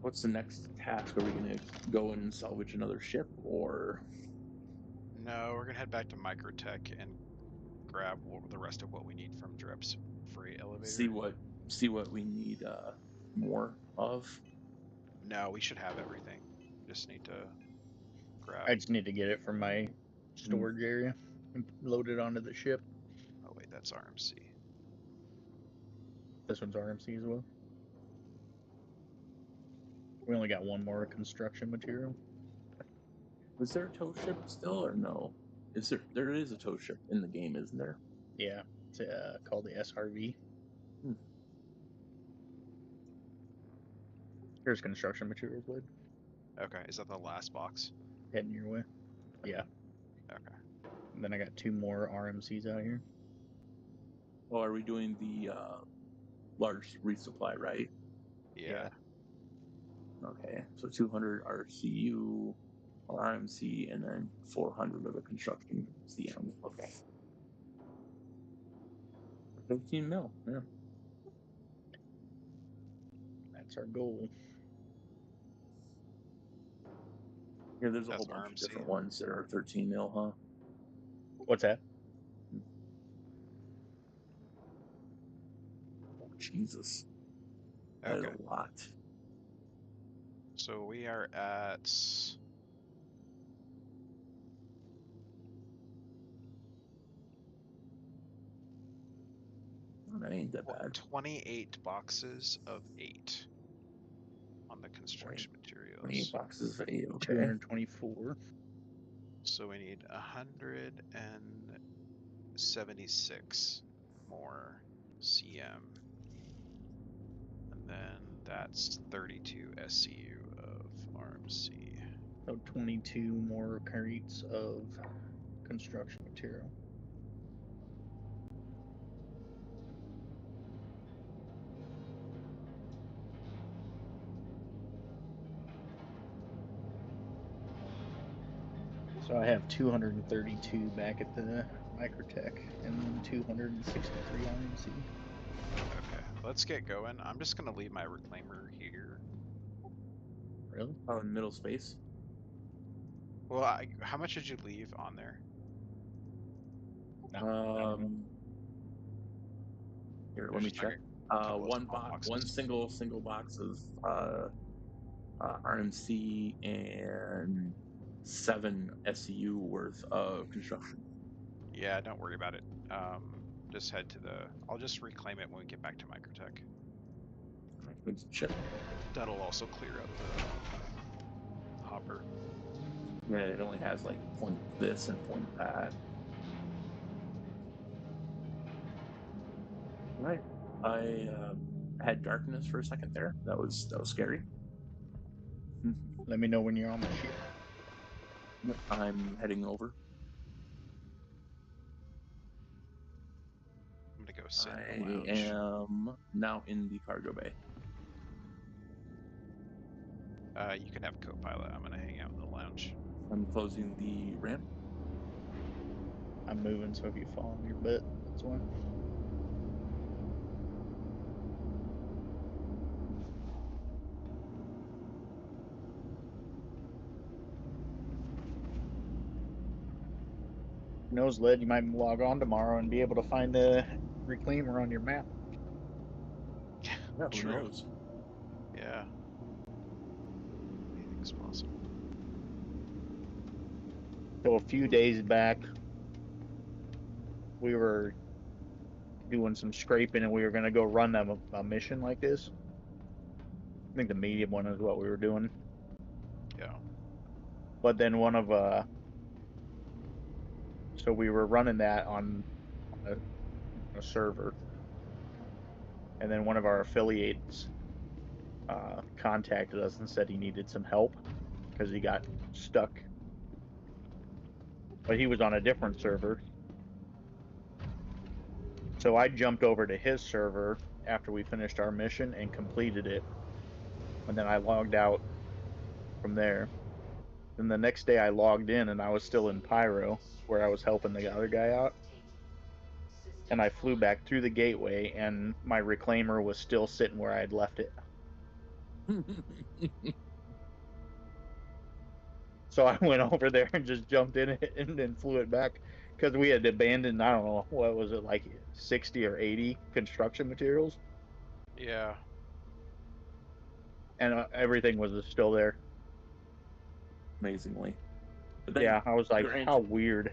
Speaker 1: What's the next task? Are we going to go and salvage another ship, or
Speaker 4: No, we're gonna head back to Microtech and grab the rest of what we need from Drep's freight elevator.
Speaker 1: see what we need more of?
Speaker 4: No, we should have everything. Just need to grab.
Speaker 3: I just need to get it from my storage area and load it onto the ship.
Speaker 4: Oh wait, that's RMC.
Speaker 3: This one's RMC as well. We only got one more construction material.
Speaker 1: Was there a tow ship still, or no? Is there is a tow ship in the game, isn't there?
Speaker 3: Yeah, it's called the SRV. Here's construction materials, Lloyd.
Speaker 4: Okay, is that the last box?
Speaker 3: Heading your way. Yeah.
Speaker 4: Okay.
Speaker 3: And then I got 2 more RMCs out here.
Speaker 1: Oh, are we doing the large resupply, right?
Speaker 4: Yeah.
Speaker 1: Okay, so 200 RCU or RMC, and then 400 of the construction CM. Okay. 15 mil, yeah.
Speaker 3: That's our goal.
Speaker 1: Yeah, there's a
Speaker 4: That's
Speaker 1: whole bunch of
Speaker 4: RMC.
Speaker 1: different ones that are 13 mil, huh?
Speaker 3: What's that?
Speaker 1: Oh, Jesus. That is
Speaker 4: Okay.
Speaker 1: a lot.
Speaker 4: So we are at
Speaker 1: Oh, that ain't that bad.
Speaker 4: 28 boxes of 8 on the construction
Speaker 1: 28
Speaker 4: materials.
Speaker 1: boxes of 8, okay.
Speaker 3: 224.
Speaker 4: So we need 176 more CM. And then that's 32 SCU of RMC.
Speaker 3: So 22 more crates of construction material. So I have 232 back at the Microtech and then 263 RMC.
Speaker 4: Okay, let's get going. I'm just gonna leave my reclaimer here.
Speaker 3: Really?
Speaker 1: Oh, in middle space?
Speaker 4: Well, how much did you leave on there?
Speaker 3: No, I don't know.
Speaker 1: Here, let
Speaker 4: There's
Speaker 1: me
Speaker 4: just like
Speaker 1: check.
Speaker 4: a couple of
Speaker 1: One
Speaker 4: small
Speaker 1: box,
Speaker 4: boxes.
Speaker 1: one single box of RMC and 7 SCU worth of construction.
Speaker 4: Yeah, don't worry about it. Just head to the. I'll just reclaim it when we get back to Microtech.
Speaker 1: Good shit.
Speaker 4: That'll also clear up the hopper.
Speaker 1: Yeah, it only has like point this and point that. Right. I had darkness for a second there. That was scary.
Speaker 3: Let me know when you're on the ship.
Speaker 1: I'm heading over.
Speaker 4: I'm gonna go sit in the
Speaker 1: I
Speaker 4: lounge.
Speaker 1: am now in the cargo bay.
Speaker 4: You can have co-pilot. I'm gonna hang out in the lounge.
Speaker 1: I'm closing the ramp.
Speaker 3: I'm moving, so if you fall on your butt, that's why. Who knows, Led, you might log on tomorrow and be able to find the reclaimer on your map.
Speaker 1: Yeah, who
Speaker 4: True.
Speaker 1: knows?
Speaker 4: Yeah. Anything's possible.
Speaker 3: So a few days back, we were doing some scraping and we were going to go run a mission like this. I think the medium one is what we were doing.
Speaker 4: Yeah.
Speaker 3: But then one of so we were running that on a server, and then one of our affiliates contacted us and said he needed some help because he got stuck, but he was on a different server. So I jumped over to his server after we finished our mission and completed it, and then I logged out from there. Then the next day I logged in and I was still in Pyro where I was helping the other guy out. And I flew back through the gateway and my reclaimer was still sitting where I had left it. So I went over there and just jumped in it and then flew it back because we had abandoned, I don't know, what was it, like 60 or 80 construction materials?
Speaker 4: Yeah.
Speaker 3: And everything was still there.
Speaker 1: Amazingly. But then,
Speaker 3: Yeah, I was like,
Speaker 1: granted,
Speaker 3: how weird.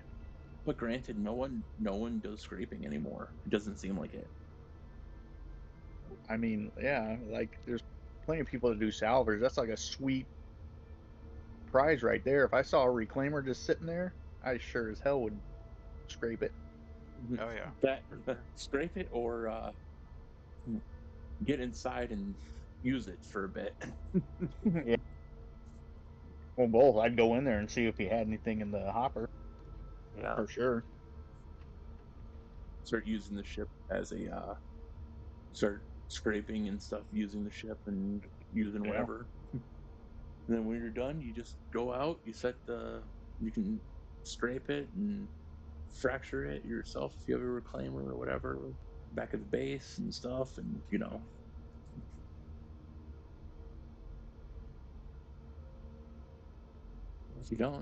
Speaker 1: But granted, no one does scraping anymore. It doesn't seem like it.
Speaker 3: I mean, yeah, like there's plenty of people that do salvage. That's like a sweet prize right there. If I saw a reclaimer just sitting there, I sure as hell would scrape it.
Speaker 4: Oh yeah.
Speaker 1: That scrape it or get inside and use it for a bit.
Speaker 3: Yeah. Well, both. I'd go in there and see if he had anything in the hopper
Speaker 1: Yeah.
Speaker 3: for sure.
Speaker 1: Start using the ship as a start scraping and stuff using the ship and using
Speaker 3: Yeah.
Speaker 1: whatever. And then when you're done, you just go out, you can scrape it and fracture it yourself if you have a reclaimer or whatever, back of the base and stuff, and if you don't,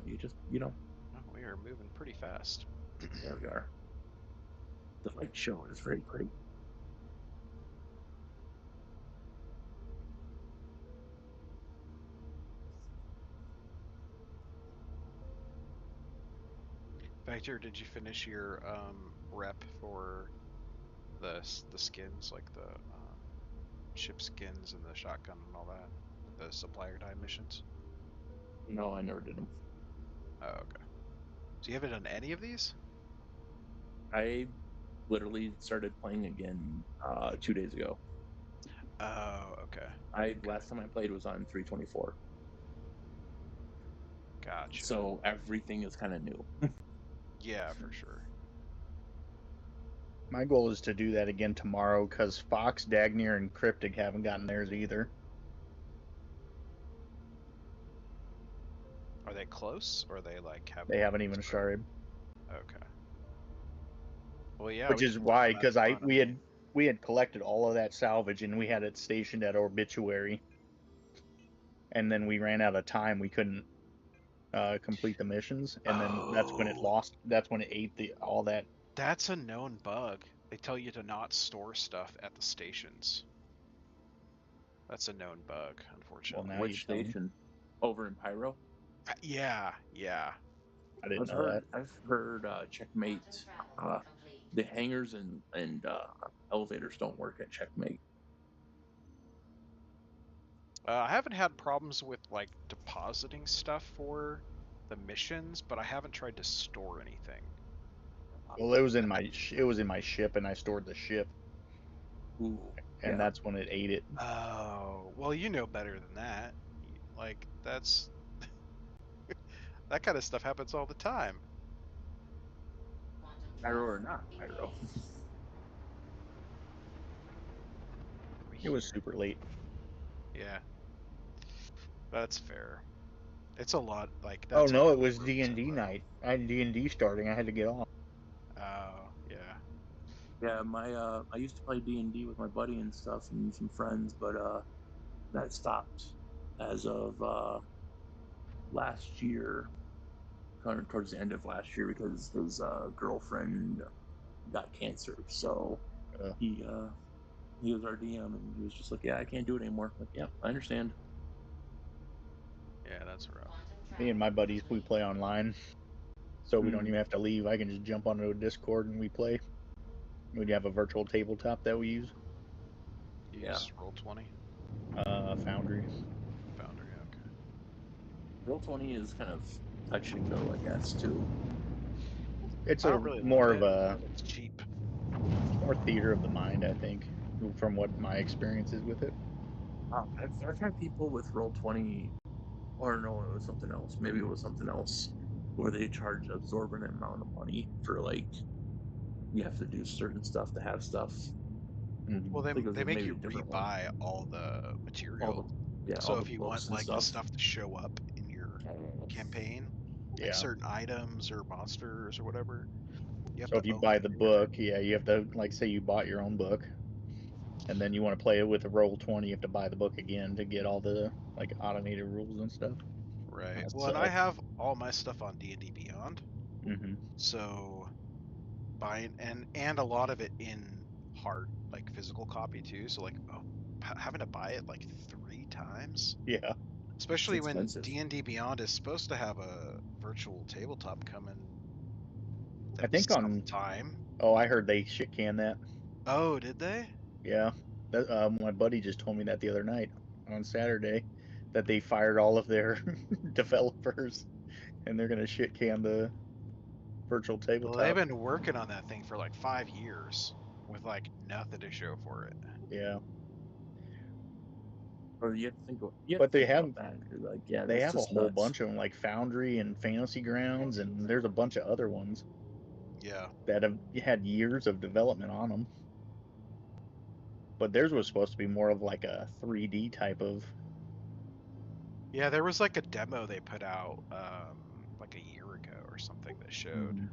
Speaker 1: you just
Speaker 4: Oh, we are moving pretty fast.
Speaker 1: there we are. The light show is very pretty.
Speaker 4: Victor, did you finish your rep for the skins, like the ship skins and the shotgun and all that? The supplier die missions?
Speaker 1: No, I never did them.
Speaker 4: Oh, okay. So you haven't done any of these?
Speaker 1: I literally started playing again 2 days ago.
Speaker 4: Oh, okay.
Speaker 1: Last time I played was on 324.
Speaker 4: Gotcha.
Speaker 1: So everything is kind of new.
Speaker 4: Yeah, for sure.
Speaker 3: My goal is to do that again tomorrow because Fox, Dagnir, and Cryptic haven't gotten theirs either.
Speaker 4: Are they close, or they like have?
Speaker 3: They haven't even started.
Speaker 4: Okay. Well, yeah.
Speaker 3: Which
Speaker 4: we
Speaker 3: is
Speaker 4: can
Speaker 3: why,
Speaker 4: work on
Speaker 3: because
Speaker 4: that tomorrow.
Speaker 3: we had collected all of that salvage and we had it stationed at Obituary, and then we ran out of time. We couldn't complete the missions, and then that's when it
Speaker 4: Oh.
Speaker 3: lost. That's when it ate all that.
Speaker 4: That's a known bug. They tell you to not store stuff at the stations. That's a known bug, unfortunately.
Speaker 3: Well, now you
Speaker 1: Which
Speaker 3: tell me.
Speaker 1: station? Over in Pyro?
Speaker 4: Yeah.
Speaker 3: I didn't know that.
Speaker 1: I've heard Checkmate. The hangars and elevators don't work at Checkmate.
Speaker 4: I haven't had problems with like depositing stuff for the missions, but I haven't tried to store anything.
Speaker 3: Well, it was in my ship, and I stored the ship,
Speaker 1: Ooh,
Speaker 3: and
Speaker 1: yeah.
Speaker 3: that's when it ate it.
Speaker 4: Oh, well, you know better than that. Like that's that kind of stuff happens all the time.
Speaker 1: Pyro or not Pyro.
Speaker 3: It was super late.
Speaker 4: Yeah, that's fair. It's a lot. Like
Speaker 3: Oh
Speaker 4: that's.
Speaker 3: no, it was
Speaker 4: a
Speaker 3: D&D night. I had D&D starting. I had to get off.
Speaker 4: Oh, yeah.
Speaker 1: Yeah, I used to play D&D with my buddy and stuff and some friends, but that stopped as of last year, kind of towards the end of last year, because his girlfriend got cancer. So
Speaker 3: Uh,
Speaker 1: he was our DM, and he was just like, "Yeah, I can't do it anymore." Like, yeah, I understand.
Speaker 4: Yeah, that's rough.
Speaker 3: Me and my buddies, we play online, so we don't even have to leave. I can just jump onto a Discord and we play. We have a virtual tabletop that we use.
Speaker 4: You
Speaker 1: Yeah.
Speaker 4: use Roll20?
Speaker 3: Foundry.
Speaker 4: Foundry, okay.
Speaker 1: Roll20 is kind of touch and go, I guess, too.
Speaker 3: It's
Speaker 4: I don't really
Speaker 3: more
Speaker 4: love
Speaker 3: of
Speaker 4: it.
Speaker 3: a
Speaker 4: It's cheap.
Speaker 3: more theater of the mind, I think, from what my experience is with it.
Speaker 1: I've had people with Roll20, or no, it was something else. Maybe it was something else where they charge an absorbent amount of money for, like, you have to do certain stuff to have stuff.
Speaker 3: Mm-hmm.
Speaker 4: Well,
Speaker 1: I think it
Speaker 4: they
Speaker 1: was
Speaker 4: make
Speaker 1: maybe
Speaker 4: you
Speaker 1: a different one.
Speaker 4: rebuy all the material.
Speaker 1: All
Speaker 4: So
Speaker 1: the
Speaker 4: if you
Speaker 1: books
Speaker 4: want
Speaker 1: and
Speaker 4: like the
Speaker 1: stuff.
Speaker 4: stuff to show up in your campaign, like
Speaker 3: Yeah.
Speaker 4: certain items or monsters or whatever, you have
Speaker 3: So
Speaker 4: to
Speaker 3: if you
Speaker 4: own
Speaker 3: buy
Speaker 4: it.
Speaker 3: the book, yeah, you have to, like, say you bought your own book, and then you want to play it with a Roll20, you have to buy the book again to get all the like automated rules and stuff.
Speaker 4: Right.
Speaker 3: That
Speaker 4: Well, and I
Speaker 3: sucks.
Speaker 4: have all my stuff on D&D Beyond,
Speaker 3: Mm-hmm.
Speaker 4: so buying and a lot of it in hard, like physical copy too. So like, having to buy it like 3 times,
Speaker 3: Yeah.
Speaker 4: especially
Speaker 1: It's
Speaker 4: when
Speaker 1: expensive.
Speaker 4: D&D Beyond is supposed to have a virtual tabletop coming.
Speaker 3: I think on.
Speaker 4: Sometime.
Speaker 3: Oh, I heard they shit can that.
Speaker 4: Oh, did they?
Speaker 3: Yeah. My buddy just told me that the other night on Saturday, that they fired all of their developers, and they're gonna shit can the virtual
Speaker 4: Well,
Speaker 3: tabletop.
Speaker 4: they've been working on that thing for like 5 years with like nothing to show for it.
Speaker 3: Yeah.
Speaker 1: Or you have to think. You have
Speaker 3: But
Speaker 1: to
Speaker 3: they
Speaker 1: think
Speaker 3: have
Speaker 1: about that. Like, yeah,
Speaker 3: they
Speaker 1: that's
Speaker 3: have a
Speaker 1: just
Speaker 3: whole
Speaker 1: nuts.
Speaker 3: bunch of them, like Foundry and Fantasy Grounds, and there's a bunch of other ones
Speaker 4: Yeah.
Speaker 3: that have had years of development on them. But theirs was supposed to be more of like a 3D type of.
Speaker 4: Yeah, there was like a demo they put out like a year ago or something that showed.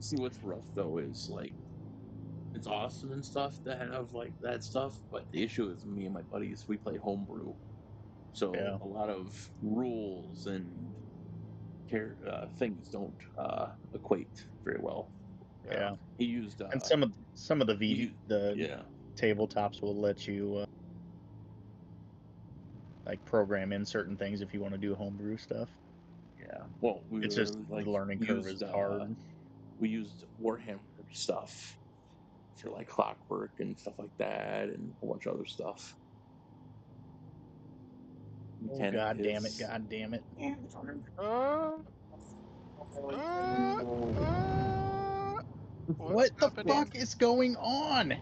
Speaker 1: See, what's rough though is like it's awesome and stuff to have like that stuff, but the issue is me and my buddies we play homebrew, so
Speaker 3: Yeah.
Speaker 1: a lot of rules and things don't equate very well.
Speaker 3: Yeah.
Speaker 1: He used
Speaker 3: And some of the
Speaker 1: yeah.
Speaker 3: tabletops will let you like program in certain things if you want to do homebrew stuff.
Speaker 1: Yeah. Well, we
Speaker 3: It's
Speaker 1: were
Speaker 3: just
Speaker 1: like
Speaker 3: the learning curve is hard.
Speaker 1: we used Warhammer stuff for like clockwork and stuff like that, and a whole bunch of other stuff.
Speaker 3: Oh god damn it! God damn it!
Speaker 4: What's
Speaker 3: What the
Speaker 4: happening?
Speaker 3: fuck is going on?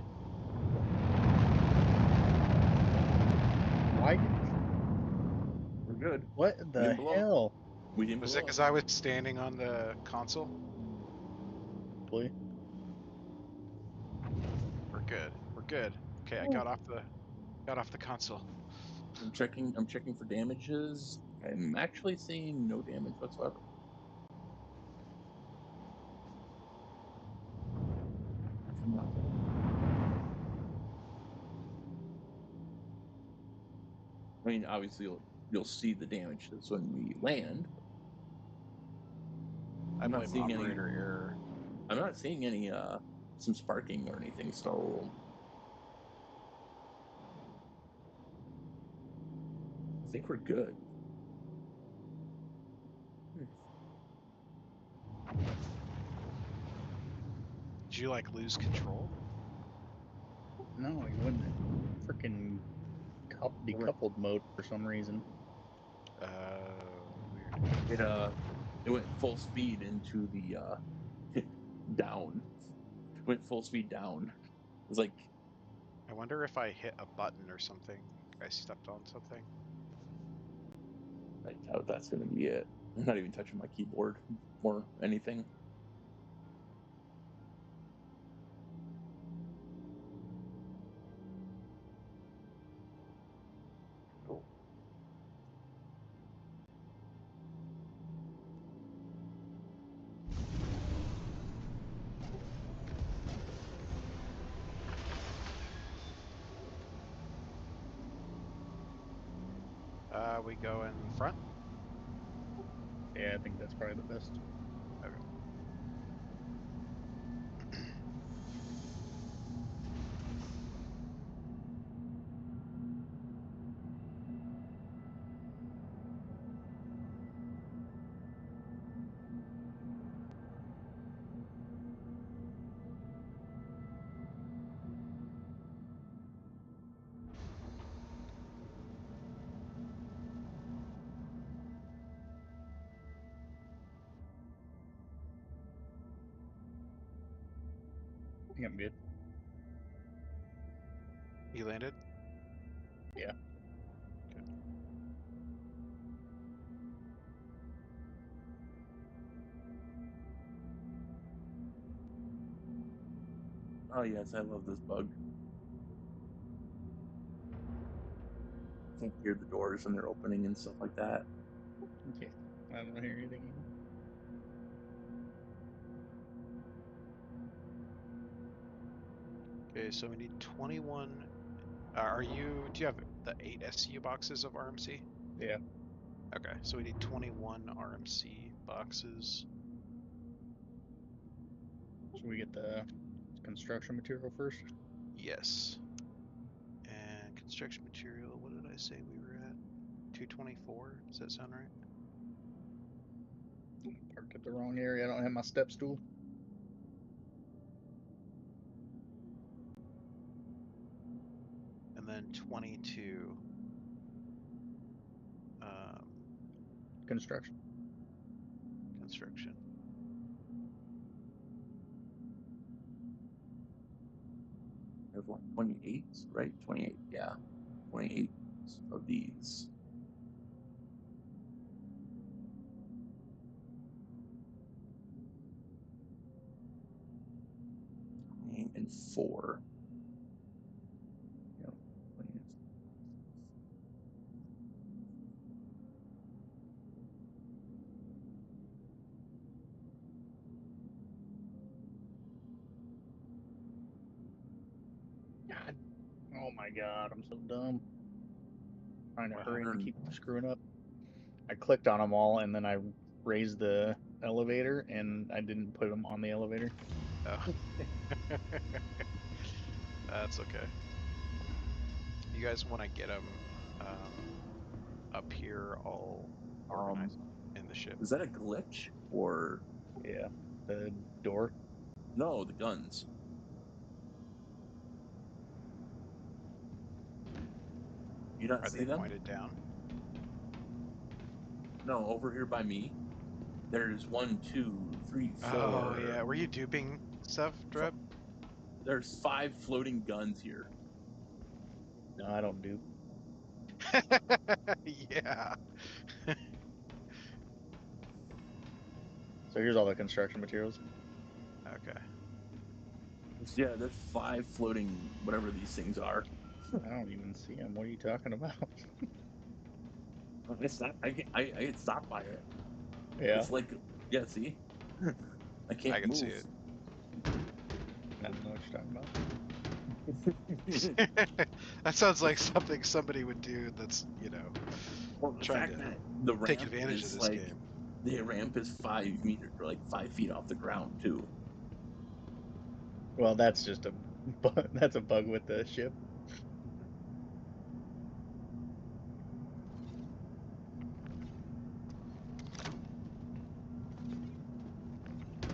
Speaker 3: Why?
Speaker 1: We're good.
Speaker 3: What the
Speaker 1: didn't blow.
Speaker 3: hell?
Speaker 1: We didn't
Speaker 4: Was
Speaker 1: blow
Speaker 4: it because I was standing on the console?
Speaker 3: Please.
Speaker 4: We're good. We're good. Okay, I got off the console.
Speaker 1: I'm checking for damages. I'm actually seeing no damage whatsoever. I mean, obviously you'll see the damages when we land.
Speaker 4: I'm not seeing
Speaker 1: any
Speaker 4: operator error.
Speaker 1: I'm not seeing any some sparking or anything, so I think we're good.
Speaker 4: Did you like lose control?
Speaker 3: No, you went in freaking decoupled mode for some reason.
Speaker 4: Weird.
Speaker 1: It went full speed into the down. It went full speed down. It was like
Speaker 4: I wonder if I hit a button or something. I stepped on something.
Speaker 1: I doubt that's gonna be it. I'm not even touching my keyboard or anything. Cool.
Speaker 4: We go in front.
Speaker 3: Yeah, I think that's probably the best.
Speaker 4: Okay.
Speaker 3: I think I'm good.
Speaker 4: You landed?
Speaker 3: Yeah.
Speaker 4: Good.
Speaker 1: Oh yes, I love this bug. I can't hear the doors when they're opening and stuff like that.
Speaker 3: Okay. I don't hear anything.
Speaker 4: Okay, so we need 21. Do you have the 8 SCU boxes of RMC?
Speaker 3: Yeah.
Speaker 4: Okay, so we need 21 RMC boxes.
Speaker 3: Should we get the construction material first?
Speaker 4: Yes. And construction material, what did I say we were at? 224? Does that sound right?
Speaker 3: Parked at the wrong area. I don't have my step stool.
Speaker 4: And then 22
Speaker 3: Construction.
Speaker 4: construction.
Speaker 1: I have like 28, right? 28, yeah. 28 of these. And 4. Yep.
Speaker 3: God. Oh my god, I'm so dumb. Trying to hurry and keep screwing up. I clicked on them all and then I raised the elevator and I didn't put them on the elevator.
Speaker 4: Oh. That's okay. You guys want to get them up here all organized in the ship?
Speaker 1: Is that a glitch or?
Speaker 3: Yeah, the door.
Speaker 1: No, the guns. You not
Speaker 4: Are
Speaker 1: see
Speaker 4: they
Speaker 1: them?
Speaker 4: pointed down?
Speaker 1: No, over here by me. There's 1, 2, 3, 4.
Speaker 4: Oh yeah. Were you duping stuff, Dreb?
Speaker 1: There's 5 floating guns here.
Speaker 3: No, I don't do.
Speaker 4: Yeah.
Speaker 3: So here's all the construction materials.
Speaker 4: Okay.
Speaker 1: Yeah, there's 5 floating whatever these things are.
Speaker 3: I don't even see them. What are you talking about?
Speaker 1: It's not. I get stopped by it.
Speaker 3: Yeah,
Speaker 1: It's like, yeah. See, I can't
Speaker 4: I can
Speaker 1: move.
Speaker 4: see it.
Speaker 3: I don't know what you're talking about.
Speaker 4: That sounds like something somebody would do that's,
Speaker 1: Well, the
Speaker 4: trying
Speaker 1: fact
Speaker 4: to
Speaker 1: that the ramp
Speaker 4: take advantage of
Speaker 1: is
Speaker 4: this
Speaker 1: like
Speaker 4: game.
Speaker 1: the ramp is 5 meters, or like 5 feet off the ground too.
Speaker 3: Well, that's just a that's a bug with the ship.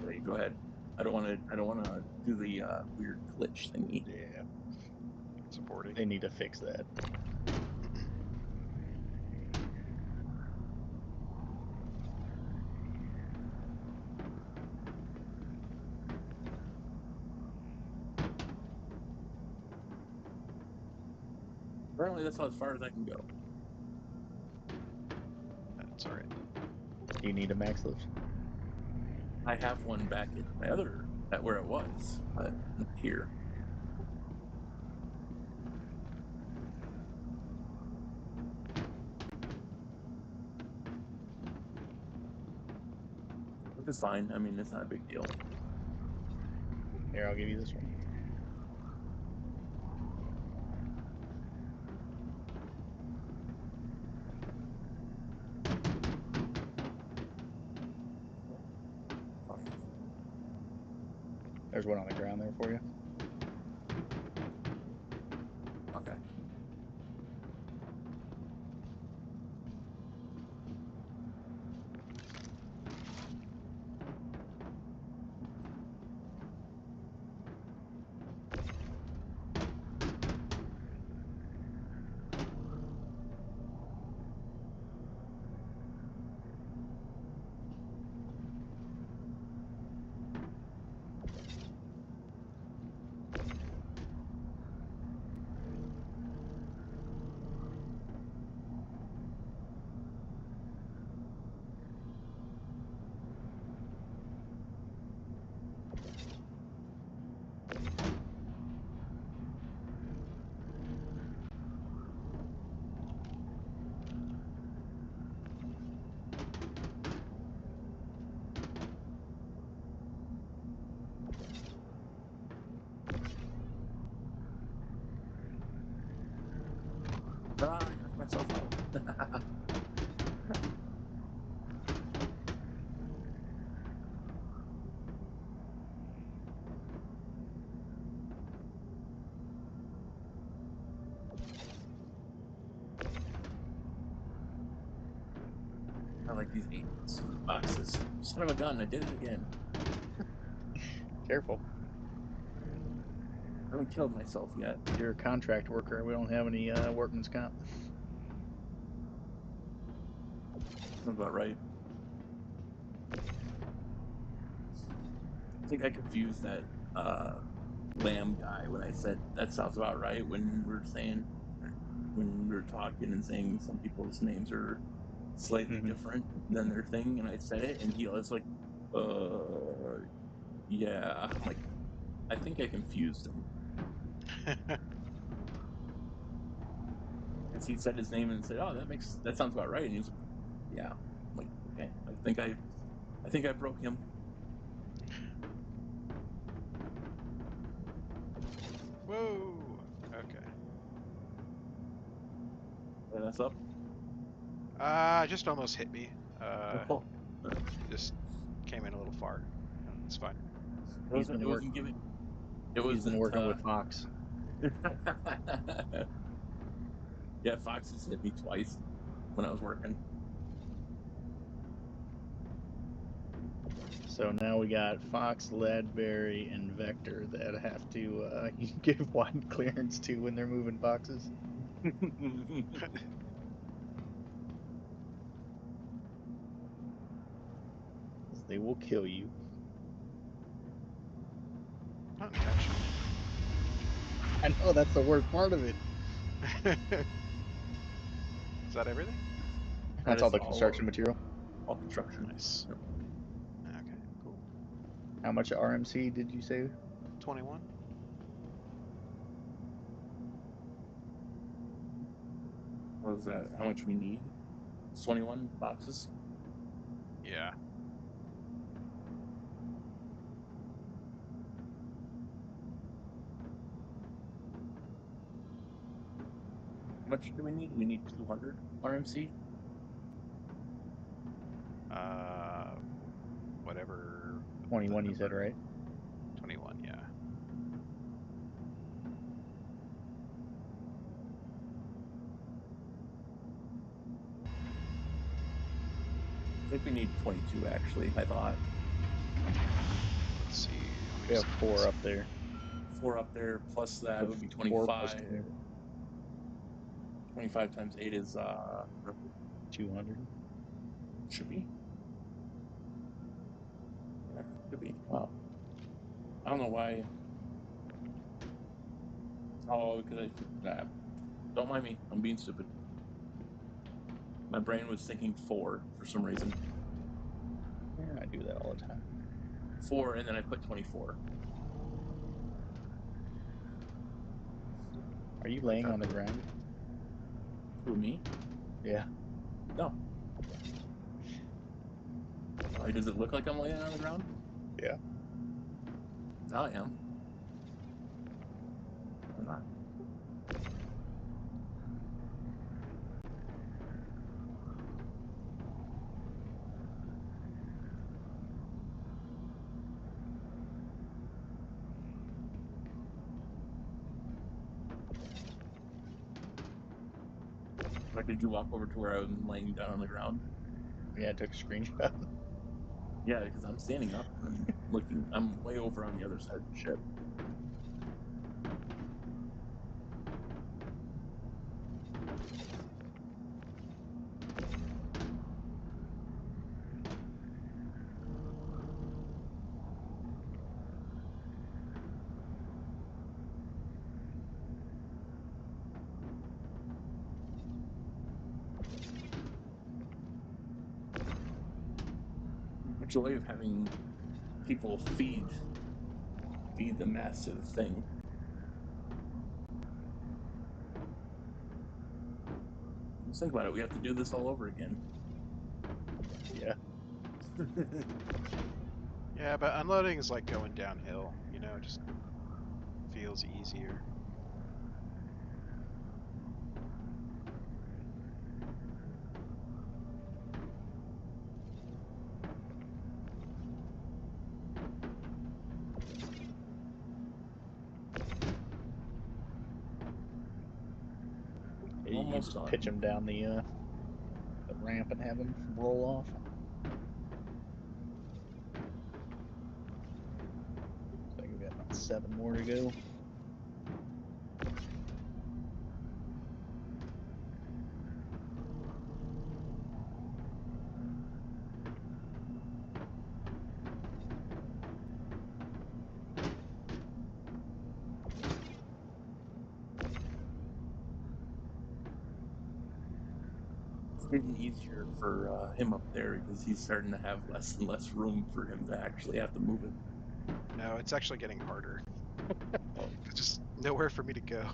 Speaker 1: Right, go ahead. I don't want to do the weird glitch thingy.
Speaker 3: Yeah,
Speaker 4: Supporting.
Speaker 3: they need to fix that.
Speaker 1: Apparently, that's as far as I can go.
Speaker 4: That's all right.
Speaker 3: Do you need a max lift?
Speaker 1: I have one back at my other at where it was, but not here. Which is fine. I mean, it's not a big deal.
Speaker 3: Here, I'll give you this one. There's one on the ground there for you.
Speaker 1: Okay. Ah, I knocked myself out. I like these 8 boxes. Son of a gun, I did it again.
Speaker 3: Careful.
Speaker 1: I haven't killed myself yet.
Speaker 3: You're a contract worker. We don't have any workman's comp.
Speaker 1: Sounds about right. I think I confused that lamb guy when I said that sounds about right when we were saying when we were talking and saying some people's names are slightly
Speaker 3: Mhm.
Speaker 1: different than their thing, and I said it, and he was like, yeah. I'm like, I think I confused him. Because he said his name and said, "Oh, that sounds about right." And he was like, "Yeah." I'm like, okay, I think I broke him.
Speaker 4: Whoa. Okay.
Speaker 1: Did I mess up?
Speaker 4: Just almost hit me.
Speaker 1: Oh,
Speaker 4: Just came in a little far. It's fine.
Speaker 3: He's been
Speaker 1: it wasn't giving. It
Speaker 3: He's been
Speaker 1: wasn't.
Speaker 3: working with Fox.
Speaker 1: Yeah, Fox has hit me twice when I was working.
Speaker 3: So now we got Fox, Ledberry, and Vector that have to give wide clearance to when they're moving boxes. 'Cause they will kill you.
Speaker 4: Not intentional.
Speaker 3: I know, that's the worst part of it.
Speaker 4: Is that everything?
Speaker 3: That's
Speaker 1: is
Speaker 3: all the construction material.
Speaker 1: All construction.
Speaker 4: Nice.
Speaker 1: Yep.
Speaker 4: Okay, cool.
Speaker 3: How much RMC did you say?
Speaker 4: 21.
Speaker 1: What was that? How much we need? 21 boxes.
Speaker 4: Yeah.
Speaker 1: How much do we need? We need 200 RMC.
Speaker 4: Whatever.
Speaker 3: 21,
Speaker 4: the
Speaker 3: you said, right?
Speaker 4: 21, yeah.
Speaker 1: I think we need 22 actually. I thought
Speaker 4: Let's see.
Speaker 3: We have 4 up there.
Speaker 1: 4 up there plus that
Speaker 3: So
Speaker 1: would be
Speaker 3: 4 plus
Speaker 1: 25.
Speaker 3: 2.
Speaker 1: 25 times 8 is
Speaker 3: 200.
Speaker 1: should be. Yeah, could be. Wow. I don't know why. Oh, because don't mind me. I'm being stupid. My brain was thinking 4 for some reason.
Speaker 3: Yeah, I do that all the time.
Speaker 1: 4, and then I put 24.
Speaker 3: Are you laying on the ground?
Speaker 1: Who, me?
Speaker 3: Yeah.
Speaker 1: No. Why, does it look like I'm laying on the ground?
Speaker 3: Yeah.
Speaker 1: I am. I'm not. Like, did you walk over to where I was laying down on the ground?
Speaker 3: Yeah, I took a screenshot.
Speaker 1: Yeah, because I'm standing up and looking. I'm way over on the other side of the ship. The joy of having people feed the massive thing. Let's think about it. We have to do this all over again.
Speaker 3: Yeah.
Speaker 4: Yeah, but unloading is like going downhill, you know, just feels easier.
Speaker 3: You can
Speaker 1: Almost
Speaker 3: just
Speaker 1: done.
Speaker 3: pitch them down the ramp and have them roll off. Looks like we got about 7 more to go.
Speaker 1: getting easier for him up there because he's starting to have less and less room for him to actually have to move it.
Speaker 4: No, it's actually getting harder.
Speaker 1: Oh.
Speaker 4: There's just nowhere for me to go.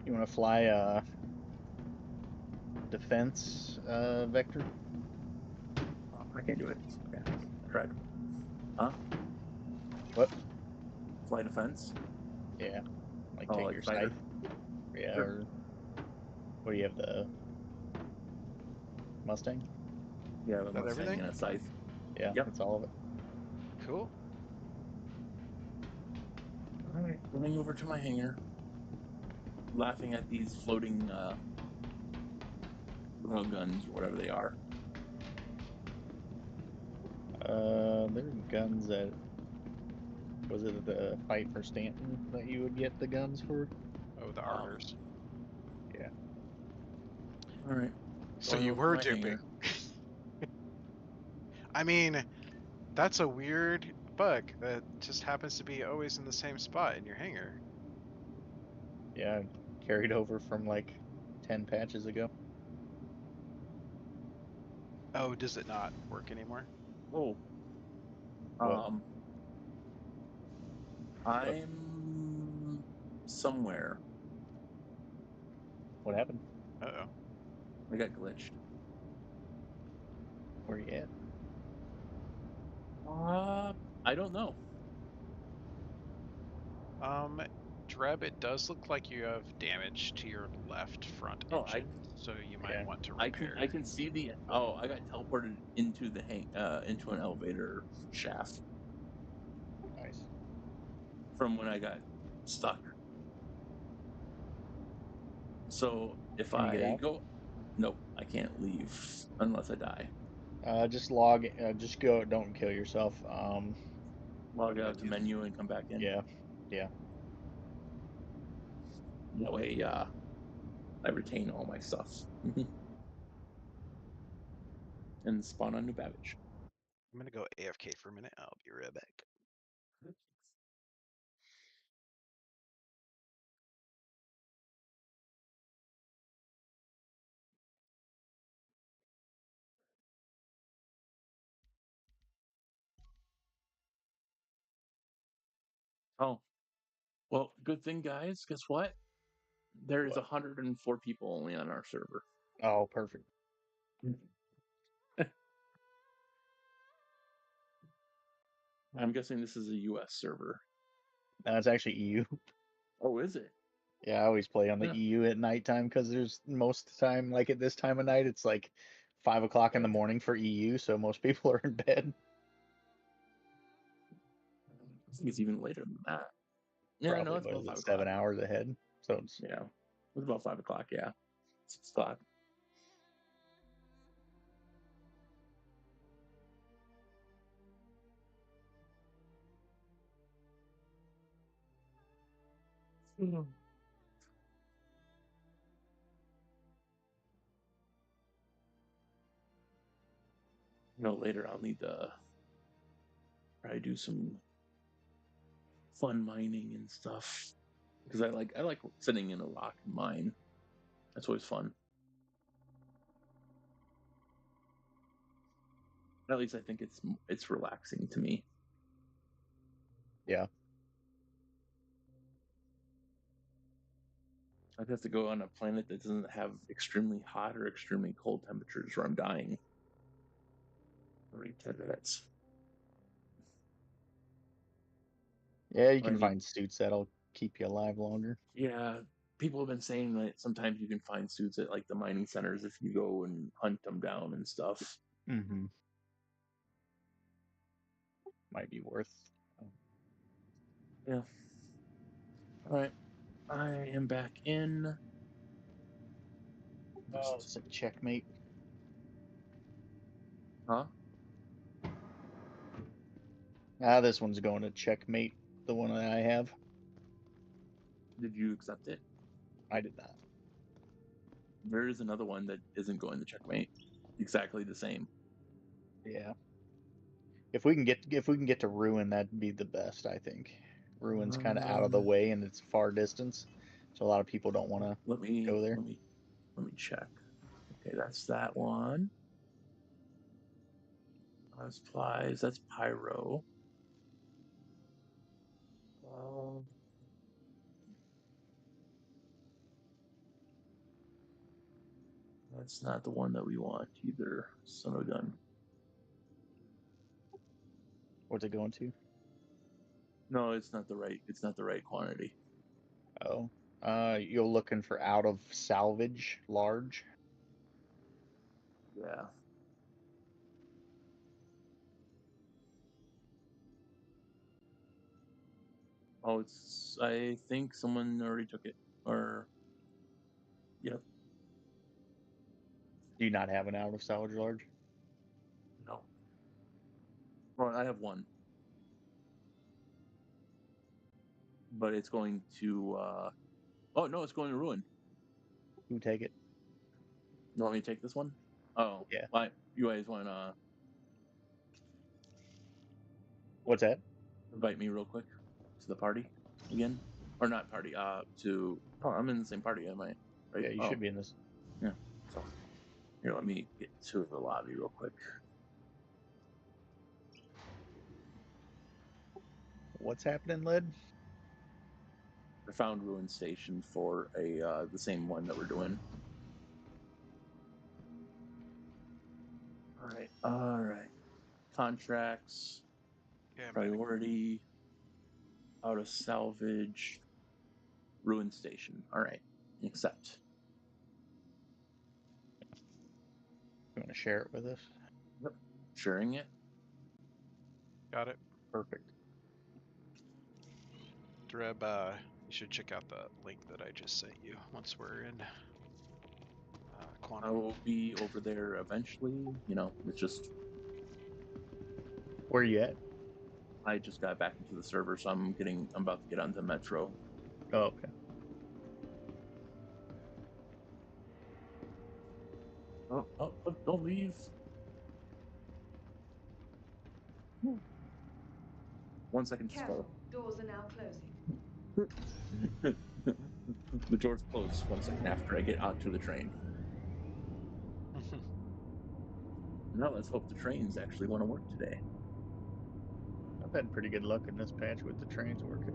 Speaker 3: You want to fly defense vector?
Speaker 1: Oh, I can't do it. Okay. I tried. Huh?
Speaker 3: What?
Speaker 1: Fly defense?
Speaker 3: Yeah. Like
Speaker 1: Oh,
Speaker 3: take
Speaker 1: like
Speaker 3: your
Speaker 1: fighter?
Speaker 3: scythe? Yeah,
Speaker 1: Sure.
Speaker 3: or what do you have, the Mustang?
Speaker 1: Yeah, the
Speaker 4: Is that
Speaker 1: Mustang
Speaker 4: everything?
Speaker 1: and a scythe.
Speaker 3: Yeah,
Speaker 1: Yep.
Speaker 3: that's all of it.
Speaker 4: Cool.
Speaker 1: All right, running over to my hangar, laughing at these floating rail guns or whatever they are.
Speaker 3: There are guns that, was it the fight for Stanton that you would get the guns for?
Speaker 4: Oh, the arbors.
Speaker 3: Yeah.
Speaker 1: All right.
Speaker 4: So
Speaker 1: Going
Speaker 4: you
Speaker 1: over to
Speaker 4: were
Speaker 1: my
Speaker 4: duping.
Speaker 1: hangar.
Speaker 4: I mean, that's a weird bug that just happens to be always in the same spot in your hangar.
Speaker 3: Yeah, carried over from like 10 patches ago.
Speaker 4: Oh, does it not work anymore?
Speaker 1: Oh.
Speaker 3: What?
Speaker 1: I'm somewhere.
Speaker 3: What happened?
Speaker 4: Uh-oh.
Speaker 1: I got glitched.
Speaker 3: Where you at?
Speaker 1: I don't know.
Speaker 4: Dreb, it does look like you have damage to your left front
Speaker 1: Oh,
Speaker 4: engine, so you might
Speaker 3: Yeah.
Speaker 4: want to
Speaker 1: I
Speaker 4: repair.
Speaker 1: can see the. Oh, I got teleported into the into an elevator shaft
Speaker 3: Nice.
Speaker 1: from when I got stuck. So if
Speaker 3: Can you get
Speaker 1: I
Speaker 3: out?
Speaker 1: go, nope, I can't leave unless I die.
Speaker 3: Just log. Just go. Don't kill yourself.
Speaker 1: Log
Speaker 4: Yeah,
Speaker 1: out the menu and come back in.
Speaker 3: Yeah. Yeah.
Speaker 1: That way, I retain all my stuff and spawn on new baggage.
Speaker 4: I'm gonna go AFK for a minute. I'll be right back.
Speaker 1: Oh, well, good thing, guys. Guess what? There's
Speaker 3: What?
Speaker 1: 104 people only on our server.
Speaker 3: Oh, perfect.
Speaker 1: I'm guessing this is a U.S. server.
Speaker 3: That's actually EU.
Speaker 1: Oh, is it?
Speaker 3: Yeah, I always play on the
Speaker 1: Yeah.
Speaker 3: EU at nighttime because there's most of the time, like at this time of night, it's like 5 o'clock in the morning for EU, so most people are in bed.
Speaker 1: I think it's even later than that. Yeah, no,
Speaker 3: Probably,
Speaker 1: it's
Speaker 3: what
Speaker 1: about
Speaker 3: is it,
Speaker 1: 5 o'clock.
Speaker 3: 7 hours ahead? So it's
Speaker 1: Yeah, it's about 5 o'clock. Yeah, 6 o'clock. Later I'll need to probably do some fun mining and stuff because I like sitting in a rock mine. That's always fun. At least I think it's relaxing to me.
Speaker 3: yeah.
Speaker 1: I'd have to go on a planet that doesn't have extremely hot or extremely cold temperatures where I'm dying every 10 minutes.
Speaker 3: Yeah, you
Speaker 1: I
Speaker 3: can
Speaker 1: need,
Speaker 3: find suits that'll keep you alive longer.
Speaker 1: yeah, people have been saying that sometimes you can find suits at like the mining centers if you go and hunt them down and stuff.
Speaker 3: Mm-hmm. Might be worth.
Speaker 1: Yeah. All right. I am back in.
Speaker 3: Oh, it's a checkmate.
Speaker 1: Huh?
Speaker 3: This one's going to checkmate. The one that I have.
Speaker 1: Did you accept it?
Speaker 3: I did not.
Speaker 1: There is another one that isn't going to checkmate. Exactly the same.
Speaker 3: Yeah. If we can get to Ruin, that'd be the best, I think. Ruin's kind of out of the way and it's far distance, so a lot of people don't want to
Speaker 1: Let me
Speaker 3: go there.
Speaker 1: let me check. Okay, that's that one. Supplies. That's pyro. That's not the one that we want either. Son of a gun.
Speaker 3: What's it going to?
Speaker 1: No, it's not the right. It's not the right quantity.
Speaker 3: Oh. You're looking for out of salvage large.
Speaker 1: Yeah. Oh, it's. I think someone already took it. Or. Yep.
Speaker 3: Do you not have an out of salvage large?
Speaker 1: No. Well, I have one, but it's going to. Oh no, it's going to ruin.
Speaker 3: Who take it?
Speaker 1: You want me to take this one? Oh,
Speaker 3: Yeah.
Speaker 1: why? You guys want to
Speaker 3: What's that?
Speaker 1: invite me real quick to the party again, or not party? To. Oh, I'm in the same party, am I? Right?
Speaker 3: Yeah, you should be in this.
Speaker 1: Yeah. So here, let me get to the lobby real quick.
Speaker 3: What's happening, Led?
Speaker 1: I found Ruin Station for the same one that we're doing. All right. Contracts,
Speaker 4: Yeah, I'm getting
Speaker 1: priority, out of salvage, Ruin Station. All right. Accept.
Speaker 3: You want to share it with us?
Speaker 1: Yep. Sharing it.
Speaker 4: got it.
Speaker 3: Perfect.
Speaker 4: Dreb, you should check out the link that I just sent you once we're in
Speaker 1: I
Speaker 4: Quantum.
Speaker 1: will be over there eventually. You know, it's just
Speaker 3: Where are you at?
Speaker 1: I just got back into the server, so I'm about to get onto Metro.
Speaker 3: Oh, okay.
Speaker 1: Oh, don't leave. 1 second to
Speaker 2: Careful,
Speaker 1: start.
Speaker 2: doors are now closing.
Speaker 1: The door's closed 1 second after I get onto the train. Now let's hope the trains actually want to work today.
Speaker 3: I've had pretty good luck in this patch with the trains working.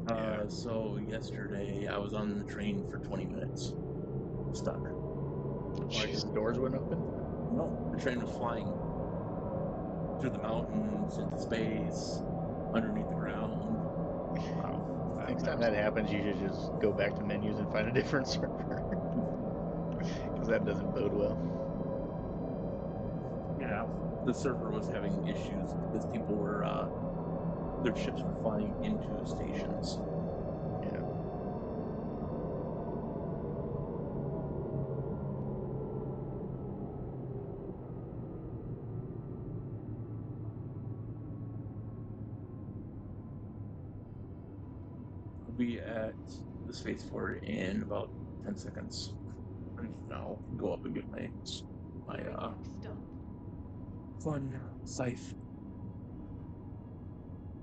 Speaker 4: Yeah.
Speaker 1: So yesterday I was on the train for 20 minutes, stuck.
Speaker 3: Why? Because the doors wouldn't open?
Speaker 1: No, the train was flying through the mountains, into space, underneath the ground.
Speaker 4: Wow.
Speaker 3: Next time that happens, you should just go back to menus and find a different server. Because that doesn't bode well.
Speaker 1: Yeah, the server was having issues because people were, their ships were flying into stations.
Speaker 3: Yeah.
Speaker 1: I'll be at the spaceport in about 10 seconds. Now go up and get my
Speaker 2: Next stop.
Speaker 1: fun scythe.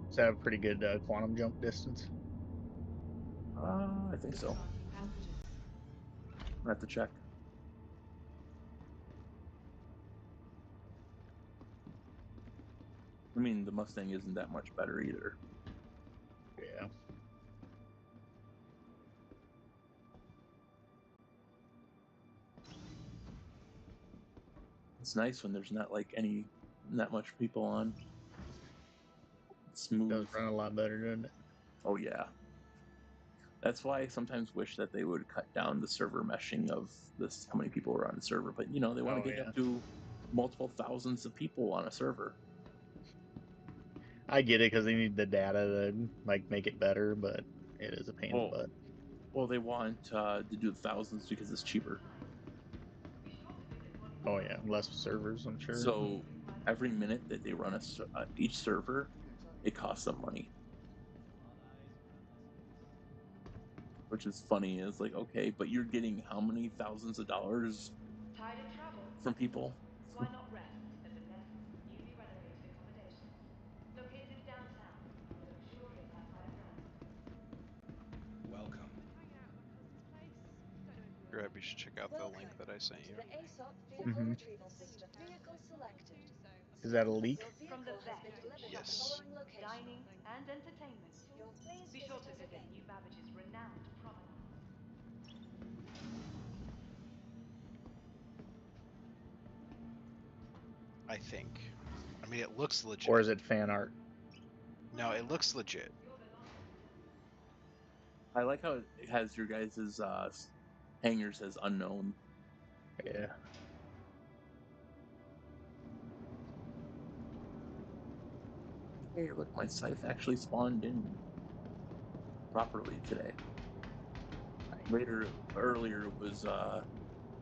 Speaker 3: Does that have a pretty good quantum jump distance?
Speaker 1: I think so.
Speaker 2: Disembarking passengers.
Speaker 1: I have to check. I mean, the Mustang isn't that much better either.
Speaker 3: Yeah.
Speaker 1: It's nice when there's not much people on. It's smooth.
Speaker 3: Does run a lot better, doesn't it?
Speaker 1: Oh yeah. That's why I sometimes wish that they would cut down the server meshing of this, how many people are on the server. But you know, they want to get up to multiple thousands of people on a server.
Speaker 3: I get it because they need the data to make it better, but it is a pain in the butt.
Speaker 1: Well, they want to do thousands because it's cheaper.
Speaker 3: Oh yeah, less servers, I'm sure.
Speaker 1: So every minute that they run each server, it costs them money. Which is funny. It's like, okay, but you're getting how many thousands of dollars
Speaker 7: Tired of travel?
Speaker 1: from people?
Speaker 7: Why not rest at the Nest's newly renovated accommodations? Located downtown, opening shortly outside of errands.
Speaker 6: Welcome.
Speaker 8: Hang out at my cousin's place. Don't know if you
Speaker 4: Grab,
Speaker 8: remember.
Speaker 4: you should check out the link
Speaker 2: Welcome
Speaker 4: that I sent
Speaker 2: to
Speaker 4: you.
Speaker 2: the ASOP vehicle
Speaker 3: Mhm.
Speaker 2: retrieval system. Vehicle selected.
Speaker 8: Do so.
Speaker 3: Is that a leak?
Speaker 2: Your
Speaker 7: From the
Speaker 2: vehicle has been
Speaker 7: vet,
Speaker 2: delivered to the
Speaker 7: shopping,
Speaker 4: Yes.
Speaker 2: following location.
Speaker 7: dining, and entertainment.
Speaker 2: Your please
Speaker 7: Be sure
Speaker 2: visit
Speaker 7: to
Speaker 2: us
Speaker 7: visit
Speaker 2: again.
Speaker 7: New Babbage's renowned promenade.
Speaker 4: I think. I mean, it looks legit.
Speaker 3: Or is it fan art?
Speaker 4: No, it looks legit.
Speaker 1: I like how it has your guys' hangers as unknown.
Speaker 3: Yeah.
Speaker 1: Hey, look, my scythe actually spawned in properly today. Earlier it was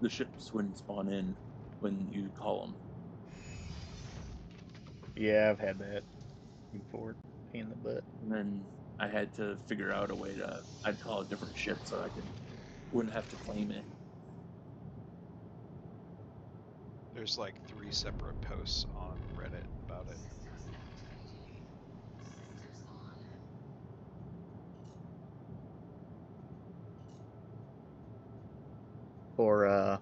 Speaker 1: the ships wouldn't spawn in when you call them.
Speaker 3: Yeah, I've had that before. Pain in the butt.
Speaker 1: And then I had to figure out a way I'd call a different ship so I wouldn't have to claim it.
Speaker 4: There's like 3 separate posts on Reddit about it.
Speaker 3: Or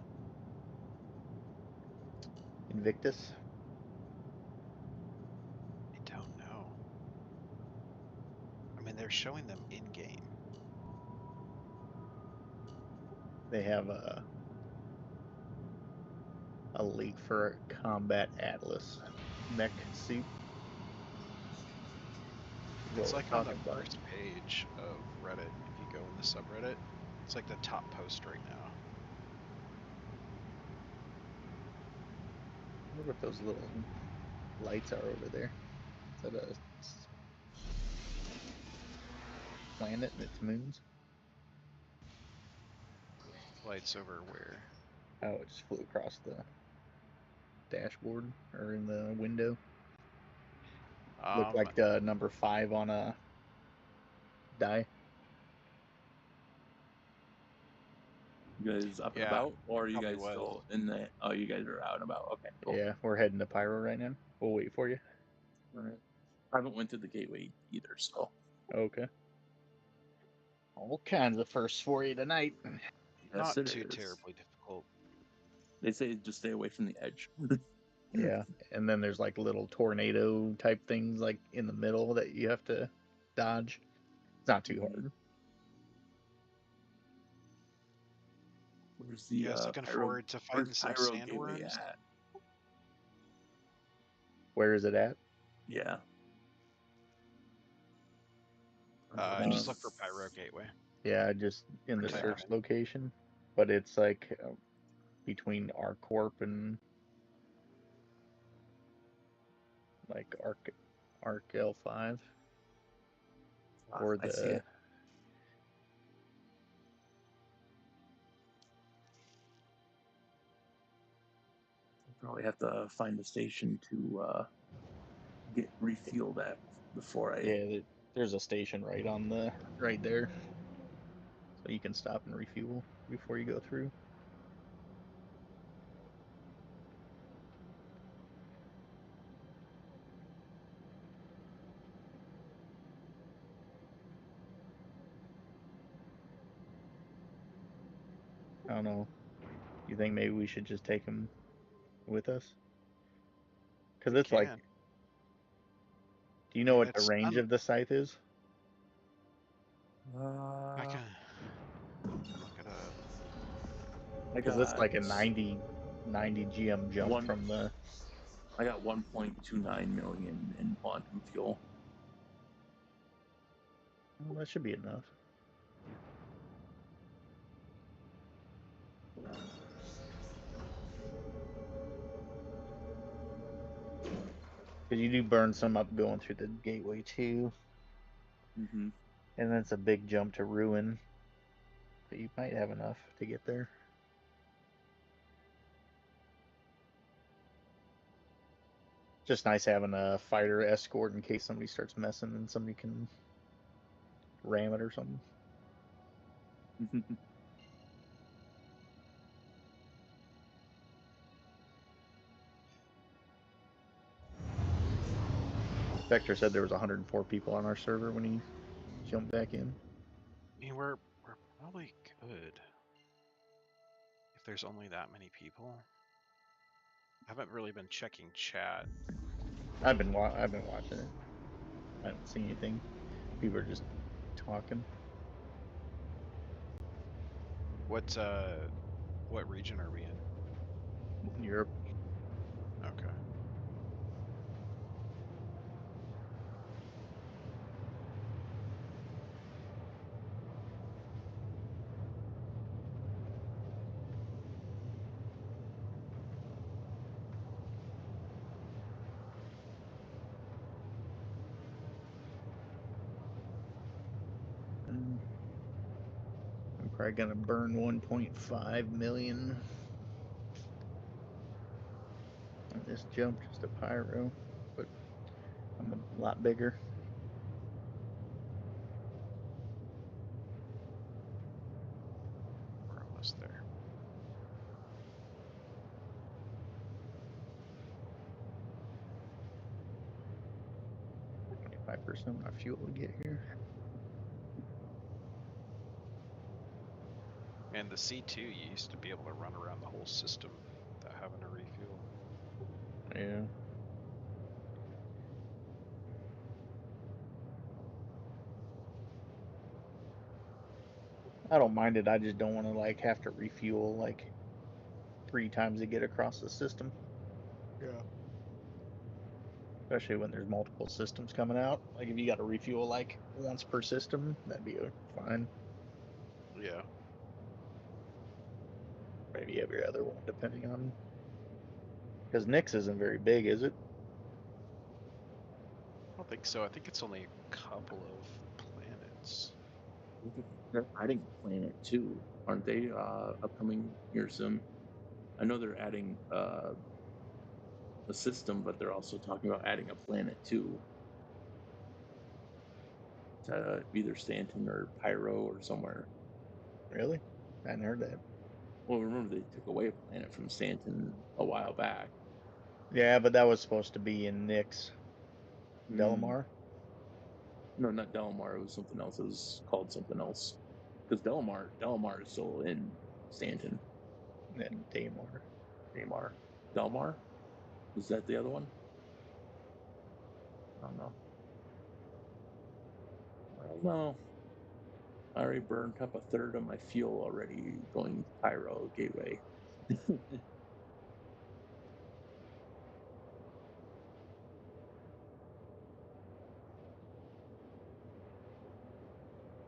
Speaker 3: Invictus.
Speaker 4: I don't know. I mean, they're showing them in game.
Speaker 3: They have a leak for a Combat Atlas mech suit.
Speaker 4: It's
Speaker 3: What
Speaker 4: like
Speaker 3: we're
Speaker 4: on the
Speaker 3: talking about.
Speaker 4: first page of Reddit. If you go in the subreddit, it's like the top post right now.
Speaker 3: I wonder what those little lights are over there. Is that a planet and its moons?
Speaker 4: Lights over where?
Speaker 3: Oh, it just flew across the dashboard or in the window. Looked like number 5 on a die.
Speaker 1: You guys up and
Speaker 4: Yeah,
Speaker 1: about, or are you
Speaker 4: probably
Speaker 1: guys
Speaker 4: was.
Speaker 1: still in the? Oh, you guys are out and about. Okay, cool.
Speaker 3: Yeah, we're heading to Pyro right now. We'll wait for you.
Speaker 1: All right. I haven't went to the gateway either, so
Speaker 3: Okay. All kinds of firsts for you tonight.
Speaker 1: yes,
Speaker 4: Not
Speaker 1: it
Speaker 4: too
Speaker 1: is.
Speaker 4: terribly difficult.
Speaker 1: They say just stay away from the edge.
Speaker 3: Yeah, and then there's like little tornado type things like in the middle that you have to dodge. It's not too hard.
Speaker 1: Where's the
Speaker 4: Yeah, I was looking forward to fighting
Speaker 1: where's
Speaker 4: some
Speaker 1: Pyro Gateway
Speaker 4: sandworms.
Speaker 1: at?
Speaker 3: Where is it at?
Speaker 1: Yeah.
Speaker 4: Just look for Pyro Gateway.
Speaker 3: Yeah, just in the
Speaker 4: Type
Speaker 3: search
Speaker 4: it in.
Speaker 3: location. But it's like between ArcCorp and like Arc L5 or
Speaker 1: I see
Speaker 3: the
Speaker 1: it. Probably have to find a station to get refueled at before I.
Speaker 3: there's a station right there. So you can stop and refuel before you go through. I don't know. You think maybe we should just take him with us? Because it's like, do you know what the range of the scythe is?
Speaker 4: I can look it up.
Speaker 3: Because it's like a 90 GM jump from the.
Speaker 1: I got 1.29 million in quantum fuel.
Speaker 3: Well, that should be enough. Because you do burn some up going through the gateway too.
Speaker 1: Mm-hmm.
Speaker 3: And then it's a big jump to ruin. But you might have enough to get there. Just nice having a fighter escort in case somebody starts messing and somebody can ram it or something. Vector said there was 104 people on our server when he jumped back in.
Speaker 4: I mean, we're probably good if there's only that many people. I haven't really been checking chat.
Speaker 3: I've been watching it. I haven't seen anything. People are just talking.
Speaker 4: What region are we in?
Speaker 3: Europe.
Speaker 4: Okay.
Speaker 3: I'm probably gonna burn 1.5 million on this jump, just a pyro, but I'm a lot bigger.
Speaker 4: We're almost there.
Speaker 3: 25% of my fuel to get here.
Speaker 4: And the C2, you used to be able to run around the whole system without having to refuel.
Speaker 3: Yeah. I don't mind it. I just don't want to like have to refuel like 3 times to get across the system.
Speaker 4: Yeah.
Speaker 3: Especially when there's multiple systems coming out. Like if you got to refuel like once per system, that'd be fine.
Speaker 4: Yeah.
Speaker 3: Maybe every other one, depending on. Because Nyx isn't very big, is it?
Speaker 4: I don't think so. I think it's only a couple of planets.
Speaker 1: They're adding a planet too, aren't they? Upcoming here soon. I know they're adding a system, but they're also talking about adding a planet too. To either Stanton or Pyro or somewhere.
Speaker 3: Really? I hadn't heard that.
Speaker 1: Well, remember they took away a planet from Stanton a while back.
Speaker 3: Yeah, but that was supposed to be in Nyx. Delamar?
Speaker 1: No, not Delamar. It was something else. It was called something else. Because Delamar is still in Stanton.
Speaker 3: And Daymar.
Speaker 1: Delmar? Is that the other one? I don't know. Well, I already burned up a third of my fuel already going Pyro Gateway.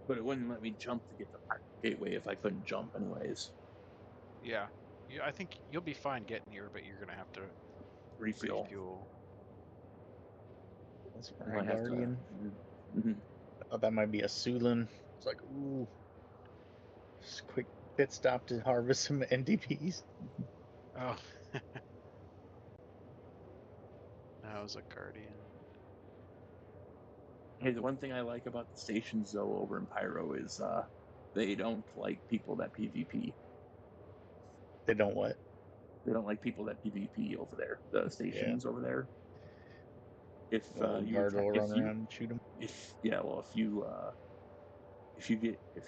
Speaker 1: But it wouldn't let me jump to get to Pyro Gateway if I couldn't jump anyways.
Speaker 4: Yeah. Yeah, I think you'll be fine getting here, but you're gonna have to refuel.
Speaker 3: That's
Speaker 1: I
Speaker 3: my Guardian.
Speaker 1: Mm-hmm.
Speaker 3: I thought that might be a Sulin. It's like, ooh. Just quick pit stop to harvest some NDPs.
Speaker 4: Oh. That was a Guardian.
Speaker 1: Hey, the one thing I like about the stations though over in Pyro is they don't like people that PvP.
Speaker 3: They don't what?
Speaker 1: They don't like people that PvP over there. The stations over there. If you
Speaker 3: guard
Speaker 1: attack,
Speaker 3: will run around and shoot them.
Speaker 1: if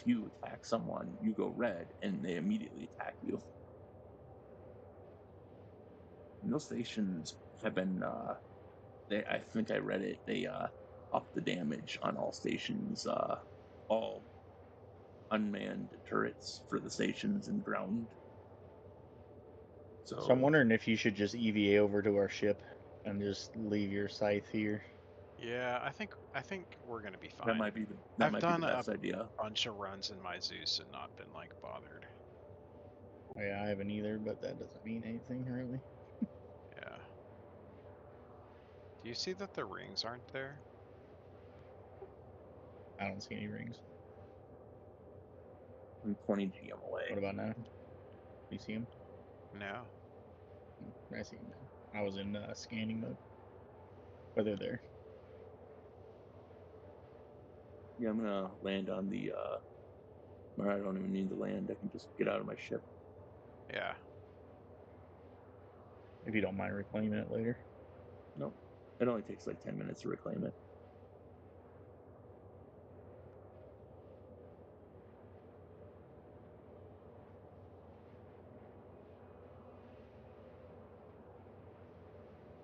Speaker 1: you attack someone, you go red, and they immediately attack you. And those stations have been. I think I read it. They up the damage on all stations. All unmanned turrets for the stations and ground.
Speaker 3: So I'm wondering if you should just EVA over to our ship and just leave your scythe here.
Speaker 4: Yeah, I think we're gonna be fine.
Speaker 1: That might be the best idea.
Speaker 4: Bunch of runs in my Zeus and not been like bothered.
Speaker 3: Yeah, I haven't either, but that doesn't mean anything really.
Speaker 4: Yeah. Do you see that the rings aren't there?
Speaker 3: I don't see any rings.
Speaker 1: I'm 20 GM away.
Speaker 3: What about now? Do you see him?
Speaker 4: No.
Speaker 3: I see him now. I was in scanning mode. Whether they're
Speaker 1: Yeah, I'm gonna land on the. Or I don't even need to land. I can just get out of my ship.
Speaker 4: Yeah.
Speaker 3: if you don't mind reclaiming it later.
Speaker 1: Nope. It only takes like 10 minutes to reclaim it.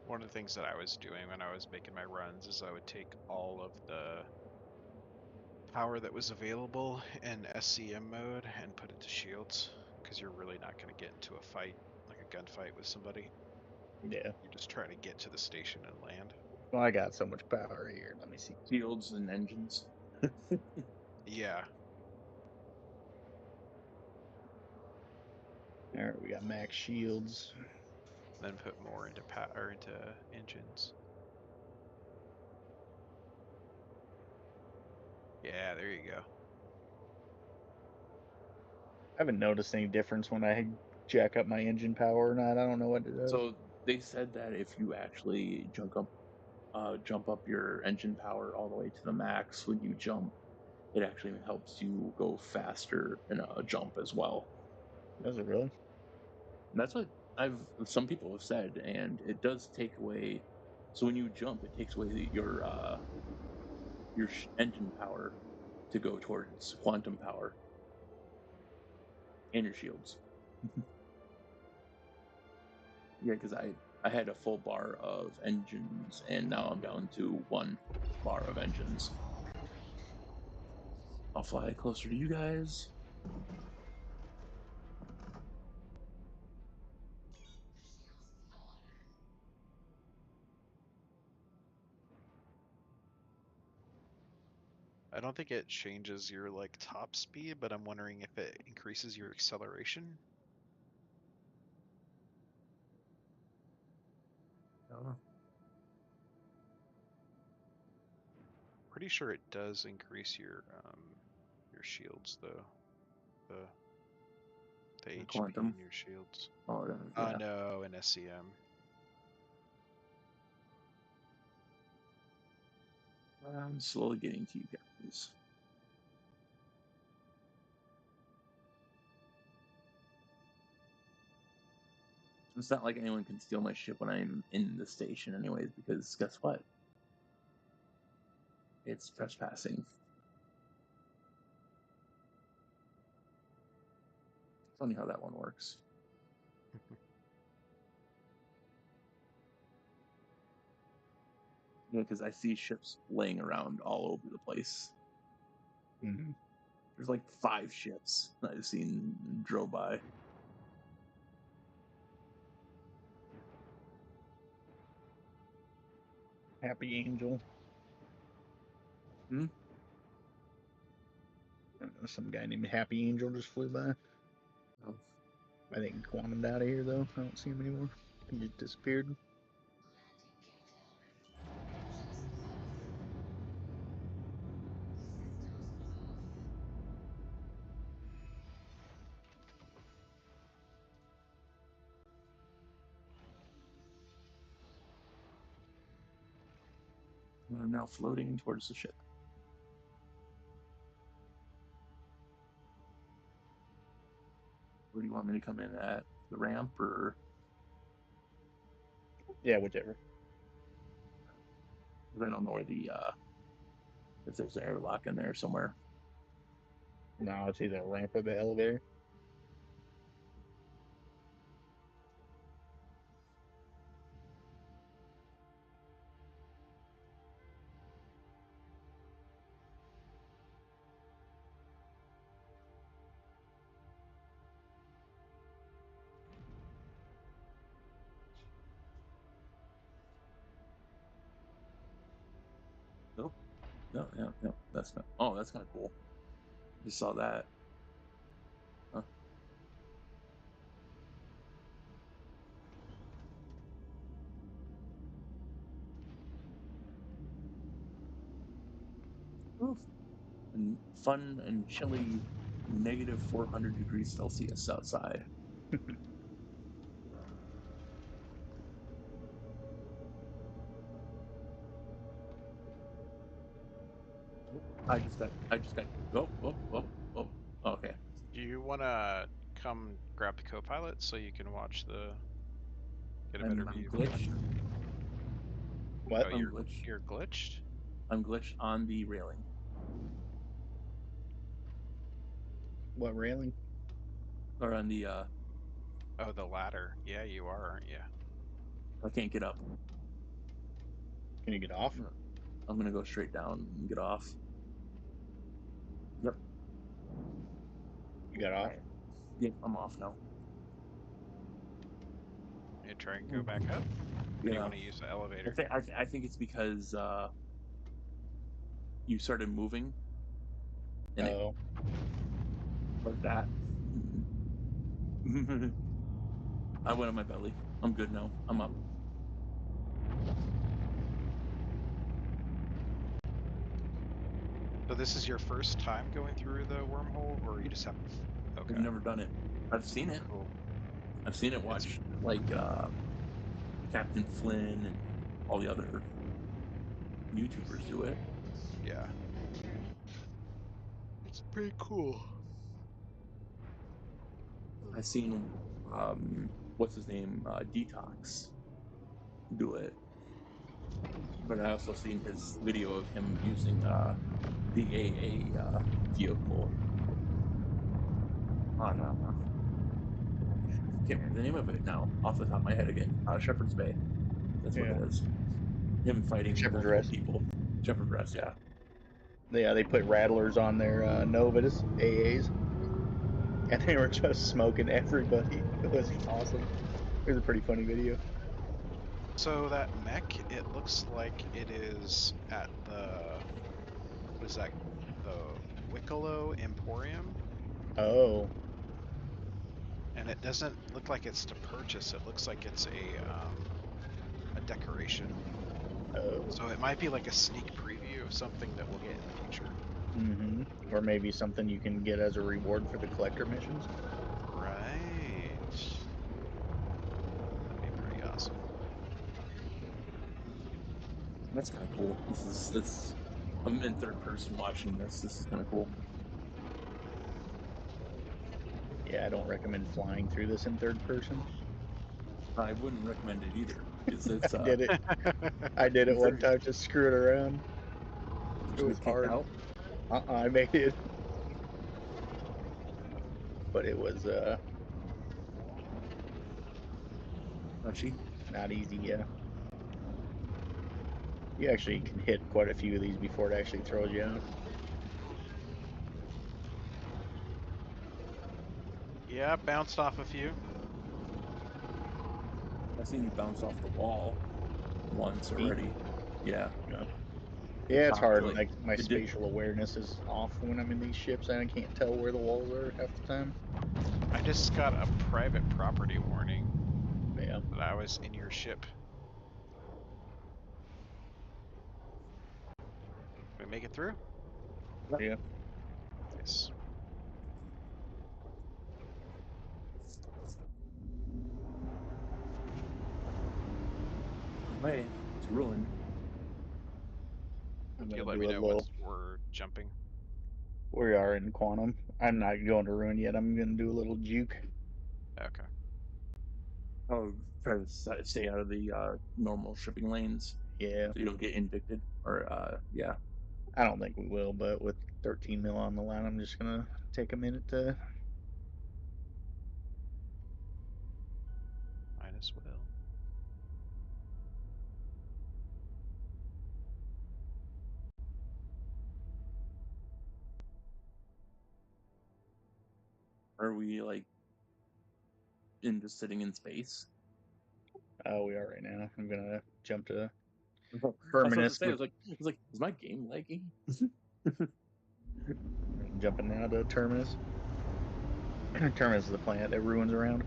Speaker 4: One of the things that I was doing when I was making my runs is I would take all of the power that was available in SCM mode and put it to shields, because you're really not going to get into a fight, like a gunfight with somebody.
Speaker 3: Yeah.
Speaker 4: You're just trying to get to the station and land.
Speaker 3: Well, I got so much power here. Let me see.
Speaker 1: Shields and engines.
Speaker 4: Yeah.
Speaker 3: All right, we got max shields.
Speaker 4: Then put more into power into engines. Yeah, there you go.
Speaker 3: I haven't noticed any difference when I jack up my engine power or not. I don't know what it does.
Speaker 1: So they said that if you actually jump up your engine power all the way to the max when you jump, it actually helps you go faster in a jump as well.
Speaker 3: Does it really?
Speaker 1: And that's what some people have said, and it does take away. So when you jump, it takes away your engine power to go towards quantum power and your shields. Yeah, because I had a full bar of engines, and now I'm down to one bar of engines. I'll fly closer to you guys.
Speaker 4: I don't think it changes your like top speed, but I'm wondering if it increases your acceleration.
Speaker 1: I don't know.
Speaker 4: Pretty sure it does increase your shields though. The HP
Speaker 1: Quantum.
Speaker 4: in your shields.
Speaker 1: Oh, yeah.
Speaker 4: No, in SCM.
Speaker 1: I'm slowly getting to you guys. It's not like anyone can steal my ship when I'm in the station, anyways, because guess what? It's trespassing. Funny how that one works. Yeah, because I see ships laying around all over the place.
Speaker 3: Mm-hmm.
Speaker 1: There's like 5 ships I've seen drove by.
Speaker 3: Happy Angel.
Speaker 1: Hmm?
Speaker 3: Some guy named Happy Angel just flew by.
Speaker 1: Oh.
Speaker 3: I think Quantum's out of here though. I don't see him anymore. He just disappeared.
Speaker 1: I'm now floating towards the ship. Where do you want me to come in at? The ramp or?
Speaker 3: Yeah, whichever.
Speaker 1: I don't know where if there's an airlock in there somewhere.
Speaker 3: No, it's either a ramp or the elevator.
Speaker 1: Nope. No. That's not. Oh, that's kind of cool. Just saw that. Huh. Oof. And fun and chilly, negative 400 degrees Celsius outside. I just got. Oh, oh, oh, oh. Okay.
Speaker 4: Do you want to come grab the co-pilot so you can watch get a better
Speaker 1: I'm
Speaker 4: view?
Speaker 1: glitched.
Speaker 3: What?
Speaker 4: Oh,
Speaker 1: I'm glitched.
Speaker 4: you're glitched.
Speaker 1: I'm glitched on the railing.
Speaker 3: What railing?
Speaker 1: Or on the.
Speaker 4: Oh, the ladder. Yeah, you are, aren't you?
Speaker 1: I can't get up.
Speaker 3: Can you get off?
Speaker 1: I'm gonna go straight down and get off. Yep.
Speaker 3: You got off?
Speaker 1: Yep. I'm off now.
Speaker 4: You try and go back up. Or do you
Speaker 1: Yeah.
Speaker 4: want to use the elevator?
Speaker 1: I think it's because you started moving. And it
Speaker 3: Oh,
Speaker 1: like that. I went on my belly. I'm good now. I'm up.
Speaker 4: So this is your first time going through the wormhole, or you just have? Okay.
Speaker 1: I've never done it. I've seen it.
Speaker 4: Cool.
Speaker 1: I've seen it watch like Captain Flynn and all the other YouTubers do it.
Speaker 4: Yeah. It's pretty cool.
Speaker 1: I've seen what's his name? Detox do it. But I also seen his video of him using the AA vehicle on can't remember the name of it now off the top of my head again. Shepherd's Bay. That's what
Speaker 3: yeah.
Speaker 1: it is. Him fighting
Speaker 3: Shepherd's
Speaker 1: multiple
Speaker 3: Rest.
Speaker 1: people. Shepherd's Rest, yeah.
Speaker 3: Yeah, they put rattlers on their Novas, AAs, and they were just smoking everybody. It was awesome. It was a pretty funny video.
Speaker 4: So that mech, it looks like it is at what is that? The Wicklow Emporium,
Speaker 3: Oh,
Speaker 4: and it doesn't look like it's to purchase. It looks like it's a decoration.
Speaker 3: oh.
Speaker 4: So it might be like a sneak preview of something that we'll get in the future.
Speaker 3: Mm-hmm. Or maybe something you can get as a reward for the collector missions.
Speaker 4: Right. That'd be pretty awesome.
Speaker 1: That's kind of cool. This. I'm in third person watching this. This is kind of cool.
Speaker 3: Yeah, I don't recommend flying through this in third person.
Speaker 1: I wouldn't recommend it either. It's
Speaker 3: I did it. I did it one time, just screwing around.
Speaker 1: Did
Speaker 3: It
Speaker 1: you
Speaker 3: was
Speaker 1: get kicked
Speaker 3: hard.
Speaker 1: out?
Speaker 3: I made it. But it was
Speaker 1: She?
Speaker 3: not easy, yeah. You actually can hit quite a few of these before it actually throws you out.
Speaker 4: Yeah, bounced off a few.
Speaker 1: I've seen you bounce off the wall once already. Yeah.
Speaker 3: Yeah, it's hard.
Speaker 1: Like,
Speaker 3: Like my
Speaker 1: it did.
Speaker 3: spatial awareness is off when I'm in these ships, and I can't tell where the walls are half the time.
Speaker 4: I just got a private property warning
Speaker 3: Yeah.
Speaker 4: that I was in your ship. Did we make it through?
Speaker 3: Yeah.
Speaker 4: Nice.
Speaker 1: Way it's ruined.
Speaker 3: I'm
Speaker 4: You
Speaker 3: gonna
Speaker 4: let
Speaker 3: do
Speaker 4: me
Speaker 3: a
Speaker 4: know
Speaker 3: little.
Speaker 4: once we're jumping.
Speaker 3: We are in quantum. I'm not going to ruin yet. I'm gonna do a little juke.
Speaker 4: Okay.
Speaker 1: Oh, try to stay out of the normal shipping lanes
Speaker 3: Yeah.
Speaker 1: so you don't get invicted. Or yeah.
Speaker 3: I don't think we will, but with 13 mil on the line, I'm just gonna take a minute to.
Speaker 4: Might as well.
Speaker 1: Are we like in just sitting in space?
Speaker 3: Oh, we are right now. I'm gonna jump to
Speaker 1: I was supposed to
Speaker 3: Terminus.
Speaker 1: say, I was like, is my game laggy?
Speaker 3: Jumping now to Terminus. Terminus is the planet that ruins around.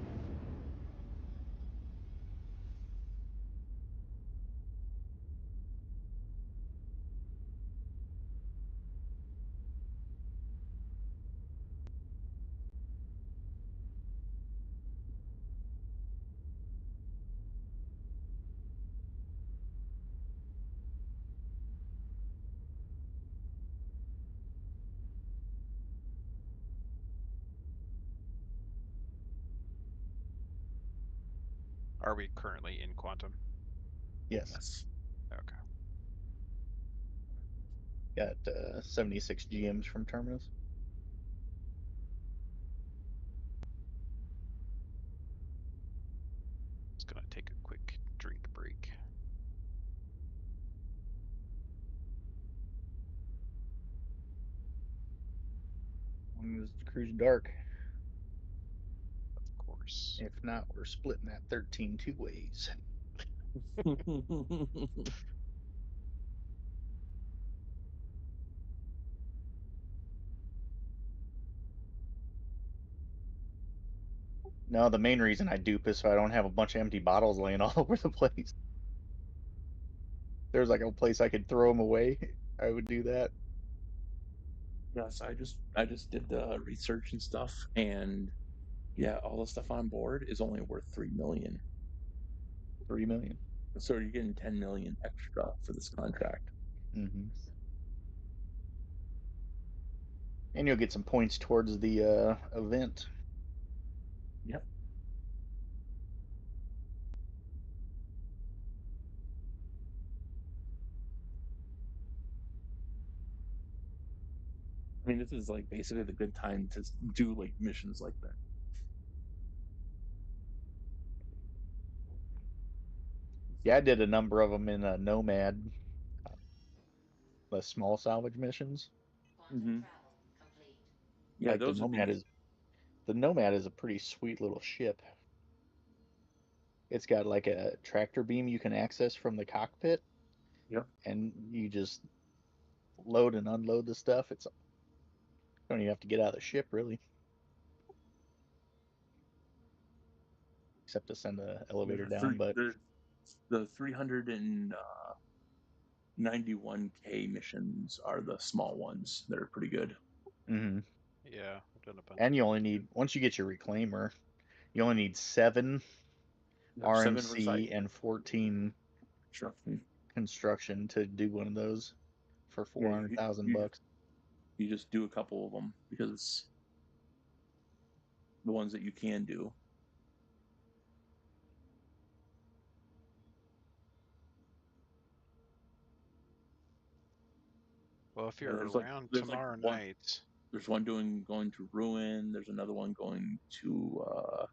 Speaker 4: Are we currently in quantum?
Speaker 3: Yes.
Speaker 1: Yes.
Speaker 4: Okay.
Speaker 3: Got 76 GMs from Terminus.
Speaker 4: Just gonna take a quick drink break.
Speaker 3: This cruise dark.
Speaker 4: Of course.
Speaker 3: If not, we're splitting that 13 two ways. No, the main reason I dupe is so I don't have a bunch of empty bottles laying all over the place. There's like a place I could throw them away. I would do that.
Speaker 1: Yes, I just did the research and stuff, and yeah, all the stuff on board is only worth 3 million.
Speaker 3: 3 million.
Speaker 1: So you're getting 10 million extra for this contract.
Speaker 3: Mm-hmm. And you'll get some points towards the event.
Speaker 1: Yep. I mean, this is like basically the good time to do like missions like that.
Speaker 3: Yeah, I did a number of them in Nomad, the small salvage missions.
Speaker 5: Quantum travel complete.
Speaker 1: Yeah,
Speaker 3: Like
Speaker 1: those would be.
Speaker 3: the Nomad is a pretty sweet little ship. It's got like a tractor beam you can access from the cockpit,
Speaker 1: Yep.
Speaker 3: and you just load and unload the stuff. You don't even have to get out of the ship really, except to send the elevator down. But
Speaker 1: The 391K missions are the small ones that are pretty good.
Speaker 3: mhm.
Speaker 4: Yeah, I've done a bunch.
Speaker 3: And you only need, once you get your reclaimer, you only need 7
Speaker 1: 7
Speaker 3: RMC and 14 construction to do one of those for
Speaker 1: Yeah,
Speaker 3: 400,000 bucks.
Speaker 1: you just do a couple of them because the ones that you can do.
Speaker 4: Well, if
Speaker 1: Yeah,
Speaker 4: you're around tomorrow night,
Speaker 1: there's one going to Ruin. There's another one going to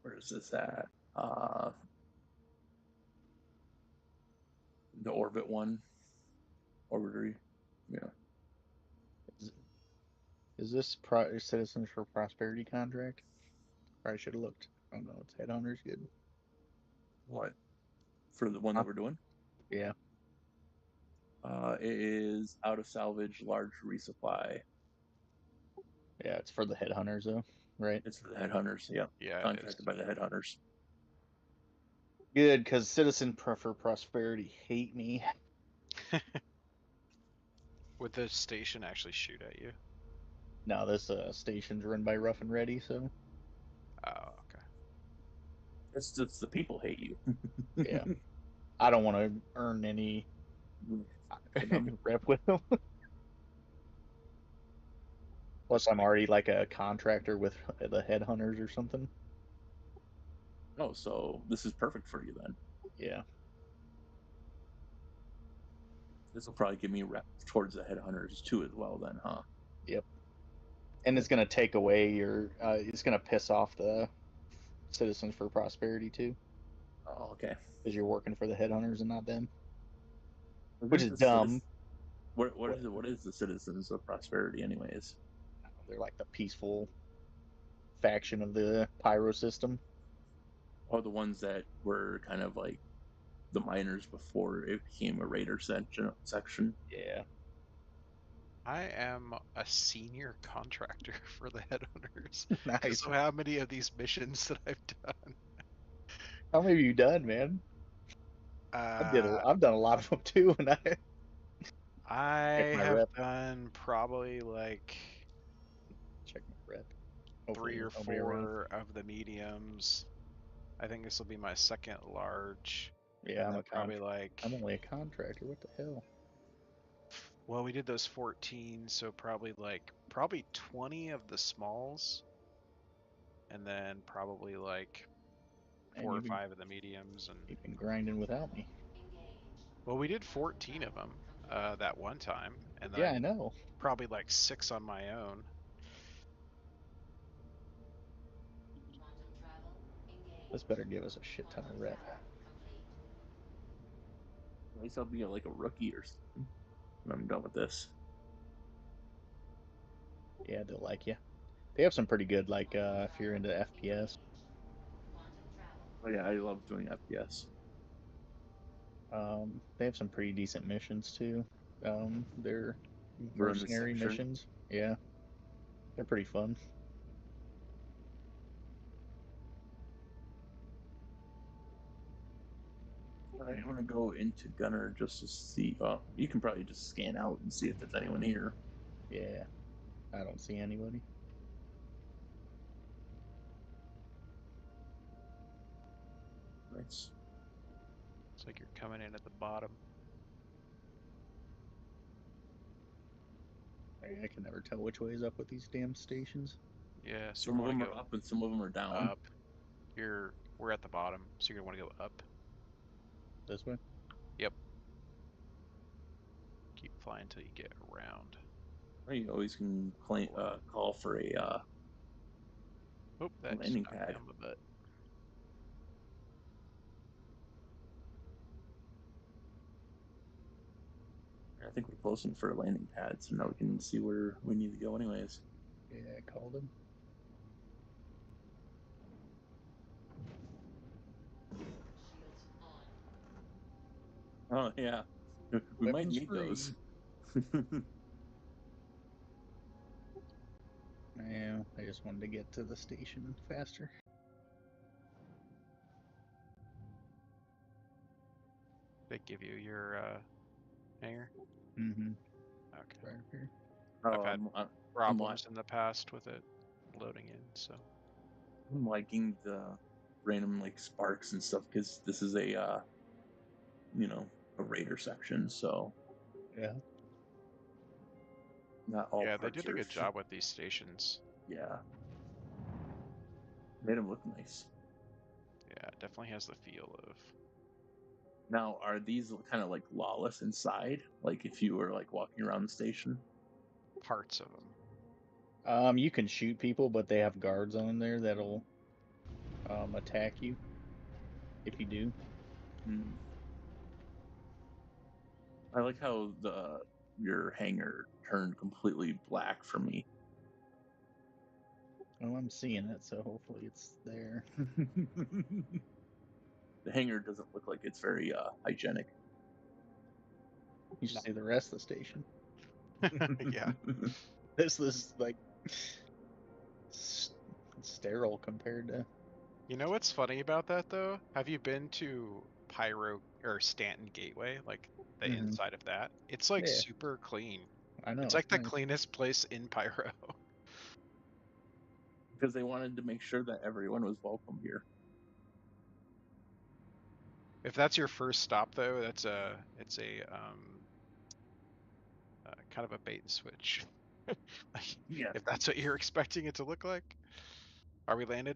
Speaker 1: where is this at? The Orbit one. Orbitery. Yeah.
Speaker 3: Is this Citizens for Prosperity contract? Probably should have looked. I don't know. It's Headhunter's good.
Speaker 1: What? For the one
Speaker 3: Huh?
Speaker 1: that we're doing?
Speaker 3: Yeah.
Speaker 1: It is out of salvage, large resupply.
Speaker 3: Yeah, it's for the Headhunters though, right?
Speaker 1: It's for the headhunters. Yeah.
Speaker 4: yeah,
Speaker 1: Contracted by the headhunters.
Speaker 3: Good, because Citizen for Prosperity hate me.
Speaker 4: Would the station actually shoot at you?
Speaker 3: No, this station's run by Rough and Ready, so
Speaker 4: Oh, okay.
Speaker 1: It's the people hate you.
Speaker 3: yeah. I don't want to earn any rep with them. Plus, I'm already like a contractor with the Headhunters or something.
Speaker 1: Oh, so this is perfect for you then.
Speaker 3: Yeah.
Speaker 1: This will probably give me a rep towards the headhunters too, as well. Then, huh?
Speaker 3: Yep. And it's gonna take away your. It's gonna piss off the Citizens for Prosperity too,
Speaker 1: Oh, okay.
Speaker 3: because you're working for the Headhunters and not them,
Speaker 1: What
Speaker 3: which is dumb.
Speaker 1: What is the Citizens of Prosperity, anyways?
Speaker 3: They're like the peaceful faction of the Pyro system.
Speaker 1: Oh, the ones that were kind of like the miners before it became a raider section.
Speaker 3: Yeah.
Speaker 4: I am a senior contractor for the headhunters.
Speaker 3: Nice.
Speaker 4: So how many of these missions that I've done?
Speaker 3: How many have you done, man? I've done a lot of them too, and
Speaker 4: I
Speaker 3: my
Speaker 4: have
Speaker 3: rep.
Speaker 4: done probably like
Speaker 3: Check my rep.
Speaker 4: 3 or 4 of the mediums. I think this will be my second large.
Speaker 3: Yeah,
Speaker 4: and probably like.
Speaker 3: I'm only a contractor. What the hell?
Speaker 4: Well, we did those 14, so probably 20 of the smalls. and then probably like
Speaker 3: And
Speaker 4: 4 or
Speaker 3: you've been,
Speaker 4: 5 of the mediums, and
Speaker 3: you've been grinding without me.
Speaker 4: well, we did 14 of them that one time, and then
Speaker 3: Yeah, I know.
Speaker 4: probably like 6 on my own.
Speaker 3: This better give us a shit ton of rep.
Speaker 1: At least I'll be like a rookie or something when I'm done with this.
Speaker 3: Yeah, they'll like you. They have some pretty good, like, if you're into FPS.
Speaker 1: Oh yeah, I love doing FPS.
Speaker 3: They have some pretty decent missions too. They're
Speaker 1: We're in the
Speaker 3: mercenary
Speaker 1: section.
Speaker 3: missions. Yeah, they're pretty fun.
Speaker 1: I want to go into Gunner just to see. You can probably just scan out and see if there's anyone here.
Speaker 3: Yeah, I don't see anybody.
Speaker 1: Nice.
Speaker 4: It's like you're coming in at the bottom.
Speaker 3: I can never tell which way is up with these damn stations.
Speaker 4: Yeah, so
Speaker 1: Some
Speaker 4: you
Speaker 1: of
Speaker 4: want
Speaker 1: them
Speaker 4: to
Speaker 1: are
Speaker 4: go
Speaker 1: up and some of them are down.
Speaker 4: up. We're at the bottom, so you're gonna want to go up.
Speaker 3: This way?
Speaker 4: Yep. Keep flying until you get around.
Speaker 1: Or you always can call for a
Speaker 4: Oh, that just
Speaker 1: landing
Speaker 4: knocked me
Speaker 1: pad.
Speaker 4: on my butt.
Speaker 1: I think we're close enough for a landing pad, so now we can see where we need to go anyways.
Speaker 3: Yeah, I called him.
Speaker 1: Oh yeah, we might
Speaker 3: Weapons
Speaker 1: need those.
Speaker 3: Yeah, I just wanted to get to the station faster.
Speaker 4: They give you your hanger.
Speaker 3: Mm-hmm.
Speaker 4: Okay.
Speaker 3: Right up here.
Speaker 1: Oh,
Speaker 4: I've had
Speaker 1: I'm
Speaker 4: problems in the past with it loading in, so
Speaker 1: I'm liking the random like sparks and stuff because this is a a raider section, so
Speaker 3: Yeah.
Speaker 1: not all
Speaker 4: yeah, they
Speaker 1: parts
Speaker 4: did a
Speaker 1: are.
Speaker 4: good job with these stations.
Speaker 1: Yeah, made them look nice.
Speaker 4: Yeah, it definitely has the feel of.
Speaker 1: Now, are these kind of like lawless inside? Like if you were like walking around the station?
Speaker 4: Parts of them.
Speaker 3: You can shoot people, but they have guards on there that'll attack you if you do.
Speaker 1: Hmm. I like how your hangar turned completely black for me.
Speaker 3: Well, I'm seeing it, so hopefully it's there.
Speaker 1: The hangar doesn't look like it's very hygienic.
Speaker 3: You should see the rest of the station.
Speaker 4: Yeah.
Speaker 3: This is like sterile compared to.
Speaker 4: You know what's funny about that though? Have you been to Pyro or Stanton Gateway, like the inside of that? It's like
Speaker 3: Yeah,
Speaker 4: super clean.
Speaker 3: I know.
Speaker 4: It's like
Speaker 3: It's
Speaker 4: the
Speaker 3: nice.
Speaker 4: cleanest place in Pyro.
Speaker 1: Because they wanted to make sure that everyone was welcome here.
Speaker 4: If that's your first stop though, it's a kind of a bait and switch. Like,
Speaker 1: Yeah.
Speaker 4: if that's what you're expecting it to look like. Are we landed?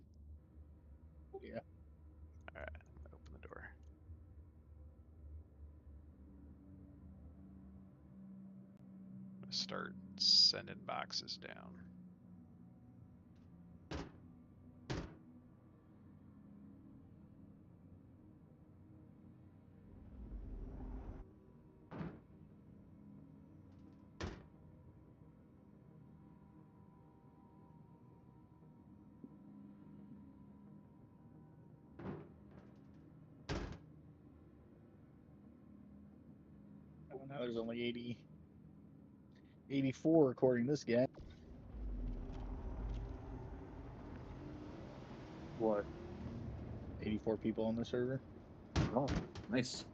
Speaker 3: Yeah.
Speaker 4: All right, I'm gonna open the door. I'm gonna start sending boxes down.
Speaker 3: Oh, now there's only 84 according to this guy.
Speaker 1: What?
Speaker 3: 84 people on the server.
Speaker 1: Oh, nice.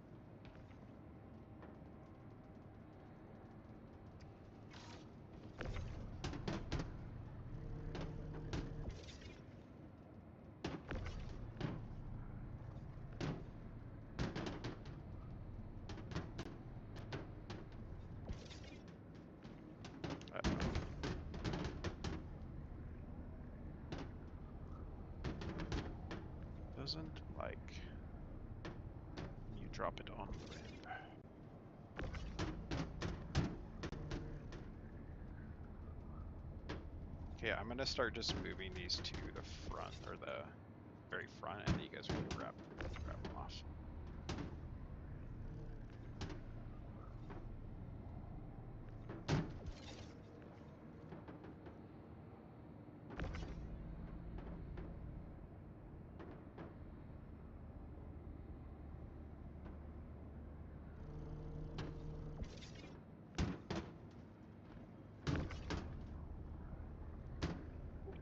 Speaker 4: doesn't like when you drop it on the ramp. Okay, I'm gonna start just moving these to the front, or the very front, and you guys can grab them off.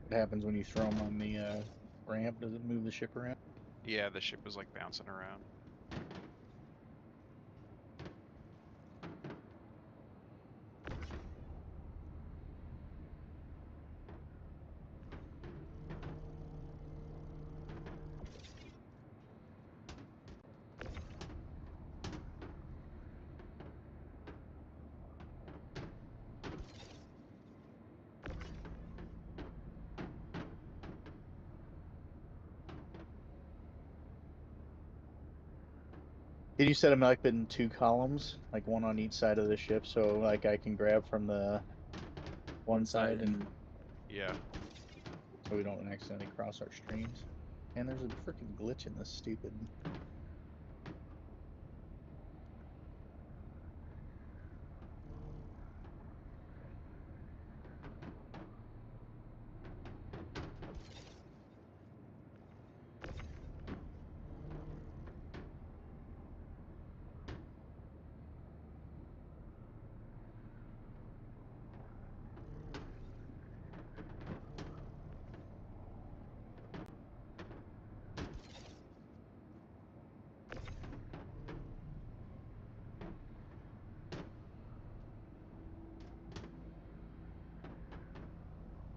Speaker 3: What happens when you throw them on the ramp? Does it move the ship around?
Speaker 4: Yeah, the ship was like bouncing around.
Speaker 3: Did you set them like in 2 columns, like one on each side of the ship, so like I can grab from the one side and
Speaker 4: Yeah.
Speaker 3: so we don't accidentally cross our streams? And there's a freaking glitch in this stupid.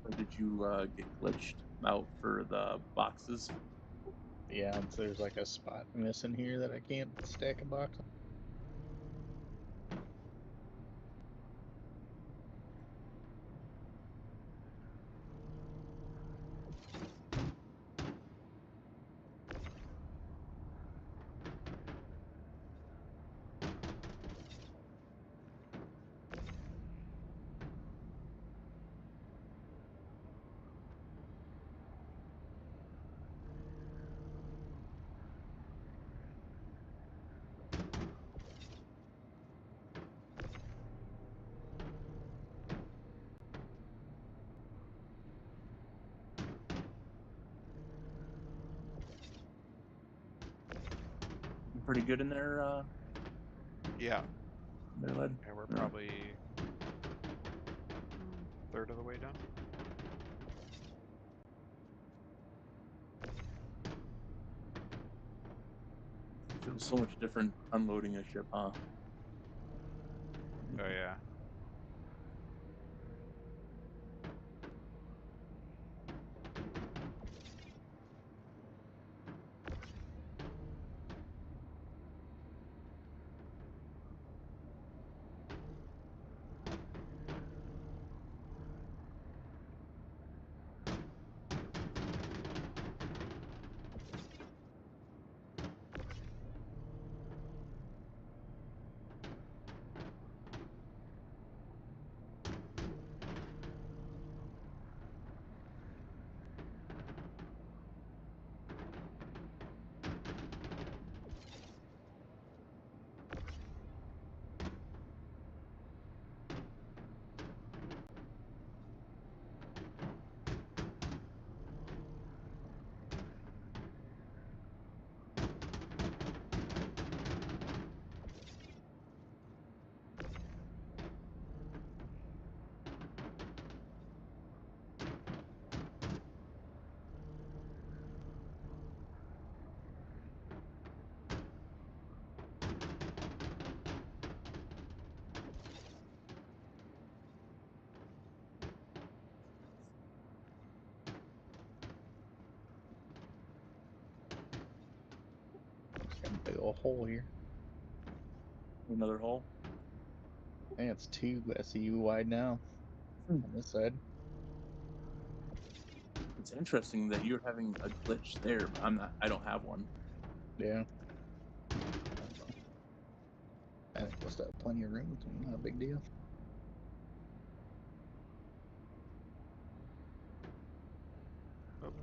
Speaker 1: Or did you get glitched out for the boxes?
Speaker 3: Yeah, there's like a spot missing here that I can't stack a box on.
Speaker 1: Pretty good in there,
Speaker 4: Yeah.
Speaker 1: there, lad?
Speaker 4: And we're probably third of the way done.
Speaker 1: Feels so much different unloading a ship, huh?
Speaker 4: Oh yeah.
Speaker 3: Just got a big old hole here.
Speaker 1: Another hole.
Speaker 3: I think it's 2 SEU wide now on this side.
Speaker 1: It's interesting that you're having a glitch there, but I'm not. I don't have one.
Speaker 3: Yeah. I think we'll still have plenty of room. It's not a big deal.
Speaker 4: Oh.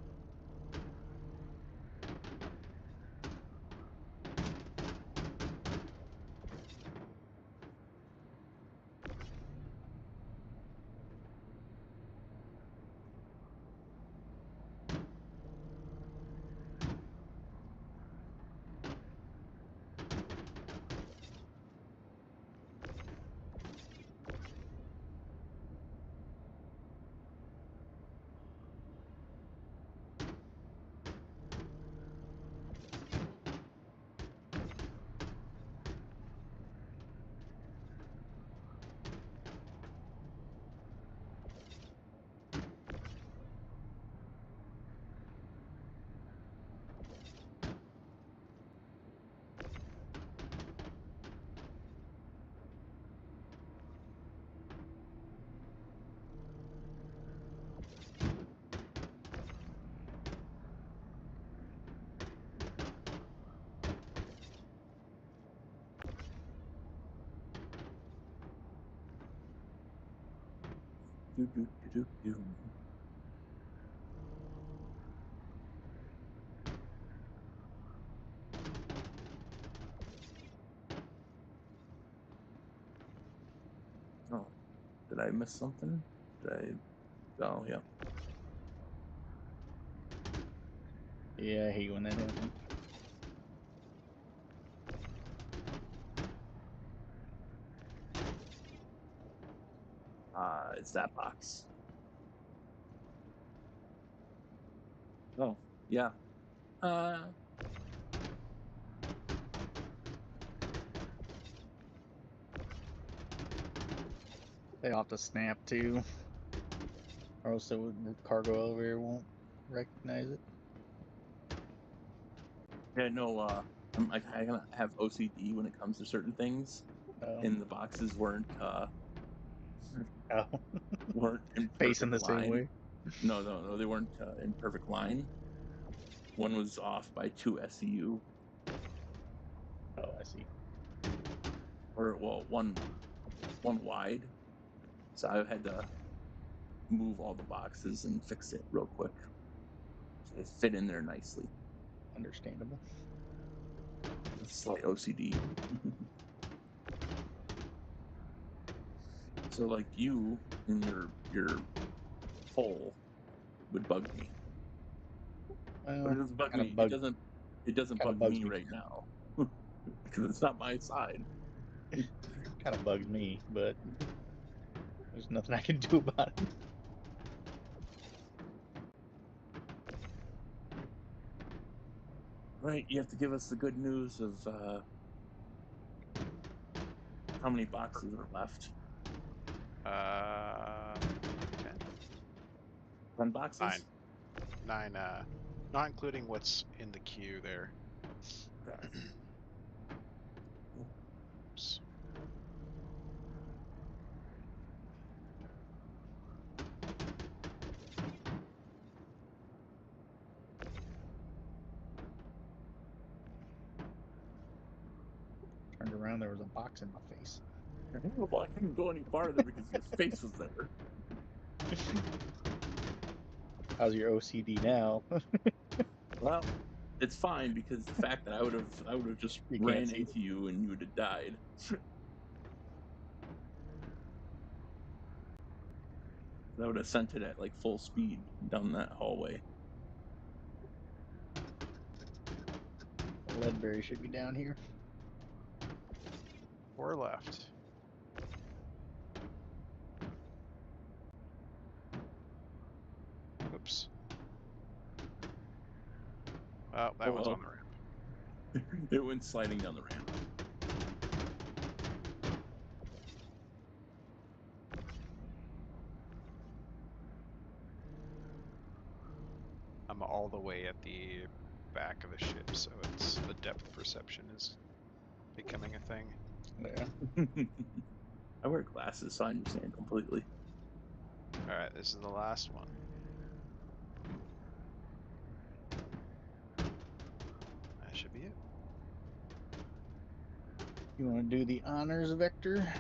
Speaker 1: Do. Oh, did I miss something? Did I? Oh, yeah.
Speaker 3: Yeah, I hate when that happens.
Speaker 1: It's that box. Oh, yeah.
Speaker 3: They all have to snap too, or else the cargo elevator won't recognize it.
Speaker 1: Yeah, no. I kind of have OCD when it comes to certain things, and the boxes weren't
Speaker 3: Oh,
Speaker 1: in
Speaker 3: facing
Speaker 1: perfect
Speaker 3: the same
Speaker 1: line.
Speaker 3: way.
Speaker 1: No, they weren't in perfect line. One was off by 2 SEU,
Speaker 3: Oh, I see.
Speaker 1: or well, one wide. So I had to move all the boxes and fix it real quick. So they fit in there nicely.
Speaker 3: Understandable.
Speaker 1: Slight OCD. So like you in your hole would bug me. But it
Speaker 3: Well,
Speaker 1: doesn't bug
Speaker 3: kind
Speaker 1: me.
Speaker 3: of bug,
Speaker 1: It doesn't
Speaker 3: kind of
Speaker 1: bug
Speaker 3: bugs
Speaker 1: me
Speaker 3: me.
Speaker 1: right now. Because it's not my side.
Speaker 3: Kind of bugs me, but there's nothing I can do about it.
Speaker 1: Right, you have to give us the good news of how many boxes are left.
Speaker 4: 10?
Speaker 1: 10 boxes?
Speaker 4: 9. Not including what's in the queue there.
Speaker 1: Okay.
Speaker 4: Oops.
Speaker 3: Turned around, there was a box in my face.
Speaker 1: Well, I couldn't go any farther because your face was there.
Speaker 3: How's your OCD now?
Speaker 1: Well, it's fine because the fact that I would have just
Speaker 3: You can't
Speaker 1: ran
Speaker 3: see it.
Speaker 1: into you and you would have died. I would have sent it at like full speed down that hallway.
Speaker 3: Leadberry should be down here.
Speaker 4: 4 left. Oops. Oh, that one's on the ramp.
Speaker 1: It went sliding down the ramp.
Speaker 4: I'm all the way at the back of the ship, so it's the depth perception is becoming a thing.
Speaker 3: Yeah.
Speaker 1: I wear glasses, so I understand completely.
Speaker 4: Alright, this is the last one. should be it.
Speaker 3: You want to do the honors vector?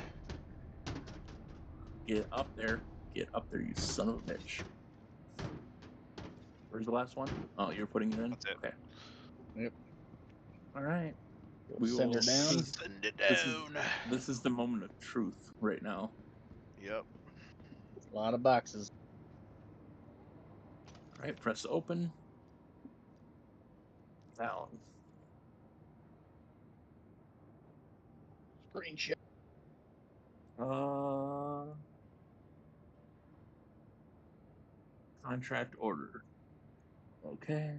Speaker 1: Get up there. Get up there, you son of a bitch. Where's the last one? Oh, you're putting it in?
Speaker 4: That's it.
Speaker 1: Okay.
Speaker 3: Yep.
Speaker 1: All right.
Speaker 3: We'll send her down.
Speaker 4: Send it
Speaker 1: This is-
Speaker 4: down.
Speaker 1: This is the moment of truth right now.
Speaker 4: Yep.
Speaker 3: A lot of boxes.
Speaker 1: All right, press open. Down.
Speaker 3: Screenshot.
Speaker 1: Contract order. Okay.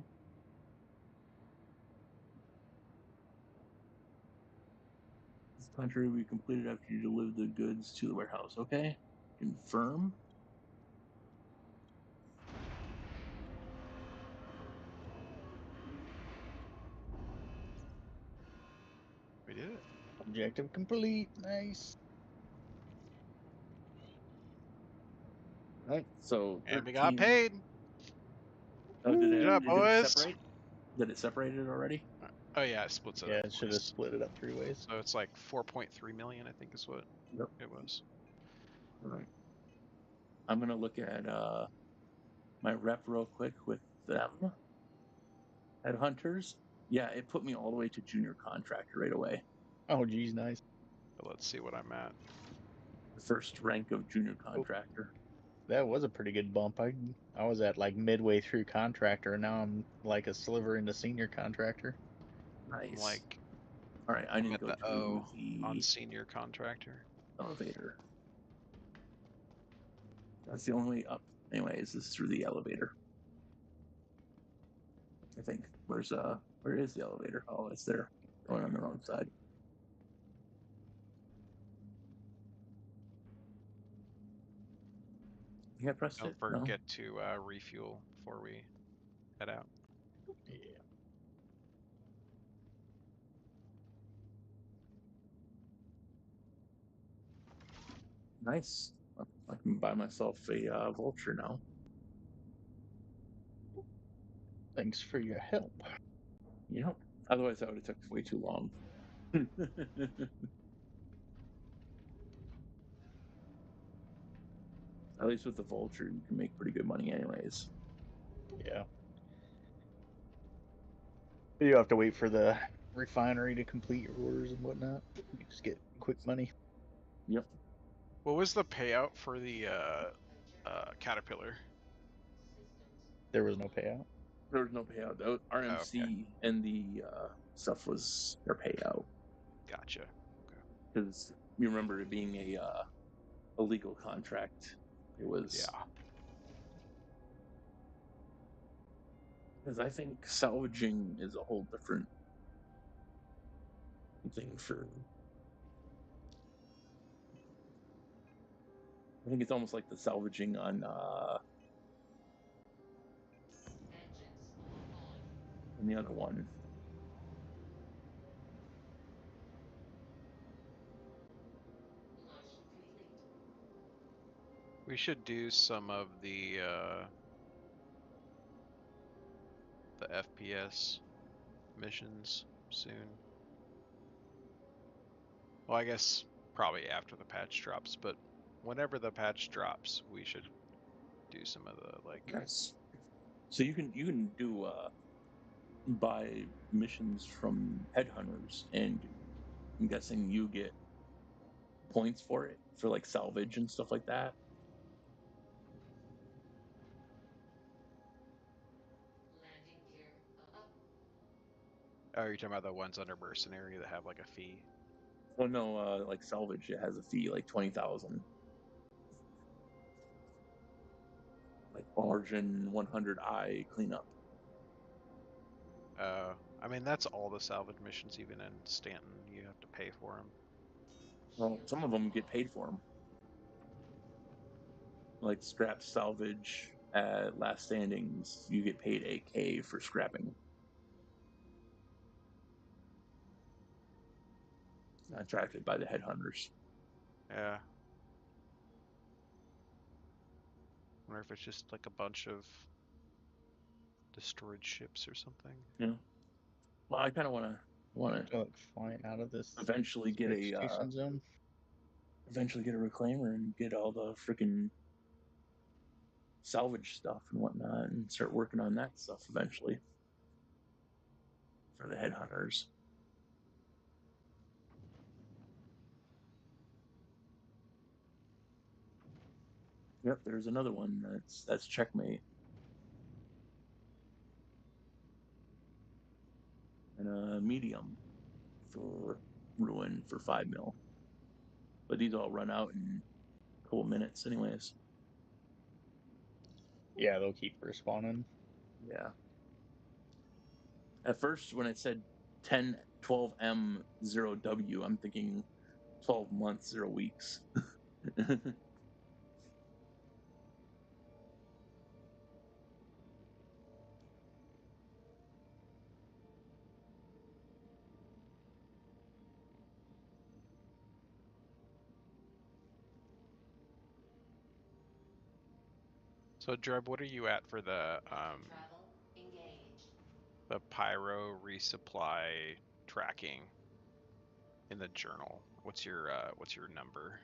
Speaker 1: This contract will be completed after you deliver the goods to the warehouse. Okay. Confirm.
Speaker 4: We did it.
Speaker 3: Objective complete. Nice.
Speaker 1: All right. So
Speaker 4: And we got
Speaker 1: 13
Speaker 4: paid.
Speaker 1: Oh, did
Speaker 4: Good job,
Speaker 1: it
Speaker 4: boys.
Speaker 1: separate? Did it separate it already?
Speaker 4: Oh yeah, it splits it
Speaker 3: Yeah,
Speaker 4: up.
Speaker 3: it should have split it up 3 ways.
Speaker 4: So it's like 4.3 million, I think is what
Speaker 1: Yep.
Speaker 4: it was.
Speaker 1: All right. I'm gonna look at my rep real quick with them. Headhunters. Yeah, it put me all the way to junior contractor right away.
Speaker 3: Oh, geez, nice.
Speaker 4: But let's see what I'm at.
Speaker 1: The first rank of junior contractor.
Speaker 3: That was a pretty good bump. I was at like midway through contractor, and now I'm like a sliver into senior contractor.
Speaker 1: Nice.
Speaker 4: I'm like,
Speaker 1: all right, I
Speaker 4: I'm
Speaker 1: need to
Speaker 4: at
Speaker 1: go
Speaker 4: the
Speaker 1: to
Speaker 4: O
Speaker 1: the
Speaker 4: on senior contractor.
Speaker 1: elevator. That's the only way up. Anyways, this is through the elevator. I think. Where is the elevator? Oh, it's there. Going on the wrong side. Yeah, pressed
Speaker 4: Don't
Speaker 1: it. No.
Speaker 4: forget to refuel before we head out.
Speaker 3: Yeah.
Speaker 1: Nice. I can buy myself a vulture now.
Speaker 3: Thanks for your help.
Speaker 1: Yep. Otherwise, that would have took way too long. At least with the vulture, you can make pretty good money, anyways.
Speaker 3: Yeah. You have to wait for the refinery to complete your orders and whatnot. You just get quick money.
Speaker 1: Yep.
Speaker 4: What was the payout for the Caterpillar?
Speaker 3: There was no payout.
Speaker 1: There was no payout. The RMC and the stuff was their payout.
Speaker 4: Gotcha.
Speaker 1: Because you remember it being a legal contract. It was.
Speaker 4: Yeah.
Speaker 1: Because I think salvaging is a whole different thing for. I think it's almost like the salvaging on the other one.
Speaker 4: We should do some of the FPS missions soon. Well, I guess probably after the patch drops, but whenever the patch drops, we should do some of the like.
Speaker 1: Yes. So you can do buy missions from headhunters, and I'm guessing you get points for it for like salvage and stuff like that.
Speaker 4: Oh, you're talking about the ones under mercenary that have like a fee?
Speaker 1: Well, no, like salvage, it has a fee like 20,000. Like Origin 100i cleanup.
Speaker 4: I mean, that's all the salvage missions, even in Stanton. You have to pay for them.
Speaker 1: Well, some of them get paid for them. Like scrap salvage at Last Standings, you get paid 8K for scrapping. Contracted by the headhunters.
Speaker 4: Yeah. Wonder if it's just like a bunch of destroyed ships or something.
Speaker 1: Yeah. Well, I kind of want to
Speaker 3: Like flying out of this
Speaker 1: eventually get a
Speaker 3: execution zone.
Speaker 1: reclaimer and get all the freaking salvage stuff and whatnot, and start working on that stuff eventually for the headhunters. Yep, there's another one that's checkmate. And a medium for ruin for 5 mil. But these all run out in a couple minutes anyways.
Speaker 3: Yeah, they'll keep respawning.
Speaker 1: Yeah. At first when it said 12M 0W, I'm thinking 12 months, 0 weeks.
Speaker 4: So Dreb, what are you at for the
Speaker 5: Travel engaged.
Speaker 4: pyro resupply tracking in the journal? What's your number?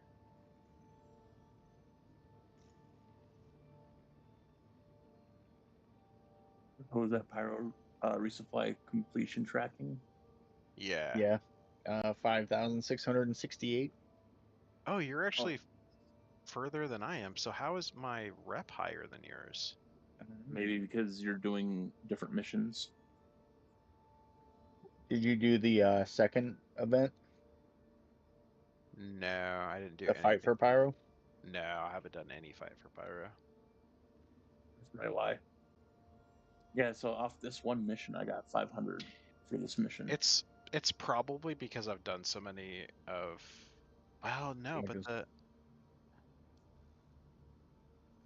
Speaker 1: What was that pyro resupply completion tracking?
Speaker 4: Yeah.
Speaker 3: Yeah. 5,668.
Speaker 4: Oh, you're actually further than I am. So how is my rep higher than yours?
Speaker 1: Maybe because you're doing different missions.
Speaker 3: Did you do the second event,
Speaker 4: No, I didn't do
Speaker 3: the
Speaker 4: anything.
Speaker 3: fight for pyro?
Speaker 4: No, I haven't done any fight for pyro.
Speaker 1: That's probably why. Yeah, so off this one mission, I got 500 for this mission.
Speaker 4: It's probably because I've done so many of. Well, no, but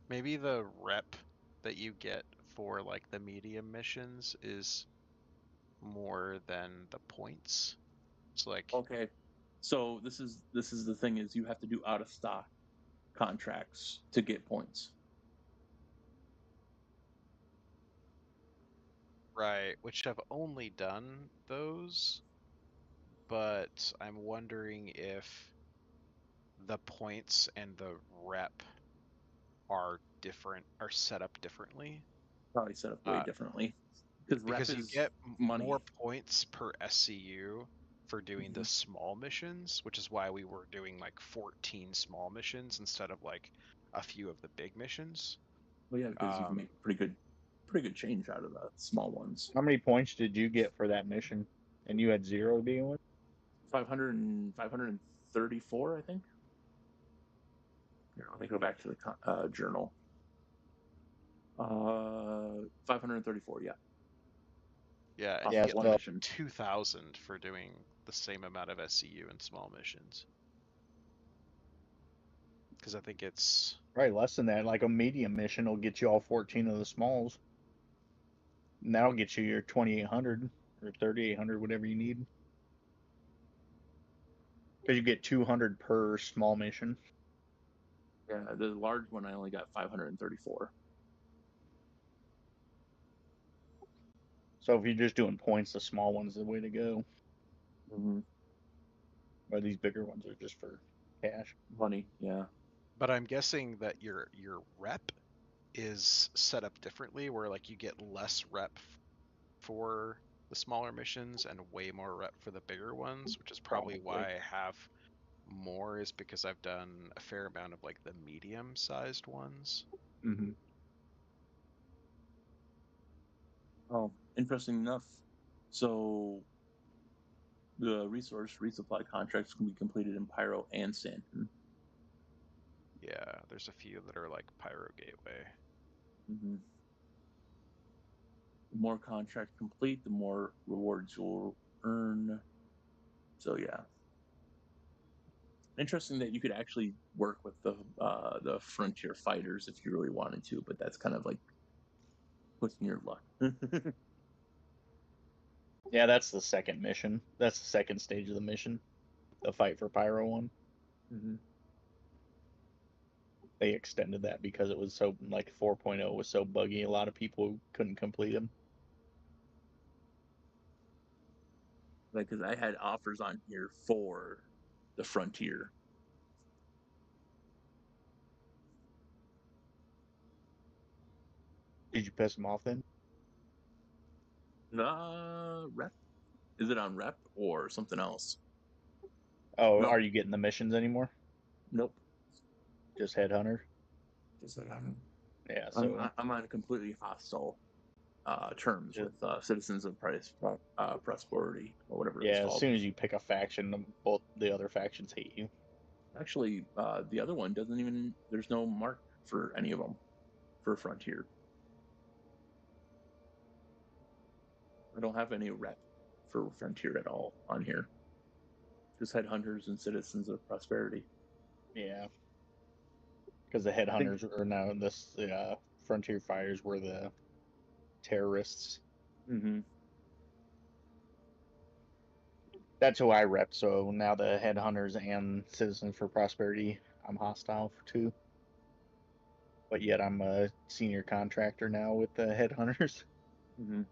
Speaker 4: maybe the rep that you get for like the medium missions is more than the points. It's like
Speaker 1: Okay, so this is the thing is you have to do out of stock contracts to get points.
Speaker 4: right, which I've only done those, but I'm wondering if the points and the rep are set up differently.
Speaker 1: Probably set up way differently because rep
Speaker 4: Because you
Speaker 1: is
Speaker 4: get
Speaker 1: money.
Speaker 4: more points per SCU for doing the
Speaker 1: Mhm.
Speaker 4: small missions, which is why we were doing like 14 small missions instead of like a few of the big missions.
Speaker 1: Well, yeah, because you can make pretty good change out of the small ones.
Speaker 3: How many points did you get for that mission? And you had 0 to begin with?
Speaker 1: 534, I think. Here, let me go back to the journal. 534, yeah.
Speaker 4: Yeah, and
Speaker 1: Off
Speaker 4: you
Speaker 3: Yeah,
Speaker 1: that
Speaker 4: get
Speaker 1: one
Speaker 4: like
Speaker 3: so
Speaker 1: mission.
Speaker 4: 2,000 for doing the same amount of SCU in small missions. Because I think it's
Speaker 3: probably less than that. Like a medium mission will get you all 14 of the smalls. And that'll get you your 2,800 or 3,800, whatever you need. Because you get 200 per small mission.
Speaker 1: Yeah, the large one I only got 534.
Speaker 3: So if you're just doing points, the small one's the way to go.
Speaker 1: Mm-hmm.
Speaker 3: Or these bigger ones are just for cash.
Speaker 1: Money, yeah.
Speaker 4: but I'm guessing that your rep is set up differently where like you get less rep for the smaller missions and way more rep for the bigger ones, which is probably why I have more, is because I've done a fair amount of like the medium sized ones.
Speaker 3: Mm-hmm.
Speaker 1: Oh, interesting enough. So the resource resupply contracts can be completed in Pyro and Stanton.
Speaker 4: Yeah, there's a few that are like Pyro Gateway.
Speaker 1: Mm-hmm. The more contracts complete, the more rewards you'll earn. So yeah, interesting that you could actually work with the frontier fighters if you really wanted to, but that's kind of like pushing your luck.
Speaker 3: Yeah, that's the second mission. That's the second stage of the mission. The fight for Pyro one.
Speaker 1: Mm-hmm.
Speaker 3: They extended that because it was so, like 4.0 was so buggy, a lot of people couldn't complete them.
Speaker 1: because I had offers on here for the Frontier.
Speaker 3: Did you piss them off then?
Speaker 1: Rep? Is it on Rep or something else?
Speaker 3: Oh,
Speaker 1: No.
Speaker 3: are you getting the missions anymore?
Speaker 1: Nope.
Speaker 3: Just Headhunter?
Speaker 1: Just that I'm.
Speaker 3: Yeah, so
Speaker 1: I'm on completely hostile terms
Speaker 3: Just-
Speaker 1: with Citizens of Prosperity or whatever it's
Speaker 3: yeah, as
Speaker 1: called.
Speaker 3: soon as you pick a faction, both the other factions hate you.
Speaker 1: Actually, the other one doesn't even. There's no mark for any of them for Frontier. I don't have any rep for Frontier at all on here. Just Headhunters and Citizens of Prosperity.
Speaker 3: Yeah. Because the Headhunters are now the Frontier Fighters were the terrorists.
Speaker 1: Mm-hmm.
Speaker 3: That's who I rep, so now the Headhunters and Citizens for Prosperity, I'm hostile for too. But yet I'm a senior contractor now with the Headhunters.
Speaker 1: Mm-hmm.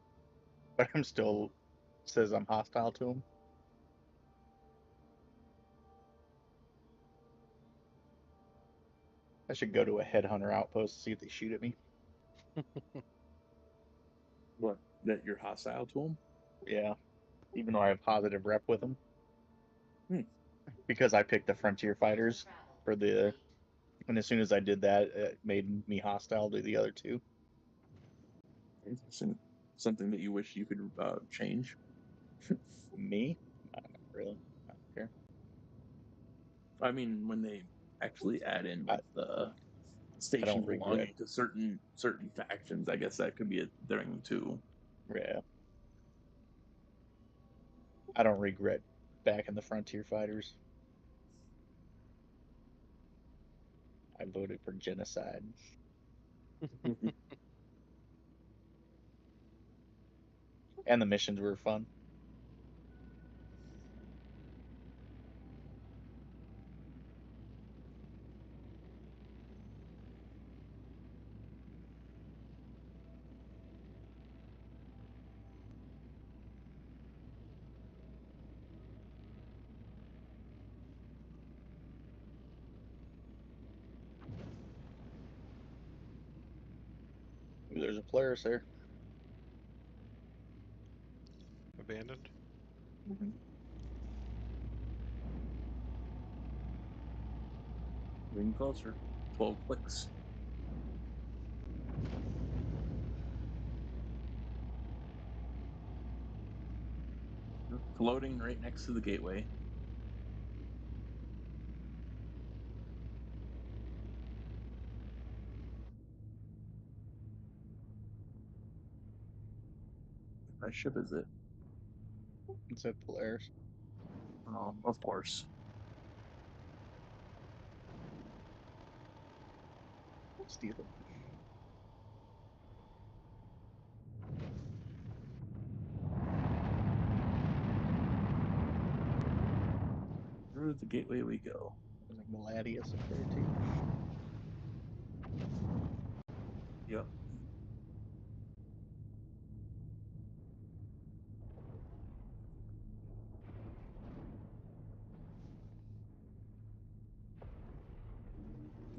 Speaker 3: But I'm still says I'm hostile to them. I should go to a Headhunter outpost to see if they shoot at me.
Speaker 1: What? That you're hostile to them?
Speaker 3: Yeah, even though I have positive rep with them.
Speaker 1: Hmm.
Speaker 3: Because I picked the Frontier Fighters for the... And as soon as I did that, it made me hostile to the other two.
Speaker 1: Interesting. Something that you wish you could change?
Speaker 3: Me? Not really. I don't care.
Speaker 1: I mean, when they actually add in like the stations belonging
Speaker 3: regret.
Speaker 1: to certain factions, I guess that could be a thing too.
Speaker 3: Yeah. I don't regret backing the Frontier Fighters. I voted for genocide. And the missions were fun. Ooh, there's a Polaris there.
Speaker 4: Abandoned.
Speaker 1: Mm-hmm. Getting closer. 12 clicks. Floating right next to the gateway. What ship is it?
Speaker 3: It said Polaris.
Speaker 1: Oh, of course.
Speaker 3: Steal it.
Speaker 1: Through the gateway we go.
Speaker 3: There's a Gladius up there too.
Speaker 1: Yep.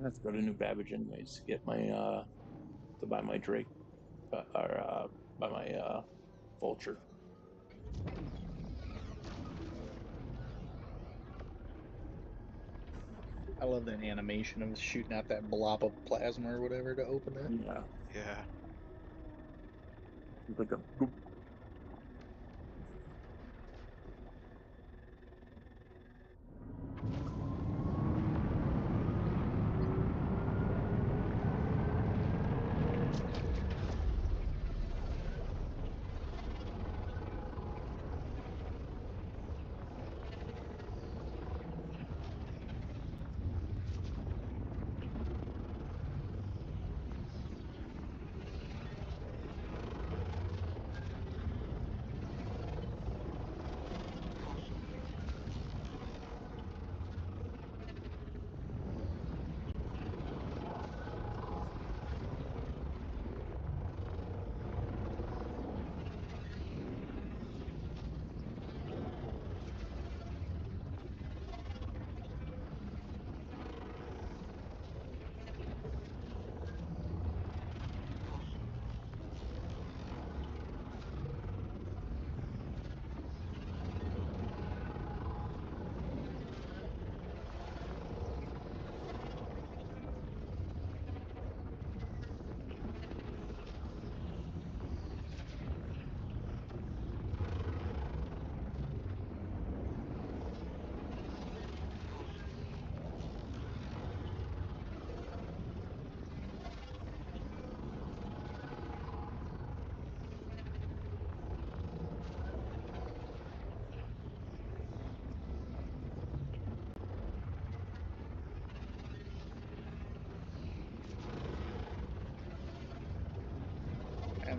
Speaker 1: I have to go to New Babbage anyways to get my to buy my Drake or buy my Vulture.
Speaker 3: I love that animation of shooting out that blob of plasma or whatever to open that.
Speaker 1: Yeah.
Speaker 4: Yeah.
Speaker 1: It's like a boop.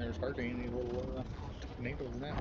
Speaker 3: there's hardly any little tornadoes now.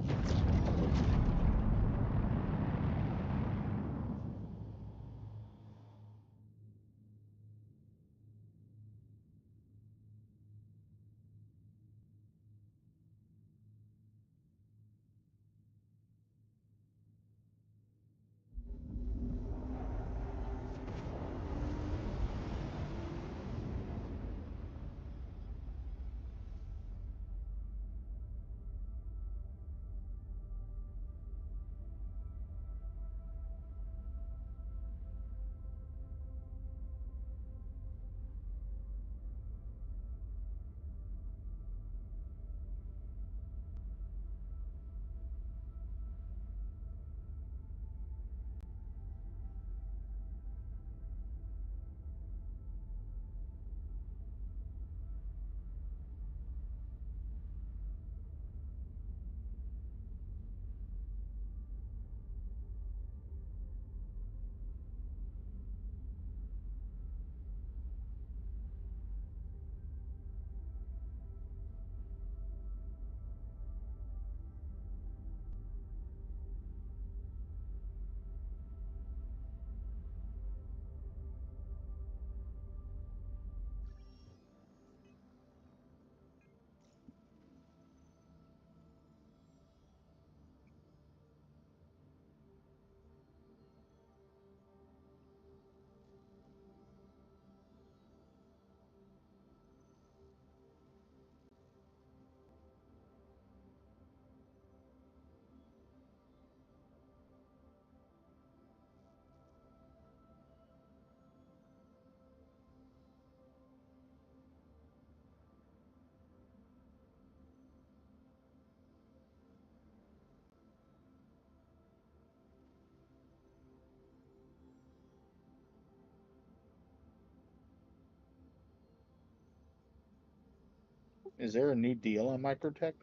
Speaker 3: Is there a new deal on Microtech?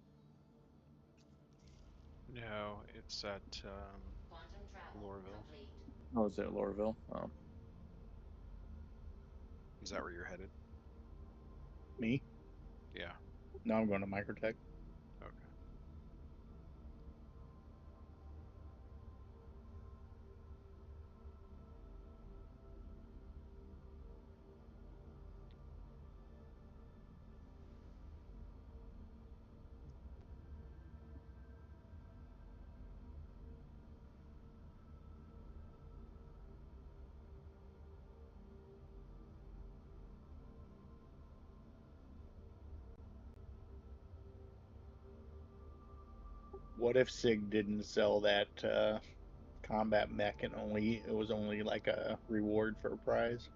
Speaker 4: No, it's at
Speaker 5: Quantum travel
Speaker 4: Lorville.
Speaker 5: complete.
Speaker 1: Oh, is it Lorville? Oh,
Speaker 4: Is that where you're headed?
Speaker 3: Me?
Speaker 4: Yeah.
Speaker 3: No, I'm going to Microtech.
Speaker 4: Okay.
Speaker 3: What if Sig didn't sell that combat mech and it was only like a reward for a prize?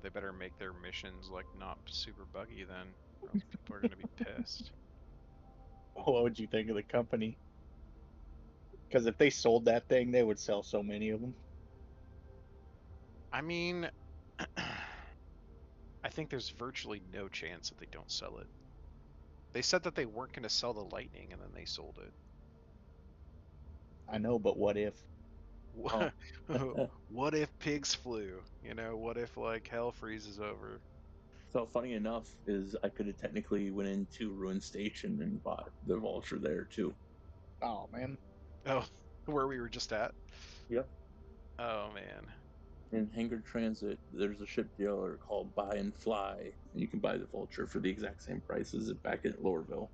Speaker 4: They better make their missions like not super buggy then, or else people are gonna be pissed.
Speaker 3: What would you think of the company? Because if they sold that thing, they would sell so many of them.
Speaker 4: I mean, I think there's virtually no chance that they don't sell it. They said that they weren't gonna sell the Lightning, and then they sold it.
Speaker 3: I know, but what if?
Speaker 1: oh.
Speaker 4: What if pigs flew? You know, what if like hell freezes over?
Speaker 1: So funny enough is I could have technically went into Ruin Station and bought the Vulture there too.
Speaker 3: Oh man,
Speaker 4: Oh, where we were just at?
Speaker 1: Yep.
Speaker 4: Oh man.
Speaker 1: In Hangar Transit, there's a ship dealer called Buy and Fly, and you can buy the Vulture for the exact same price as it back at Lorville.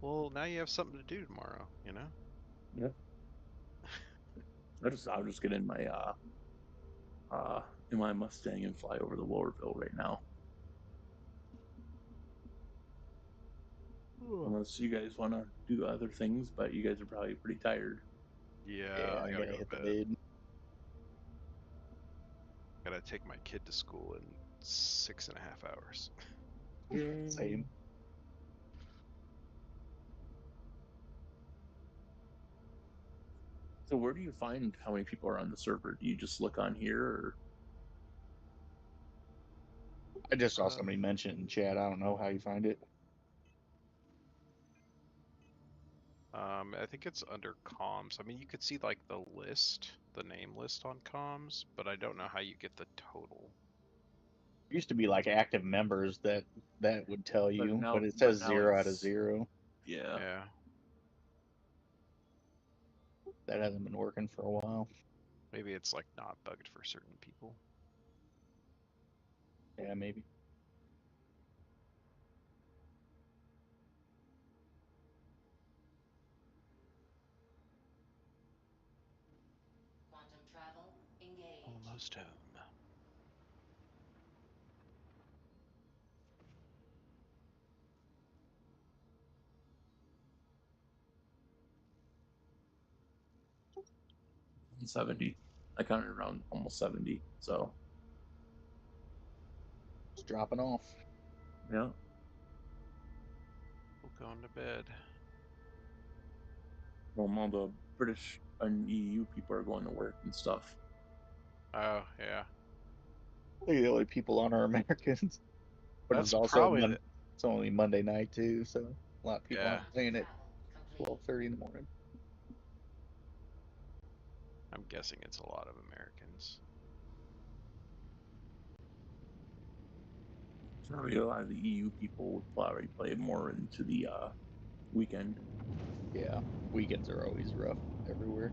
Speaker 4: Well, now you have something to do tomorrow, you know?
Speaker 1: Yep. I'll just get in my Mustang and fly over to Lorville right now. Unless you guys want to do other things, but you guys are probably pretty tired.
Speaker 4: Yeah,
Speaker 3: yeah,
Speaker 4: I
Speaker 3: I
Speaker 4: gotta
Speaker 3: gotta
Speaker 4: go to
Speaker 3: hit the
Speaker 4: bed.
Speaker 3: bed.
Speaker 4: Gotta take my kid to school in 6.5 hours.
Speaker 3: Same.
Speaker 1: So where do you find how many people are on the server? Do you just look on here, or
Speaker 3: I just saw somebody
Speaker 4: Um,
Speaker 3: mention it in chat. I don't know how you find it.
Speaker 4: I think it's under comms. I mean, you could see like the list, the name list on comms, but I don't know how you get the total.
Speaker 3: Used to be like active members that would tell you,
Speaker 1: now-
Speaker 3: but it
Speaker 1: but
Speaker 3: says
Speaker 1: now
Speaker 3: 0 out of
Speaker 1: it's-
Speaker 3: 0.
Speaker 1: Yeah.
Speaker 4: Yeah.
Speaker 3: That hasn't been working for a while.
Speaker 4: Maybe it's like not bugged for certain people.
Speaker 3: Yeah, maybe.
Speaker 5: Quantum travel engaged.
Speaker 4: Almost home.
Speaker 1: I'm 70. I counted around almost 70. So
Speaker 3: It's dropping off.
Speaker 1: yeah.
Speaker 4: We're going to bed.
Speaker 1: Well, all the British and EU people are going to work and stuff.
Speaker 4: Oh yeah.
Speaker 3: The only people on are Americans. But
Speaker 4: That's
Speaker 3: it's also
Speaker 4: probably
Speaker 3: it's only Monday night too, so a lot of people
Speaker 4: Yeah.
Speaker 3: aren't playing at
Speaker 5: Travel complete.
Speaker 3: 12:30 in the morning.
Speaker 4: I'm guessing it's a lot of Americans.
Speaker 1: Probably a lot of the EU people would probably play more into the weekend.
Speaker 3: Yeah, weekends are always rough everywhere.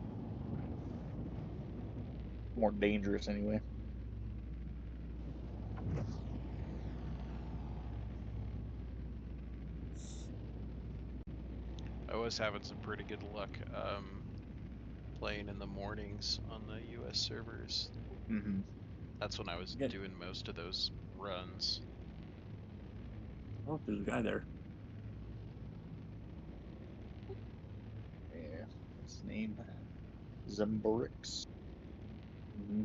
Speaker 3: More dangerous anyway.
Speaker 4: I was having some pretty good luck playing in the mornings on the US servers.
Speaker 3: Mm-hmm.
Speaker 4: That's when I was
Speaker 1: Good.
Speaker 4: doing most of those runs.
Speaker 1: Oh, there's a guy there.
Speaker 3: Yeah, what's his name? Zimbrix.
Speaker 1: Mm-hmm.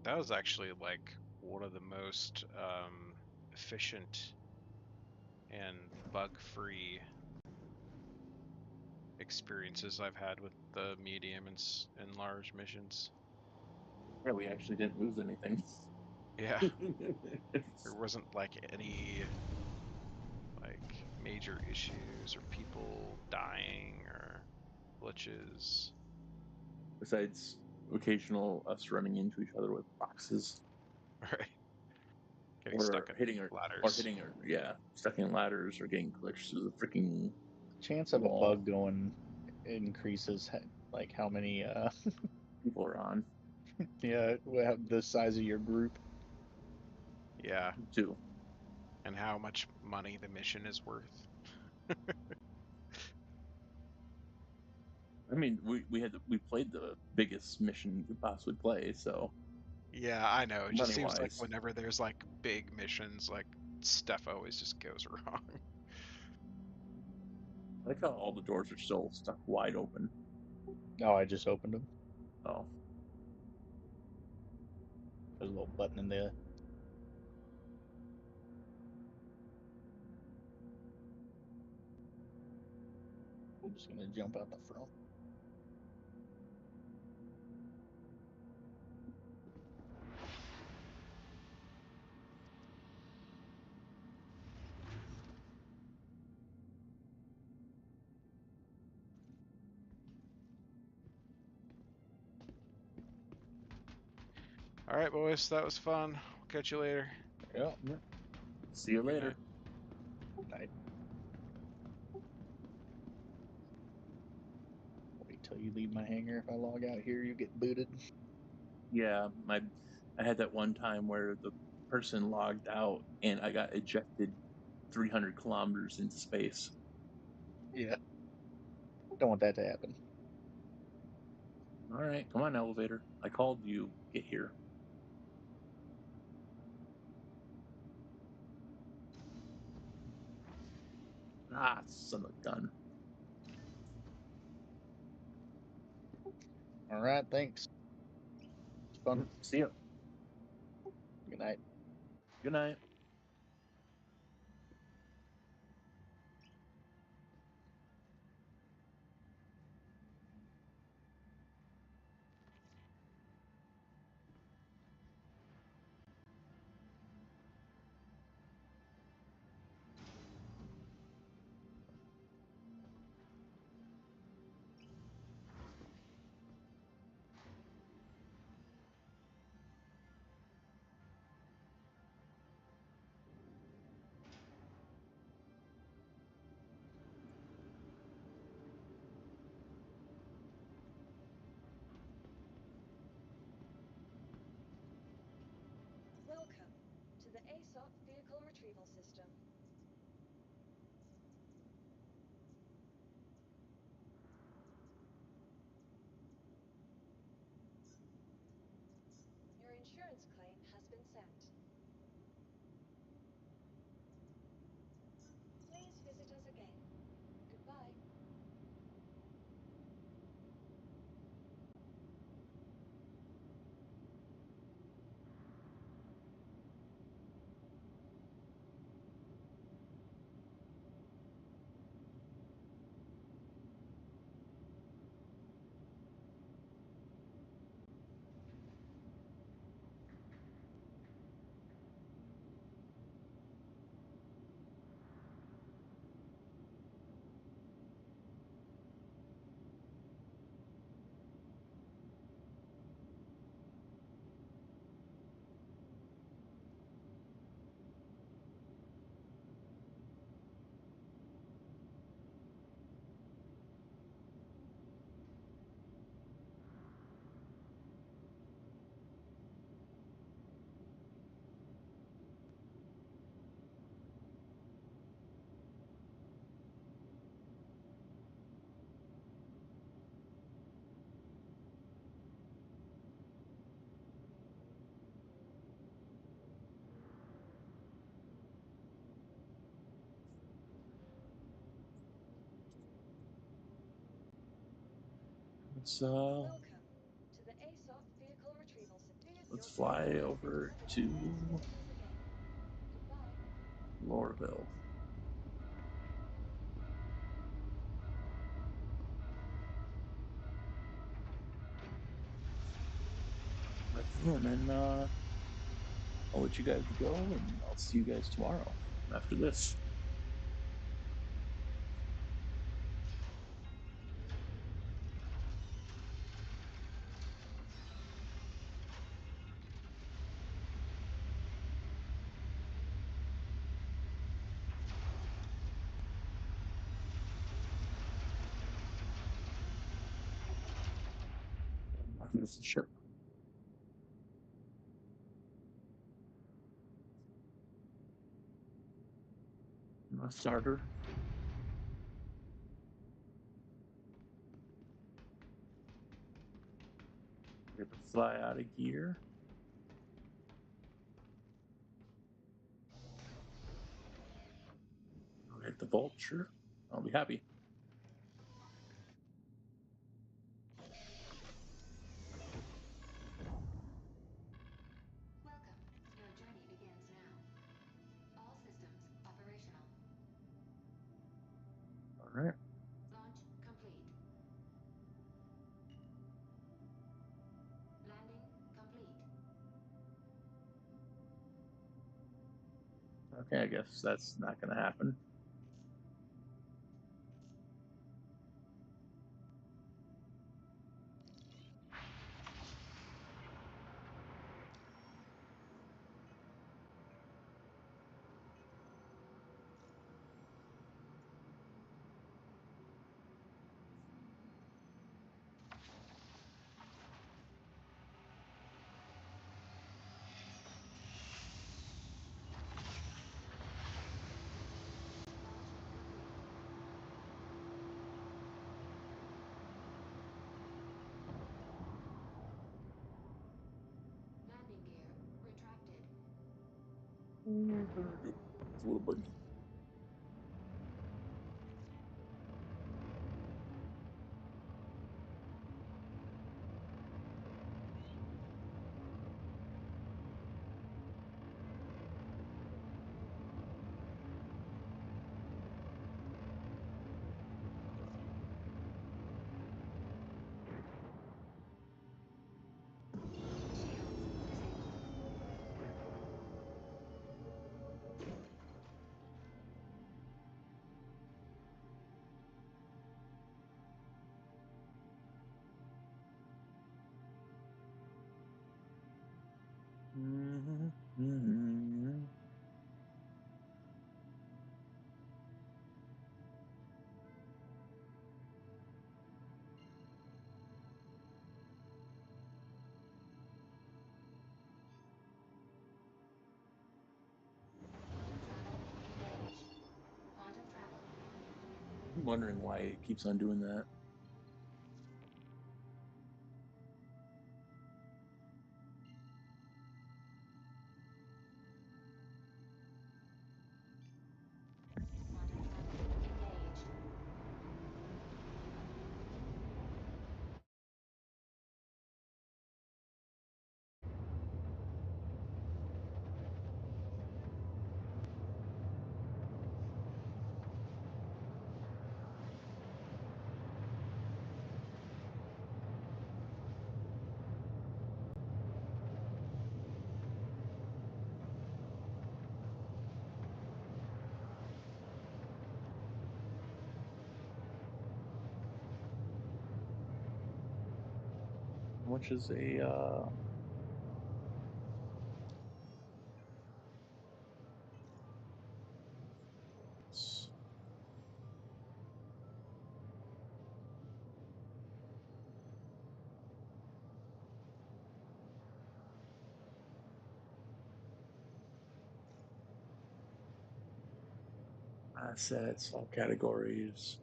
Speaker 4: That was actually like one of the most efficient and bug-free experiences I've had with the medium and large missions.
Speaker 1: Yeah, we actually didn't lose anything.
Speaker 4: Yeah, there wasn't like any like major issues or people dying or glitches.
Speaker 1: Besides occasional us running into each other with boxes
Speaker 4: Right. Getting
Speaker 1: or
Speaker 4: stuck in
Speaker 1: hitting or
Speaker 4: ladders.
Speaker 1: stuck in ladders or getting glitched through the freaking
Speaker 3: Chance of a
Speaker 1: wall
Speaker 3: bug going increases like how many
Speaker 1: people are on
Speaker 3: yeah, the size of your group.
Speaker 4: Yeah,
Speaker 1: too.
Speaker 4: and how much money the mission is worth.
Speaker 1: I mean, we played the biggest mission you could possibly play, so
Speaker 4: Yeah, I know. It just seems like
Speaker 1: money-wise.
Speaker 4: whenever there's like big missions, like stuff always just goes wrong.
Speaker 1: I like how all the doors are still stuck wide open.
Speaker 3: Oh, I just opened them.
Speaker 1: Oh,
Speaker 3: There's a little button in there. I'm just gonna jump out the front.
Speaker 4: All right, boys, that was fun. We'll catch you later.
Speaker 3: Yeah.
Speaker 1: see you
Speaker 4: Good
Speaker 1: later.
Speaker 3: Night. Wait till you leave my hangar. If I log out here, you get booted.
Speaker 1: Yeah, I had that one time where the person logged out and I got ejected 300 kilometers into space.
Speaker 3: Yeah. Don't want that to happen.
Speaker 1: All right, come on, elevator. I called you. Get here. Ah, son of a gun.
Speaker 3: All right. Thanks. It's fun.
Speaker 1: See you.
Speaker 3: Good night.
Speaker 1: Good night.
Speaker 2: retrieval system. Your insurance claim has been sent. Please visit us again. Goodbye. Welcome to the ASOP Vehicle Retrieval System.
Speaker 1: Let's fly over to
Speaker 2: Goodbye.
Speaker 1: Lorville. And then I'll let you guys go, and I'll see you guys tomorrow after this. This is the ship. Starter. We have to fly out of gear. I'll hit the vulture. I'll be happy.
Speaker 5: Welcome. Your journey begins now. All systems operational.
Speaker 1: All right.
Speaker 5: Launch complete. Landing complete.
Speaker 1: Okay, I guess that's not going to happen.
Speaker 5: Landing gear retracted.
Speaker 1: It's a little buggy.
Speaker 5: Shields disabled.
Speaker 1: wondering why it keeps on doing that.
Speaker 5: Quantum travel engaged.
Speaker 1: How much is a assets, all categories.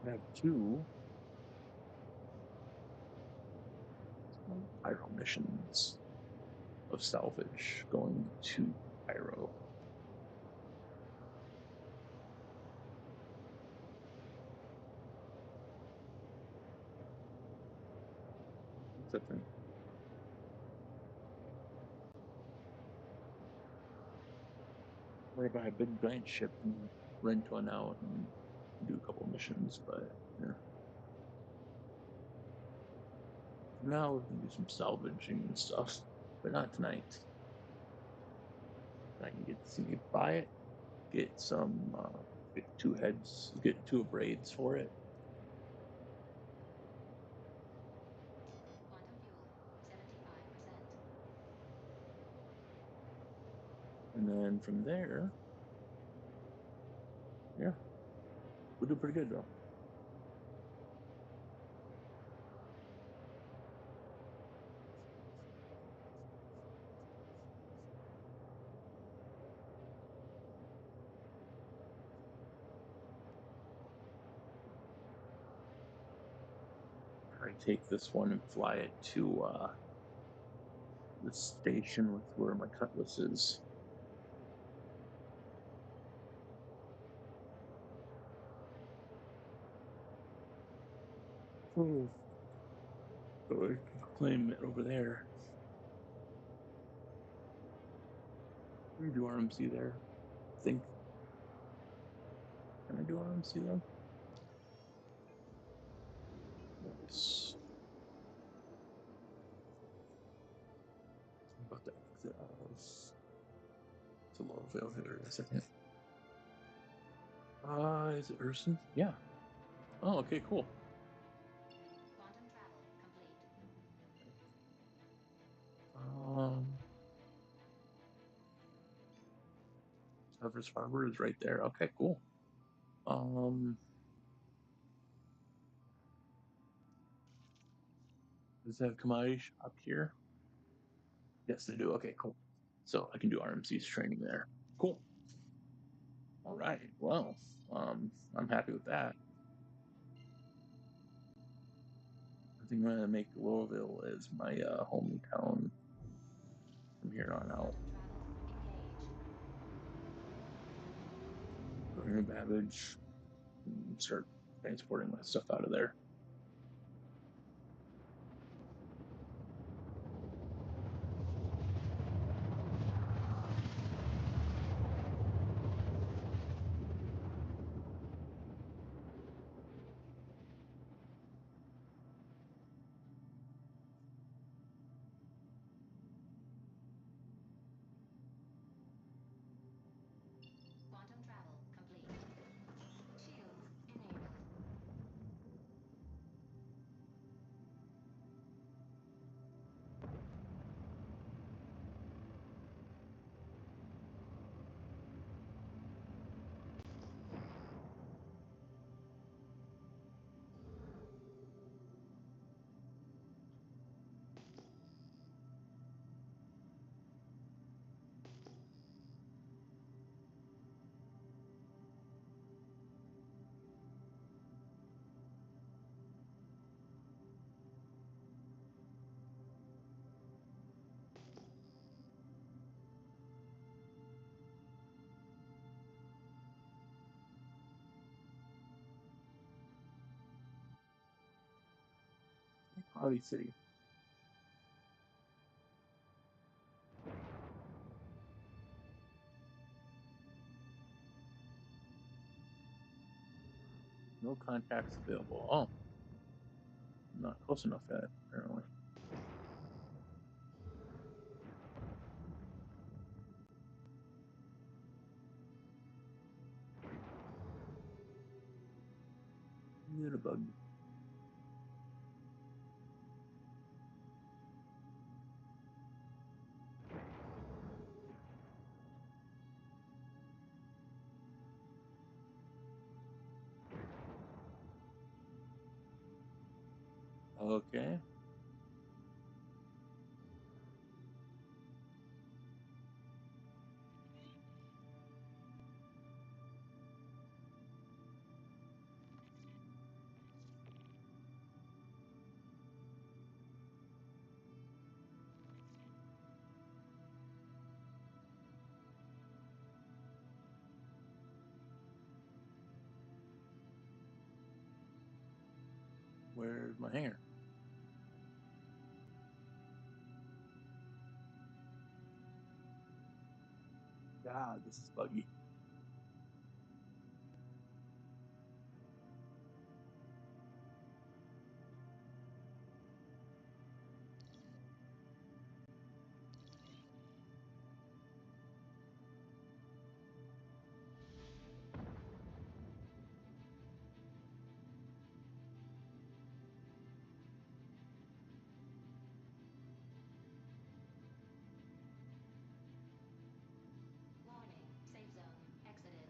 Speaker 1: I have two pyro missions of salvage going to pyro. What's that thing? Or if I have a big giant ship and rent one out and do a couple missions, but yeah. Now we can do some salvaging and stuff, but not tonight. I can get to see me buy it, get some, get two heads, get two braids for it.
Speaker 5: Quantum fuel, 75%.
Speaker 1: And then from there, yeah, we'll do pretty good though. I take this one and fly it to the station with where my cutlass is. So I can claim it over there. We do RMC there. I think. Can I do RMC there? Nice. I'm about to exit out of it's a little veil here in a second. Is it Urson? Yeah. Oh, okay, cool.
Speaker 5: Quantum travel complete.
Speaker 1: Harvest Harbor is right there. Okay, cool. Does it have commodity shop here? Yes, they do. Okay, cool. So I can do RMC's training there. Cool. All right. Well, I'm happy with that. I think I'm gonna make Louisville as my hometown here on out.
Speaker 5: Quantum travel. Engage.
Speaker 1: Remove baggage. And start transporting my stuff out of there.
Speaker 5: Quantum travel complete. Shields enabled.
Speaker 1: Cloudy City. No contacts available. Oh, not close enough yet, apparently. Unibug. Okay. Where's my hangar? God, this is buggy.
Speaker 5: Warning. Safe zone exited.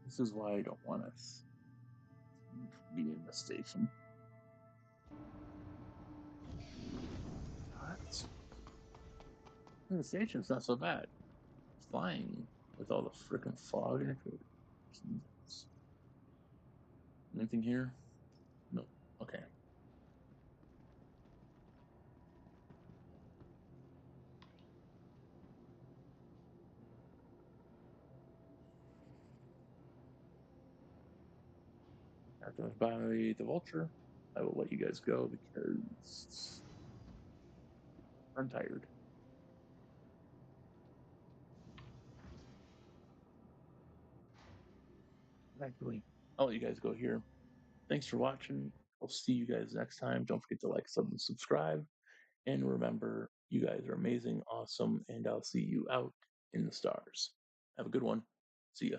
Speaker 5: This is why I don't want us to be in the station.
Speaker 1: The station's not so bad. Flying with all the freaking fog and everything. Jesus. Anything here? No. Okay. After I buy the vulture, I will let you guys go because I'm tired. Actually, I'll let you guys go here. Thanks for watching. I'll see you guys next time. Don't forget to like, sub, and subscribe. And remember, you guys are amazing, awesome, and I'll see you out in the stars. Have a good one. See ya.